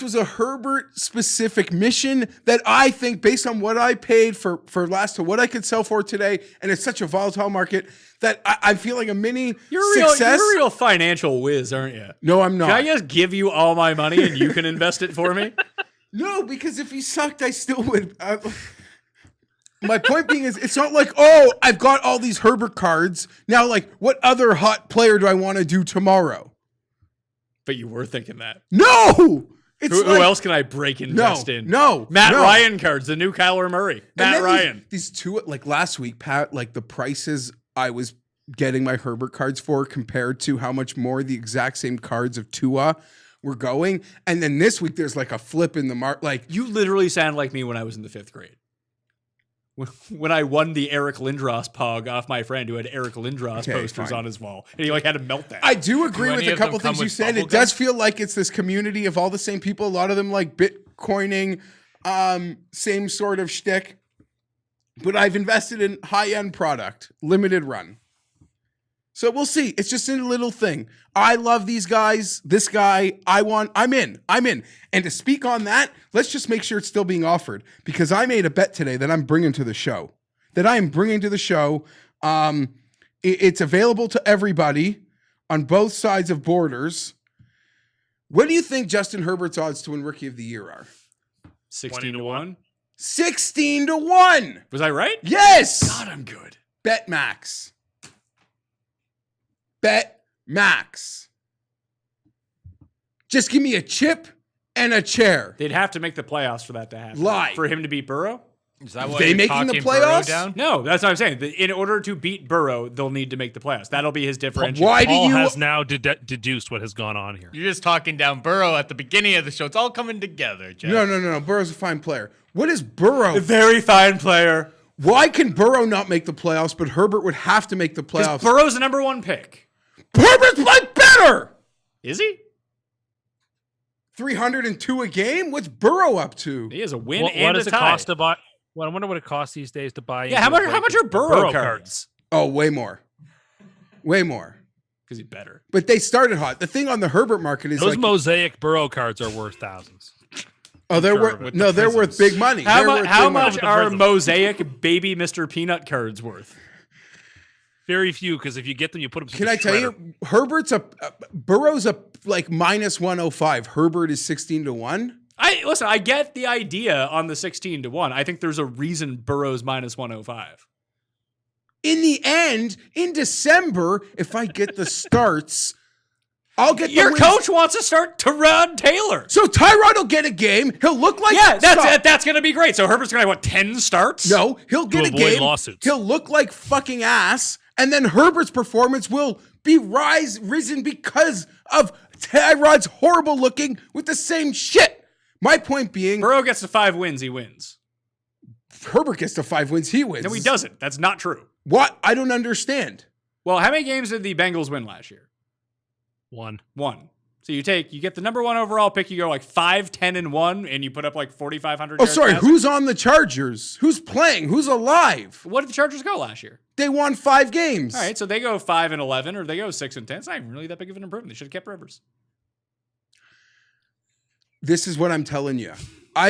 was a Herbert specific mission that I think, based on what I paid for last to what I could sell for today, and it's such a volatile market that I feel like a mini success. You're a real financial whiz, aren't you? No, I'm not. Can I just give you all my money and you can invest it for me? No, because if he sucked, I still would. My point being is, it's not like, oh, I've got all these Herbert cards. Now, like, what other hot player do I want to do tomorrow? But you were thinking that. No! It's Who like, else can I break invest in? No. Matt Ryan cards, the new Kyler Murray. Matt Ryan. These two, like last week, Pat, like the prices I was getting my Herbert cards for compared to how much more the exact same cards of Tua were going. And then this week, there's like a flip in the mark. Like, You literally sound like me when I was in the 5th grade. When I won the Eric Lindros pog off my friend who had Eric Lindros posters on his wall. And he like had a meltdown. I do agree with any a of them couple come things you with said. bubble It does feel like it's this community of all the same people. A lot of them like Bitcoining, same sort of shtick. But I've invested in high-end product, limited run. So we'll see. It's just a little thing. I love these guys. This guy, I'm in. And to speak on that, let's just make sure it's still being offered, because I made a bet today that I'm bringing to the show. It's available to everybody on both sides of borders. What do you think Justin Herbert's odds to win Rookie of the Year are? 16-1. 16-1. Was I right? Yes. God, I'm good. Bet Max. Just give me a chip and a chair. They'd have to make the playoffs for that to happen. Lie. For him to beat Burrow? Is that why They you're making the talking Burrow playoffs? down? No, that's what I'm saying. In order to beat Burrow, they'll need to make the playoffs. That'll be his differential. Why do Paul you? has now deduced what has gone on here. You're just talking down Burrow at the beginning of the show. It's all coming together, Jeff. No. Burrow's a fine player. What is Burrow? Very fine player. Why can Burrow not make the playoffs, but Herbert would have to make the playoffs? Burrow's the number 1 pick. Herbert's like better. Is he? 302 a game. What's Burrow up to? He has a win What and does a it tie. cost to buy? Well, I wonder what it costs these days to buy. Yeah, how much are Burrow cards? Oh, way more. Because he's better. But they started hot. The thing on the Herbert market is Those like, mosaic Burrow cards are worth thousands. oh, they're Sure, worth with no, the they're worth prisms. big money. How They're worth big much money. are prism. mosaic baby Mr. Peanut cards worth? Very few, because if you get them, you put them. Can I tell you, Burrow's a like minus 105. Herbert is 16-1. I get the idea on the 16-1. I think there's a reason Burrow's minus 105. In the end, in December, if I get the starts, I'll get Your the wins. coach wants to start Tyrod Taylor. So Tyrod will get a game. He'll look like That's going to be great. So Herbert's going to have, 10 starts? No, he'll get a avoid game. lawsuits. He'll look like fucking ass, and then Herbert's performance will be risen because of Tyrod's horrible looking with the same shit. My point being, Burrow gets to 5 wins, he wins. Herbert gets to 5 wins, he wins. No, he doesn't. That's not true. What? I don't understand. Well, how many games did the Bengals win last year? 1. 1. So you get the number 1 overall pick, you go like 5, 10, and 1, and you put up like 4,500 Oh, yards sorry. passing? Who's on the Chargers? Who's playing? Who's alive? What did the Chargers go last year? They won 5 games. All right, so they go 5 and 11, or they go 6 and 10. It's not even really that big of an improvement. They should have kept Rivers. This is what I'm telling you.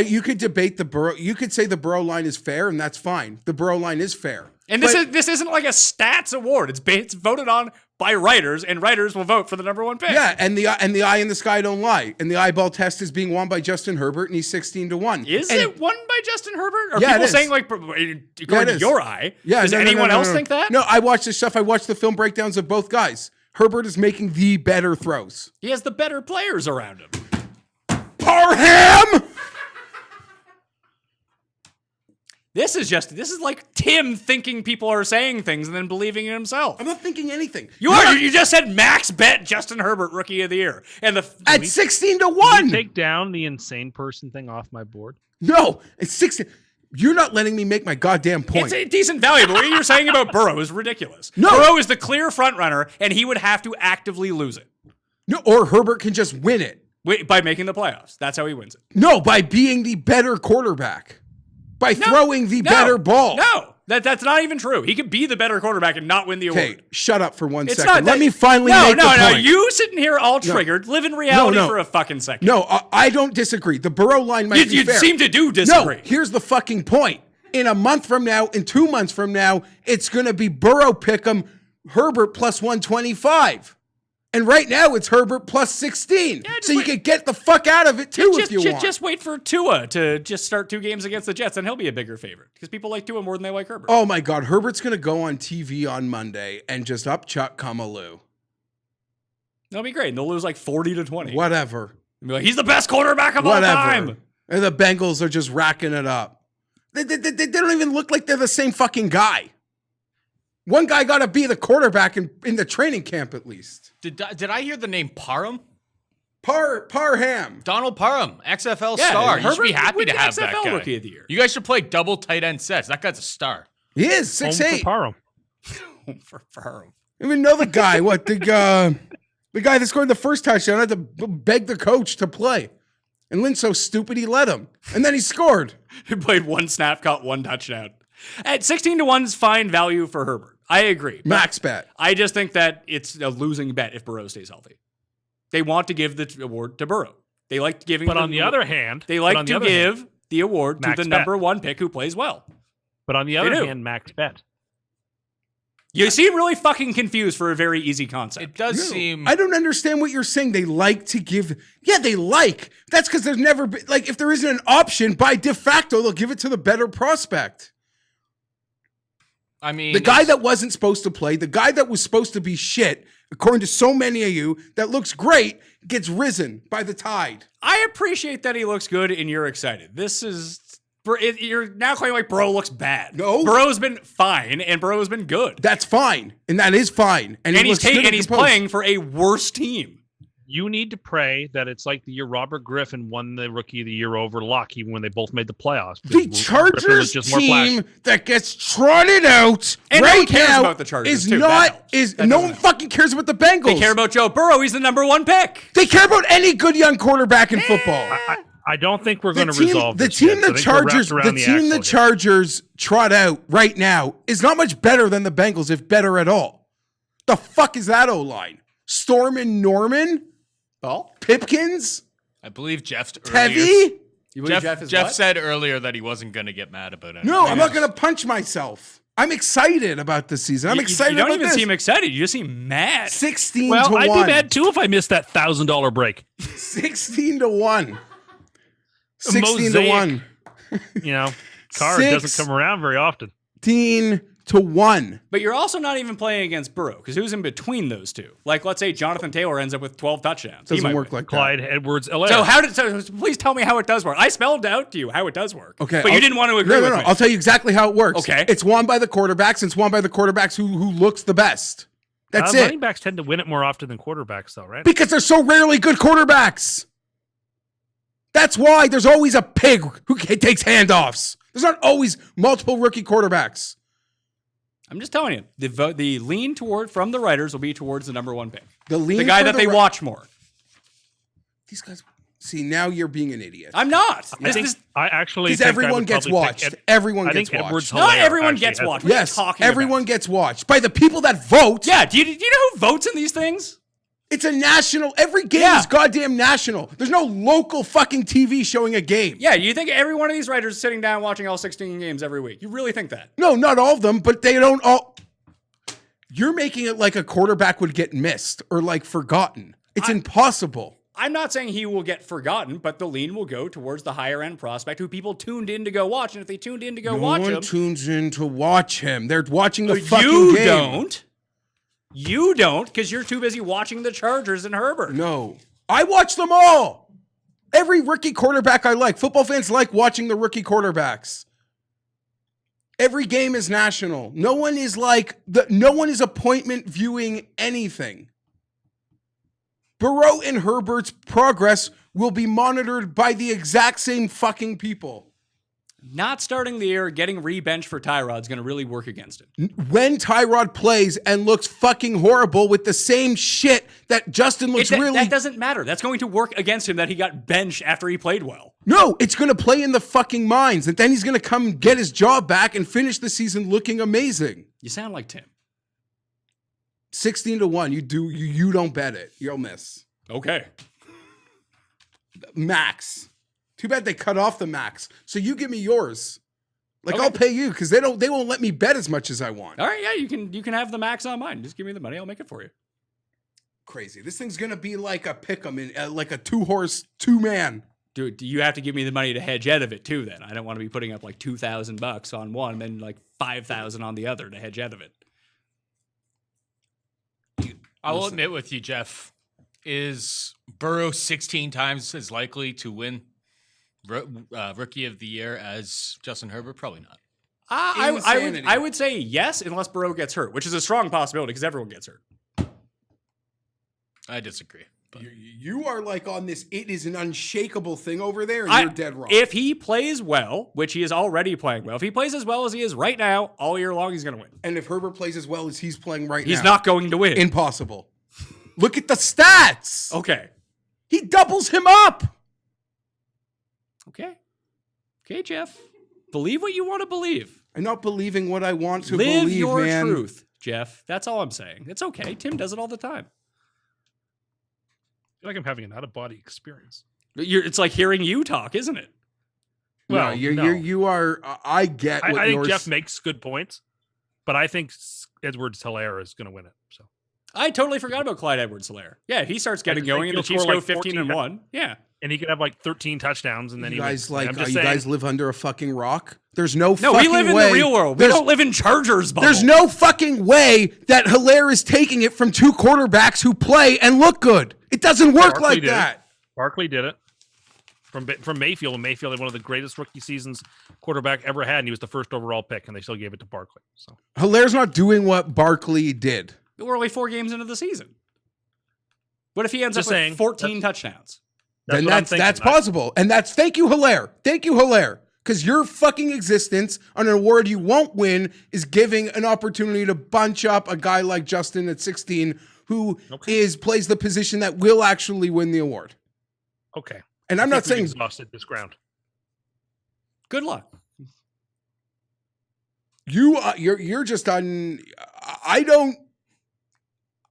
You could debate the Burrow. You could say the Burrow line is fair, and that's fine. The Burrow line is fair. And this isn't like a stats award. It's voted on by writers, and writers will vote for the number 1 pick. Yeah, and the eye in the sky don't lie. And the eyeball test is being won by Justin Herbert, and he's 16-1. Is and it won by Justin Herbert? Are Yeah, it people is. saying like according to your eye? Yeah, Does anyone else think that? No, I watched this stuff. I watched the film breakdowns of both guys. Herbert is making the better throws. He has the better players around him. Parham! This is like Tim thinking people are saying things and then believing in himself. I'm not thinking anything. You are. You just said max bet Justin Herbert rookie of the year, and At Can 16-1. you take down the insane person thing off my board? No, it's 16. You're not letting me make my goddamn point. it's a decent value. But what you're saying about Burrow is ridiculous. No. Burrow is the clear front runner, and he would have to actively lose it No, or Herbert can just win it. by making the playoffs. That's how he wins it. No, by being the better quarterback. By throwing the better ball. No, that's not even true. He could be the better quarterback and not win the award. Okay, shut up for 1 It's second. not Let that- me finally make the point. No, you sitting here all triggered, live in reality for a fucking second. No, I don't disagree. The Burrow line might be You fair. seem to do disagree. No, here's the fucking point. In a month from now, in 2 months from now, it's going to be Burrow pick'em, Herbert plus 125. And right now, it's Herbert plus 16. Yeah, so you can get the fuck out of it, too, if you want. Just wait for Tua to just start 2 games against the Jets, and he'll be a bigger favorite because people like Tua more than they like Herbert. Oh, my God. Herbert's going to go on TV on Monday and just upchuck Kamalu. That'll be great. And they'll lose like 40-20. Whatever. They'll be like, he's the best quarterback of all Whatever. time. And the Bengals are just racking it up. They don't even look like they're the same fucking guy. One guy got to be the quarterback in the training camp at least. Did I hear the name Parham? Parham. Donald Parham, XFL Yeah, star. You should be Herbert happy wins to the have that XFL guy. Rookie of the Year. You guys should play double tight end sets. That guy's a star. He is Home 6'8". for Parham. for Burrow. I even know the guy. What the guy that scored the first touchdown had to beg the coach to play, and Lynn's so stupid he let him, and then he scored. He played 1 snap, caught 1 touchdown. At 16-1 is fine value for Herbert. I agree. Max bet. I just think that it's a losing bet if Burrow stays healthy. They want to give the award to Burrow. They like giving. But on the other hand, they like to give the award to Max the bet. number 1 pick who plays well. But on the They other do. hand, max bet. You seem really fucking confused for a very easy concept. It does seem. I don't understand what you're saying. They like to give. Yeah, they like. That's because there's never been, like, if there isn't an option, by de facto, they'll give it to the better prospect. I mean, The guy that wasn't supposed to play, the guy that was supposed to be shit, according to so many of you, that looks great, gets risen by the tide. I appreciate that he looks good and you're excited. This is. You're now claiming like Burrow looks bad. No. Burrow's been fine and Burrow's been good. That's fine. And that is fine. And He's playing for a worse team. You need to pray that it's like the year Robert Griffin won the Rookie of the Year over Luck, even when they both made the playoffs. The because Chargers Griffin was just more team flashy. that gets trotted out And no one right cares now about the Chargers, is too. That not helps. is That no doesn't one help. fucking cares about the Bengals. They care about Joe Burrow. He's the number 1 pick. They care about any good young quarterback in football. I don't think we're The going to team, resolve the this team yet. the I think we're wrapped Chargers, around the team axle the here. Chargers trot out right now is not much better than the Bengals, if better at all. The fuck is that O-line? Storm and Norman, Oh, Pipkins, I believe Jeff's earlier. Tevy. you believe Jeff said earlier that he wasn't going to get mad about it. No, I'm not going to punch myself. I'm excited about this season. I'm excited You don't about even this. seem excited. You just seem mad. 16 Well, to I'd 1. be mad too if I missed that $1,000 break. 16 to 1. 16 to Mosaic. 1. You know, card doesn't come around very often. 16 to 1. But you're also not even playing against Burrow because who's in between those two? Like, let's say Jonathan Taylor ends up with 12 touchdowns. He Doesn't might work win. like that. Clyde Edwards-Helaire. So please tell me how it does work. I spelled out to you how it does work. Okay. But you didn't want to agree with me. I'll tell you exactly how it works. Okay. It's won by the quarterbacks, and it's won by the quarterbacks who looks the best. That's it. Running backs tend to win it more often than quarterbacks, though, right? Because they're so rarely good quarterbacks. That's why there's always a pig who takes handoffs. There's not always multiple rookie quarterbacks. I'm just telling you, the lean toward from the writers will be towards the number one pick. The guy that they watch more. These guys. See, now you're being an idiot. I'm not. I actually Because think everyone gets watched. Everyone gets watched. Not everyone gets watched. What are you Yes, talking everyone about? gets watched by the people that vote. Yeah, do you know who votes in these things? It's a national. Every game is goddamn national. There's no local fucking TV showing a game. Yeah, you think every one of these writers is sitting down watching all 16 games every week? You really think that? No, not all of them, but they don't all. You're making it like a quarterback would get missed or like forgotten. It's impossible. I'm not saying he will get forgotten, but the lean will go towards the higher end prospect who people tuned in to go watch. And if they tuned in to go watch him, no one tunes in to watch him. They're watching the fucking you game. don't. You don't, because you're too busy watching the Chargers and Herbert. No, I watch them all. Every rookie quarterback I like. Football fans like watching the rookie quarterbacks. Every game is national. No one is appointment viewing anything. Burrow and Herbert's progress will be monitored by the exact same fucking people. Not starting the year, getting re-benched for Tyrod is going to really work against him. When Tyrod plays and looks fucking horrible with the same shit that Justin looks That doesn't matter. That's going to work against him that he got benched after he played well. No, it's going to play in the fucking minds. And then he's going to come get his job back and finish the season looking amazing. You sound like Tim. 16-1. You don't bet it. You'll miss. Okay. Max. Too bad they cut off the max. So you give me yours. Okay. I'll pay you because they won't let me bet as much as I want. All right, yeah, you can have the max on mine. Just give me the money, I'll make it for you. Crazy. This thing's gonna be like a pick'em in like a 2-horse, 2-man. Dude, you have to give me the money to hedge out of it too. Then I don't want to be putting up like $2,000 on one, and then like $5,000 on the other to hedge out of it. I will admit with you, Geoff, is Burrow 16 times as likely to win Rookie of the Year as Justin Herbert? Probably not. I would say yes, unless Burrow gets hurt, which is a strong possibility because everyone gets hurt. I disagree. But. You are like on this, it is an unshakable thing over there, and you're dead wrong. If he plays well, which he is already playing well, if he plays as well as he is right now, all year long, he's going to win. And if Herbert plays as well as he's playing right now, he's not going to win. Impossible. Look at the stats. Okay. He doubles him up. Okay, Geoff. Believe what you want to believe. I'm not believing what I want to Live believe, your man. truth, Geoff. That's all I'm saying. It's okay. Tim does it all the time. I feel like I'm having an out-of-body experience. It's like hearing you talk, isn't it? Well, you are. I get. I what think yours... Geoff makes good points, but I think Edwards-Helaire is going to win it. So I totally forgot about Clyde Edwards-Helaire. Yeah, if he starts getting going and the Chiefs go 15-1. Yeah. And he could have like 13 touchdowns, and then you guys you guys live under a fucking rock. There's no fucking we live in way. the real world. We don't live in Chargers bubble. There's no fucking way that Helaire is taking it from two quarterbacks who play and look good. It doesn't work like that. Barkley did it from Mayfield, and Mayfield had one of the greatest rookie seasons quarterback ever had, and he was the first overall pick, and they still gave it to Barkley. So Hilaire's not doing what Barkley did. We're only 4 games into the season. What if he ends Just up with saying, 14 touchdowns? Then that's possible. And thank you, Helaire. Thank you, Helaire. Because your fucking existence on an award you won't win is giving an opportunity to bunch up a guy like Justin at 16 who plays the position that will actually win the award. Okay. And I'm not saying exhausted this ground. Good luck. You're just on. I don't.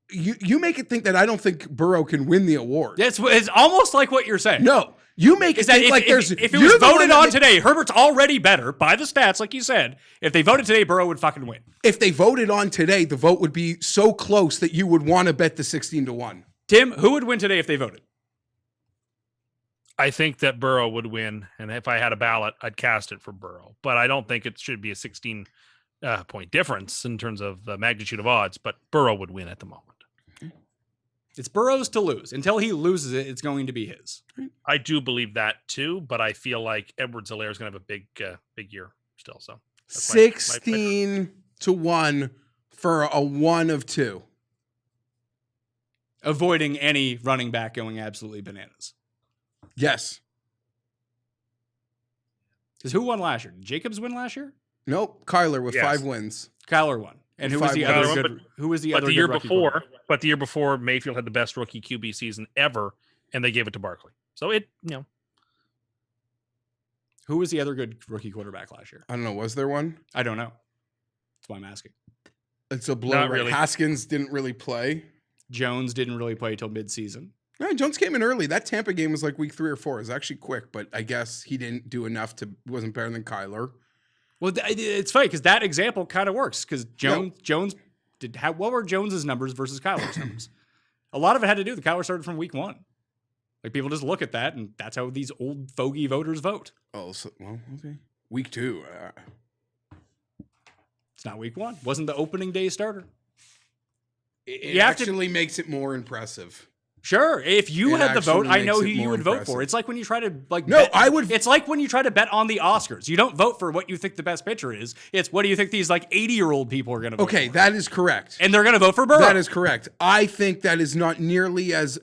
You make it think that I don't think Burrow can win the award. It's almost like what you're saying. No, you make it think like there's. If it was voted on today, Herbert's already better by the stats, like you said. If they voted today, Burrow would fucking win. If they voted on today, the vote would be so close that you would want to bet the 16-1. Tim, who would win today if they voted? I think that Burrow would win, and if I had a ballot, I'd cast it for Burrow. But I don't think it should be a 16-point difference in terms of the magnitude of odds. But Burrow would win at the moment. It's Burrow's to lose. Until he loses it, it's going to be his. I do believe that too, but I feel like Edwards-Helaire is going to have a big year still. So 16-1 for a 1 of 2. Avoiding any running back going absolutely bananas. Yes. Because who won last year? Did Jacobs win last year? Nope. Kyler with Yes. 5 wins. Kyler won. And who was the Five other wins. good? Who was the But other the good year rookie before, quarterback? but the year before, Mayfield had the best rookie QB season ever, and they gave it to Barkley. So Who was the other good rookie quarterback last year? I don't know. Was there one? I don't know. That's why I'm asking. It's a blow. Not Right? really. Haskins didn't really play. Jones didn't really play till midseason. No, Jones came in early. That Tampa game was like week 3 or 4. It was actually quick, but I guess he didn't do enough to. Wasn't better than Kyler. Well, it's funny because that example kind of works because Jones did. What were Jones's numbers versus Kyler's numbers? A lot of it had to do. The Kyler started from week 1. Like people just look at that, and that's how these old fogey voters vote. Oh, well, okay. Week 2. It's not week 1. Wasn't the opening day starter. It You have to- actually makes it more impressive. Sure, if you It had the vote, actually I know makes who it you more would vote for. impressive. It's like when you try to No, bet- I would- It's like when you try to bet on the Oscars. You don't vote for what you think the best pitcher is. It's what do you think these like 80-year-old people are going to vote Okay, for? that is correct. And they're going to vote for Burrow. That is correct. I think that is not nearly as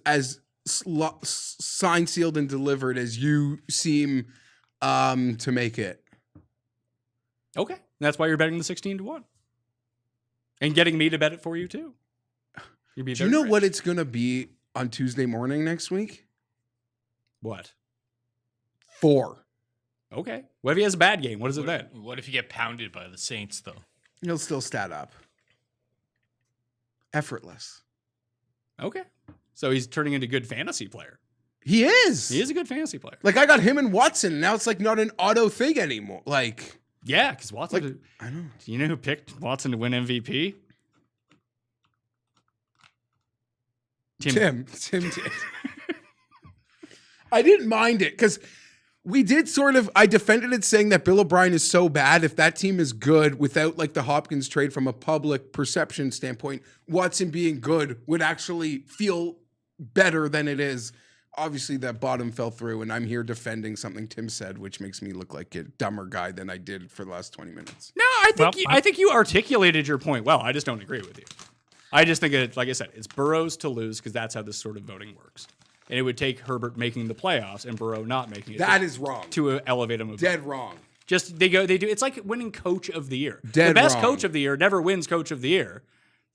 signed, sealed, and delivered as you seem to make it. Okay, that's why you're betting the 16-1, and getting me to bet it for you too. You'd be Do you very know what rich. it's going to be on Tuesday morning next week? What? 4. Okay. What if he has a bad game? What is it then? What if you get pounded by the Saints, though? He'll still stat up. Effortless. Okay. So he's turning into a good fantasy player. He is. He is a good fantasy player. Like I got him and Watson. Now it's like not an auto thing anymore. Like Yeah, because Watson. Like, I know. Do you know who picked Watson to win MVP? Tim did. I didn't mind it because we did sort of. I defended it saying that Bill O'Brien is so bad. If that team is good without like the Hopkins trade from a public perception standpoint, Watson being good would actually feel better than it is. Obviously, that bottom fell through, and I'm here defending something Tim said, which makes me look like a dumber guy than I did for the last 20 minutes. No, I Well, think you articulated your point well. I just don't agree with you. I just think it, like I said, it's Burrow's to lose because that's how this sort of voting works. And it would take Herbert making the playoffs and Burrow not making it. That is wrong. to elevate him. Dead wrong. Just they do. It's like winning Coach of the Year. Dead the best wrong. Coach of the Year never wins Coach of the Year.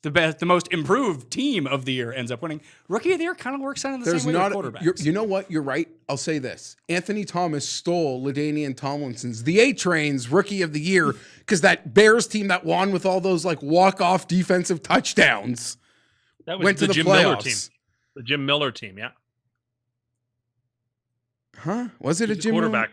The most improved team of the year ends up winning. Rookie of the Year kind of works out in the There's same way not. with quarterbacks. You know what? You're right. I'll say this: Anthony Thomas stole LaDainian Tomlinson's the A Train's Rookie of the Year because that Bears team that won with all those like walk-off defensive touchdowns that was went to the Jim Miller playoffs. team. The Jim Miller team, yeah. Huh? Was it a He's the Jim Miller? quarterback.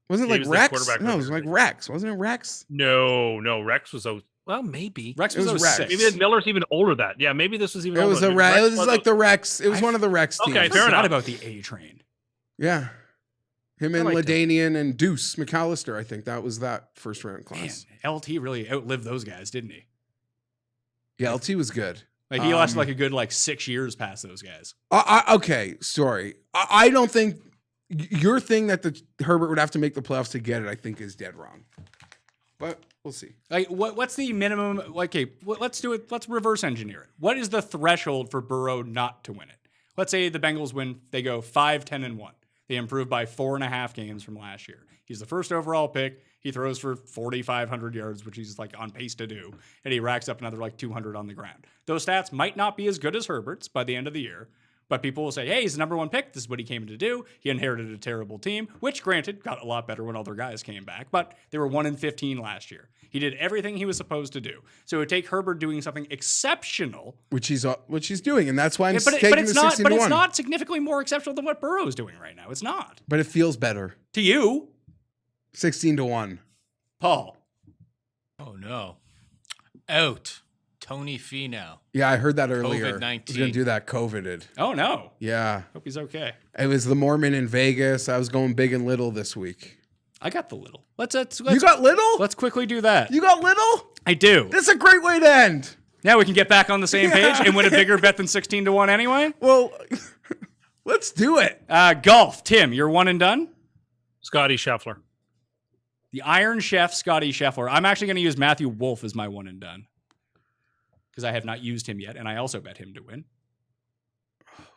Wasn't He it was like the Rex? quarterback No, it for was the like Bears. Rex. Wasn't it Rex? No, Rex was well, maybe. Rex It was was Rex. 06. Maybe Miller's even older than that. Yeah, maybe this was even It older. was a Maybe Rex. It was was like the Rex. It was one of the Rex teams. Okay, I fair forgot enough. about the A Train. Yeah. Him and liked him. LaDainian and Deuce McAllister. I think that was that first round Man, class. LT really outlived those guys, didn't he? Yeah, LT was good. Like he lasted like a good 6 years past those guys. Okay, sorry. I don't think your thing that the Herbert would have to make the playoffs to get it, I think, is dead wrong. But we'll see. Like what's the minimum? Okay, let's do it. Let's reverse engineer it. What is the threshold for Burrow not to win it? Let's say the Bengals win. They go 5-10-1. They improve by 4.5 games from last year. He's the first overall pick. He throws for 4,500 yards, which he's on pace to do, and he racks up another 200 on the ground. Those stats might not be as good as Herbert's by the end of the year, but people will say, hey, he's the number 1 pick. This is what he came to do. He inherited a terrible team, which granted got a lot better when all their guys came back, but they were 1-15 last year. He did everything he was supposed to do. So it would take Herbert doing something exceptional. Which he's doing, and that's why I'm taking But it's the 16 not. But to it's 1. not significantly more exceptional than what Burrow's doing right now. It's not. But it feels better. To you, 16 to 1. Paul. Oh no. Out. Tony Finau. Yeah, I heard that earlier. COVID-19. I was gonna do that. COVIDed. Oh no. Yeah, Hope he's okay. it was the Mormon in Vegas. I was going big and little this week. I got the little. Let's You got little? let's quickly do that. You got little? I do. That's a great way to end. Now we can get back on the same page and win a bigger bet than 16 to 1 anyway. Well, let's do it. Golf. Tim, you're one and done. Scotty Scheffler. The Iron Chef, Scotty Scheffler. I'm actually going to use Matthew Wolf as my one and done because I have not used him yet, and I also bet him to win.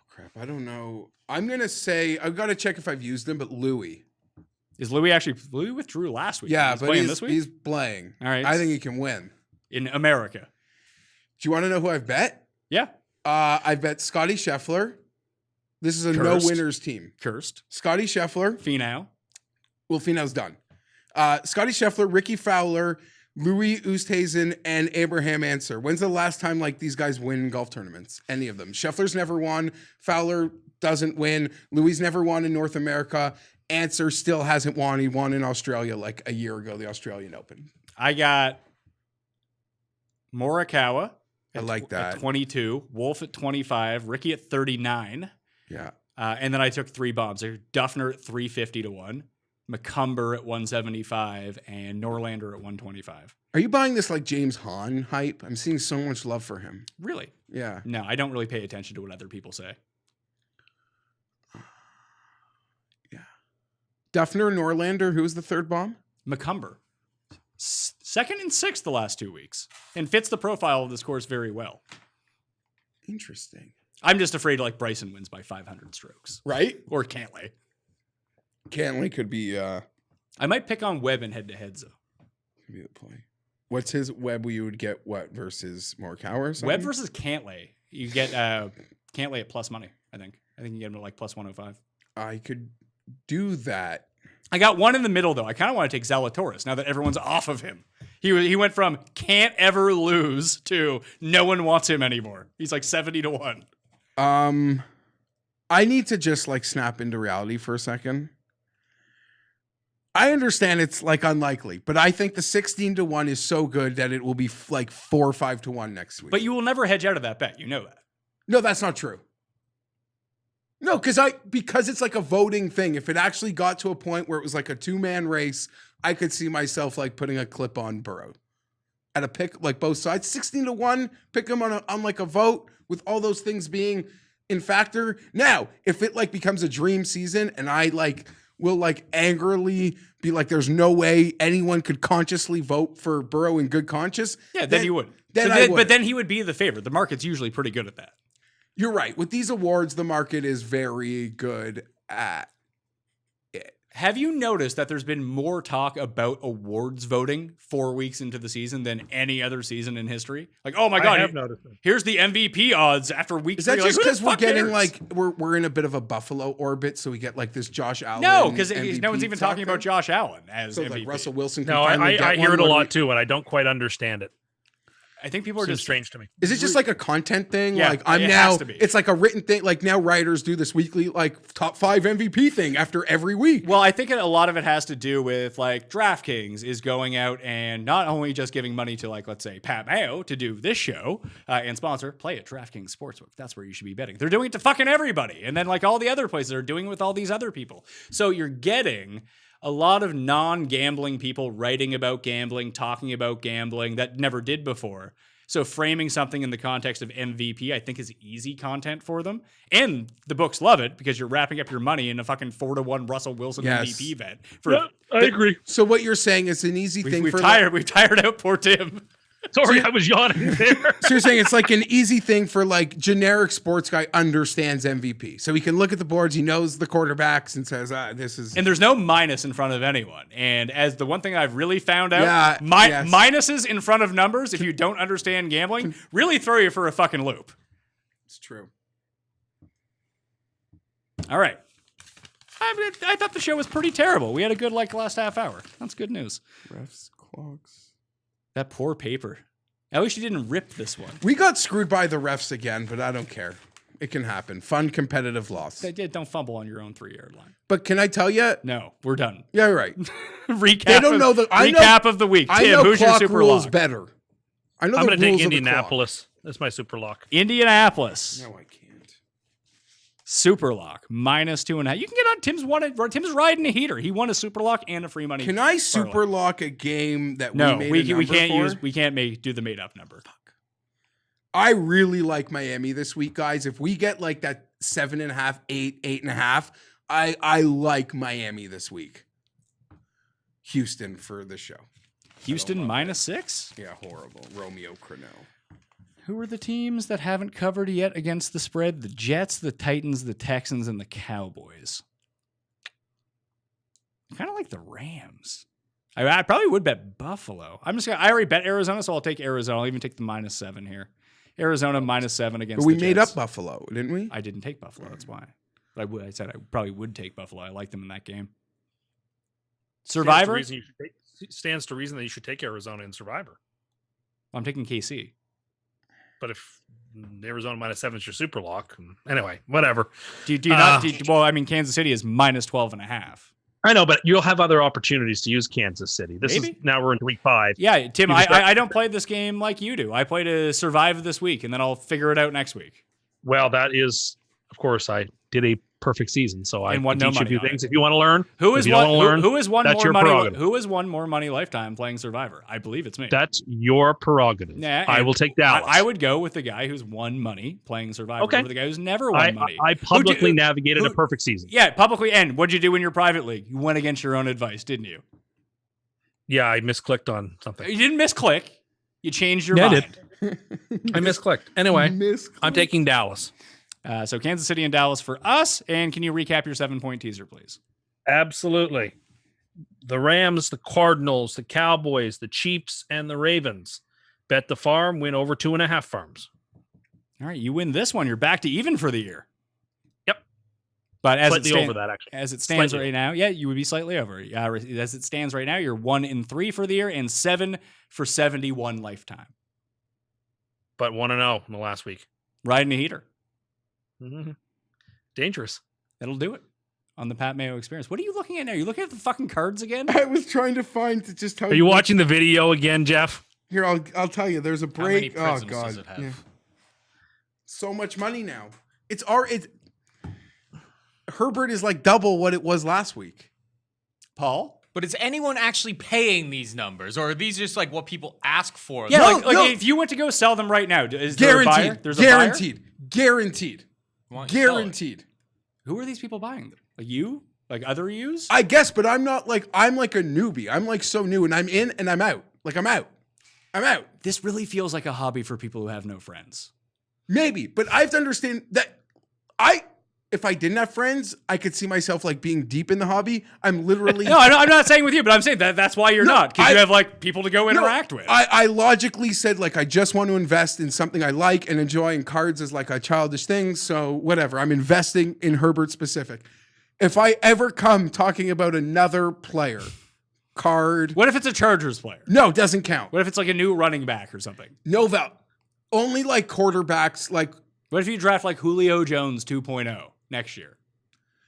Crap, I don't know. I'm gonna say I've got to check if I've used him, but Louis. Is Louis withdrew last week? Yeah, He's but playing this week? he's playing. All right. I think he can win. In America. Do you want to know who I've bet? Yeah. I bet Scotty Scheffler. This is a Cursed. no winners team. Cursed. Scotty Scheffler. Finau. Well, Finau's done. Scotty Scheffler, Ricky Fowler, Louis Oosthuizen, and Abraham Answer. When's the last time like these guys win golf tournaments? Any of them? Scheffler's never won. Fowler doesn't win. Louis never won in North America. Answer still hasn't won. He won in Australia like a year ago, the Australian Open. I got Morikawa. I like that. At 22. Wolf at 25. Ricky at 39. Yeah. And then I took 3 bombs. Duffner at 350 to 1. McCumber at 175 and Norlander at 125. Are you buying this like James Hahn hype? I'm seeing so much love for him. Really? Yeah. No, I don't really pay attention to what other people say. Yeah. Duffner, Norlander, who was the third bomb? McCumber. Second and sixth the last 2 weeks. And fits the profile of this course very well. Interesting. I'm just afraid like Bryson wins by 500 strokes. Right? Or Cantlay. Cantlay could be I might pick on Webb in head-to-heads though. could be the play. What's his Webb? We would get what versus Morikawa or something? Webb versus Cantlay. You get Cantlay at plus money, I think. I think you get him at like plus 105. I could do that. I got one in the middle, though. I kind of want to take Zalatoris now that everyone's off of him. He went from can't ever lose to no one wants him anymore. He's like 70 to 1. I need to just like snap into reality for a second. I understand it's like unlikely, but I think the 16 to 1 is so good that it will be like 4 or 5 to 1 next week. But you will never hedge out of that bet. You know that. No, that's not true. No, because it's like a voting thing. If it actually got to a point where it was like a 2-man race, I could see myself like putting a clip on Burrow at a pick, like both sides. 16 to 1, pick him on like a vote with all those things being in factor. Now, if it like becomes a dream season and I like will like angrily be like, there's no way anyone could consciously vote for Burrow in good conscience. Yeah, then you would. But then he would be the favorite. The market's usually pretty good at that. You're right. With these awards, the market is very good at it. Have you noticed that there's been more talk about awards voting 4 weeks into the season than any other season in history? Like, oh my God, I have noticed that. here's the MVP odds after week 3. Is that Like, just who the because we're fuck getting cares? like we're in a bit of a Buffalo orbit, so we get like this Josh Allen? No, because MVP no one's even talking about talk? Josh Allen as So MVP. like Russell Wilson. Can No, finally I get hear one it a when lot too, and I don't quite understand it. I think people are Seems just strange to me. Is it just like a content thing? Yeah, like I'm it now, has to be. it's like a written thing. Like now writers do this weekly like top 5 MVP thing after every week. Well, I think a lot of it has to do with like DraftKings is going out and not only just giving money to like, let's say Pat Mayo to do this show and sponsor play at DraftKings Sportsbook. That's where you should be betting. They're doing it to fucking everybody. And then like all the other places are doing it with all these other people. So you're getting a lot of non-gambling people writing about gambling, talking about gambling that never did before. So framing something in the context of MVP, I think, is easy content for them. And the books love it because you're wrapping up your money in a fucking 4 to 1 Russell Wilson Yes. MVP bet. I agree. So what you're saying is an easy thing We've for tired out poor Tim. Sorry, I was yawning there. So you're saying it's like an easy thing for like generic sports guy understands MVP. So he can look at the boards, he knows the quarterbacks and says, this is. And there's no minus in front of anyone. And as the one thing I've really found out, Yeah, yes. minuses in front of numbers, if you don't understand gambling, really throw you for a fucking loop. It's true. All right. I thought the show was pretty terrible. We had a good like last half hour. That's good news. Refs, clocks. That poor paper. At least you didn't rip this one. We got screwed by the refs again, but I don't care. It can happen. Fun, competitive loss. Don't fumble on your own 3-yard line. But can I tell you? No, we're done. Yeah, you're right. Recap. They don't know the recap of the week. I Tim, know who's your clock super rules lock? better. I know I'm the going to take rules of the Indianapolis. That's my super lock. Indianapolis. clock. No, I can't. Super lock -2.5. You can get on Tim's riding a heater. He won a super lock and a free money. Can I super lock a game that No, we made a number for? we can't do the made up number. I really like Miami this week, guys. If we get like that 7.5, 8, 8.5, I like Miami this week. Houston for the show. Houston -6. Yeah, horrible. Romeo Crennel. Who are the teams that haven't covered yet against the spread? The Jets, the Titans, the Texans, and the Cowboys. Kind of like the Rams. I probably would bet Buffalo. I already bet Arizona, so I'll take Arizona. I'll even take the -7 here. Arizona -7 against But we the made Jets. up Buffalo, didn't we? I didn't take Buffalo. That's why. But I said I probably would take Buffalo. I like them in that game. Survivor? Stands to reason that you should take Arizona in Survivor. I'm taking KC. But if Arizona -7 is your super lock, anyway, whatever. Do you not? Well, I mean, Kansas City is -12.5. I know, but you'll have other opportunities to use Kansas City. Now we're in week 5. Yeah, Tim, I don't play this game like you do. I play to survive this week, and then I'll figure it out next week. Well, that is, of course, I did a perfect season, so I won can no teach you a money few on things. it. If you want to learn, Who has won that's more your money? prerogative. Who has won more money lifetime playing Survivor? I believe it's me. That's your prerogative. Nah, I will take Dallas. I would go with the guy who's won money playing Survivor over the guy who's never won money. I publicly navigated a perfect season. Yeah, publicly. And what'd you do in your private league? You went against your own advice, didn't you? Yeah, I misclicked on something. You didn't misclick. You changed your Yeah, I mind. I misclicked. Anyway, I'm taking Dallas. So Kansas City and Dallas for us. And can you recap your 7-point teaser, please? Absolutely. The Rams, the Cardinals, the Cowboys, the Chiefs, and the Ravens. Bet the farm, win over 2.5 farms. All right, you win this one. You're back to even for the year. Yep. But as slightly over that, actually. As it stands Slightly right now, yeah, you would be slightly over. As it stands right now, you're 1-3 for the year and 7 for 71 lifetime. But 1-0 in the last week. Riding a heater. Mm-hmm. Dangerous. That'll do it on the Pat Mayo experience. What are you looking at now? You looking at the fucking cards again? I was trying to find to just tell Are you watching the video again, Jeff? Here, I'll tell you. There's a How many break. Oh prisms god, does it have? Yeah. So much money now. Herbert is like double what it was last week. Paul? But is anyone actually paying these numbers, or are these just like what people ask for? Yeah, No, like no. if you went to go sell them right now, is there a buyer? Guaranteed. There's a buyer? Guaranteed. Why don't you sell it? Guaranteed. Who are these people buying them? Like you? Like other yous? I guess, but I'm not like I'm like a newbie. I'm like so new, and I'm in and I'm out. Like I'm out. This really feels like a hobby for people who have no friends. Maybe, but I have to understand that if I didn't have friends, I could see myself like being deep in the hobby. I'm literally No, I'm not saying with you, but I'm saying that's why you're not, because you have like people to go interact with. I logically said like I just want to invest in something I like and enjoying cards is like a childish thing. So whatever, I'm investing in Herbert specific. If I ever come talking about another player card, What if it's a Chargers player? no, doesn't count. What if it's like a new running back or something? No val. Only like quarterbacks. Like What if you draft like Julio Jones 2.0 next year?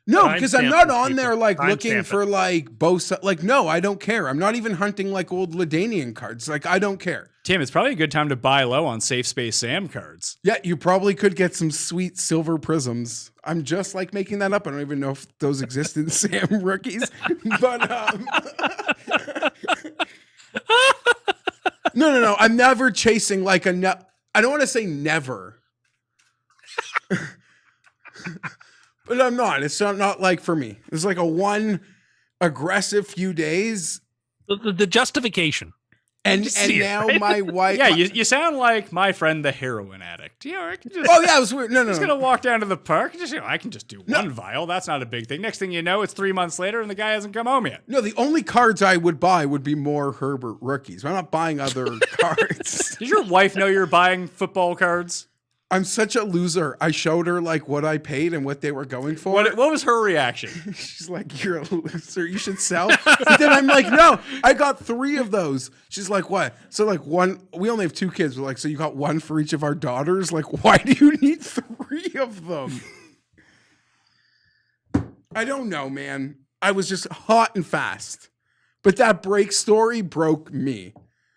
no, because I'm Timestamp not these on people. there like Timestamp looking it. for like Bosa. Like no, I don't care. I'm not even hunting like old Ladanian cards. Like I don't care. Tim, it's probably a good time to buy low on Safe Space Sam cards. Yeah, you probably could get some sweet silver prisms. I'm just like making that up. I don't even know if those exist in Sam rookies. But no. I'm never chasing like I don't want to say never. But I'm not. It's not like for me. It's like a one aggressive few days. The justification. And see it, now right? my wife. Yeah, you sound like my friend, the heroin addict. You know, I can just. Oh yeah, it was weird. No. Just gonna walk down to the park. I can just do one vial. That's not a big thing. Next thing you know, it's 3 months later, and the guy hasn't come home yet. No, the only cards I would buy would be more Herbert rookies. I'm not buying other cards. Did your wife know you're buying football cards? I'm such a loser. I showed her like what I paid and what they were going for. What was her reaction? She's like, "You're a loser. You should sell." But then I'm like, "No, I got 3 of those." She's like, "What?" So like one. We only have 2 kids. We're like, "So you got 1 for each of our daughters? Like, why do you need 3 of them?" I don't know, man. I was just hot and fast, but that break story broke me.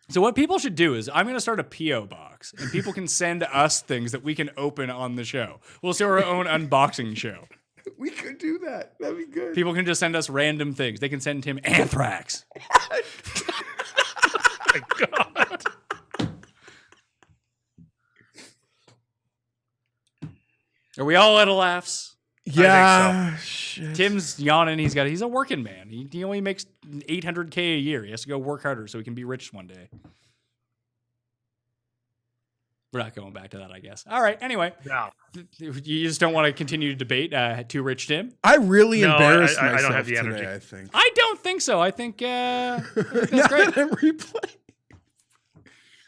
So what people should do is I'm going to start a P.O. box, and people can send us things that we can open on the show. We'll do our own unboxing show. We could do that. That'd be good. People can just send us random things. They can send him anthrax. My God. Are we all out of laughs? Yeah. Shit. Tim's yawning. He's a working man. He only makes $800K a year. He has to go work harder so he can be rich one day. We're not going back to that, I guess. All right. Anyway, No, you just don't want to continue to debate Too Rich Tim? I really No, embarrassed I don't myself have the today, energy. I think. I don't think so. I think that's Now great. that I'm replaying.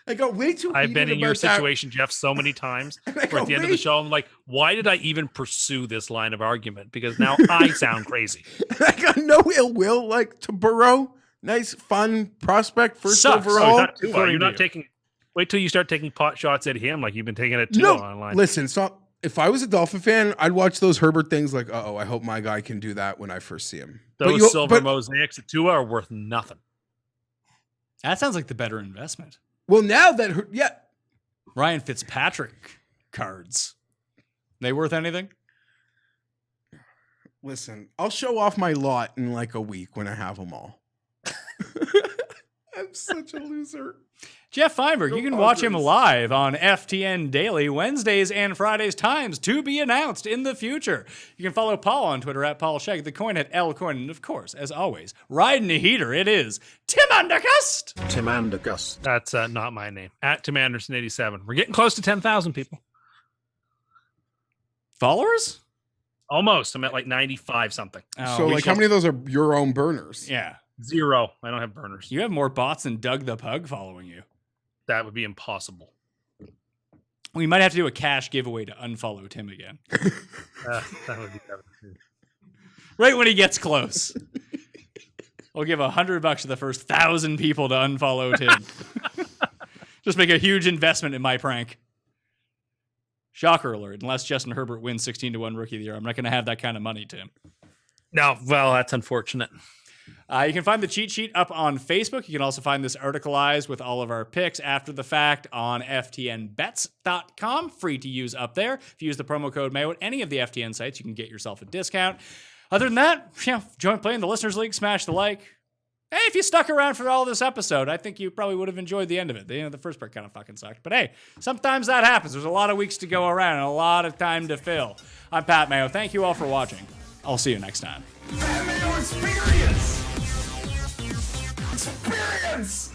I got way too I've been heated in your about that. situation, Jeff, so many times. I Where go, at the end of the wait. show, I'm like, why did I even pursue this line of argument? Because now I sound crazy. I got no ill will, like, to Burrow. Nice, fun prospect, first Sucks. Oh, overall. not Tua. according You're to not you. taking. Wait till you start taking pot shots at him, like you've been taking at Tua No, online. listen, stop. If I was a Dolphin fan, I'd watch those Herbert things like, uh-oh, I hope my guy can do that when I first see him. Those silver mosaics at Tua are worth nothing. That sounds like the better investment. well, now that, yeah, Ryan Fitzpatrick cards. They worth anything? listen, I'll show off my lot in like a week when I have them all. I'm such a loser. Jeff Fienberg, Go you can watch him Padres. live on FTN Daily, Wednesdays and Fridays, times to be announced in the future. You can follow Paul on Twitter at Paul Shag, the coin at LCoin, and of course, as always, riding a heater, it is Tim Undergust. Tim Andergust. That's not my name. At Tim Anderson 87. We're getting close to 10,000 people. Followers? Almost. I'm at like 95 something. Oh, So, we like, shall- how many of those are your own burners? Yeah. 0. I don't have burners. You have more bots than Doug the Pug following you. That would be impossible. We might have to do a cash giveaway to unfollow Tim again. That would be better. Right when he gets close. We'll give $100 to the first 1,000 people to unfollow Tim. Just make a huge investment in my prank. Shocker alert. Unless Justin Herbert wins 16-1 Rookie of the Year, I'm not going to have that kind of money, Tim. No, well, that's unfortunate. You can find the cheat sheet up on Facebook. You can also find this articleized with all of our picks after the fact on ftnbets.com. Free to use up there. If you use the promo code Mayo at any of the FTN sites, you can get yourself a discount. Other than that, join playing the Listeners League, smash the like. Hey, if you stuck around for all this episode, I think you probably would have enjoyed the end of it. The first part kind of fucking sucked. But hey, sometimes that happens. There's a lot of weeks to go around and a lot of time to fill. I'm Pat Mayo. Thank you all for watching. I'll see you next time. Mayo Experience! Experience!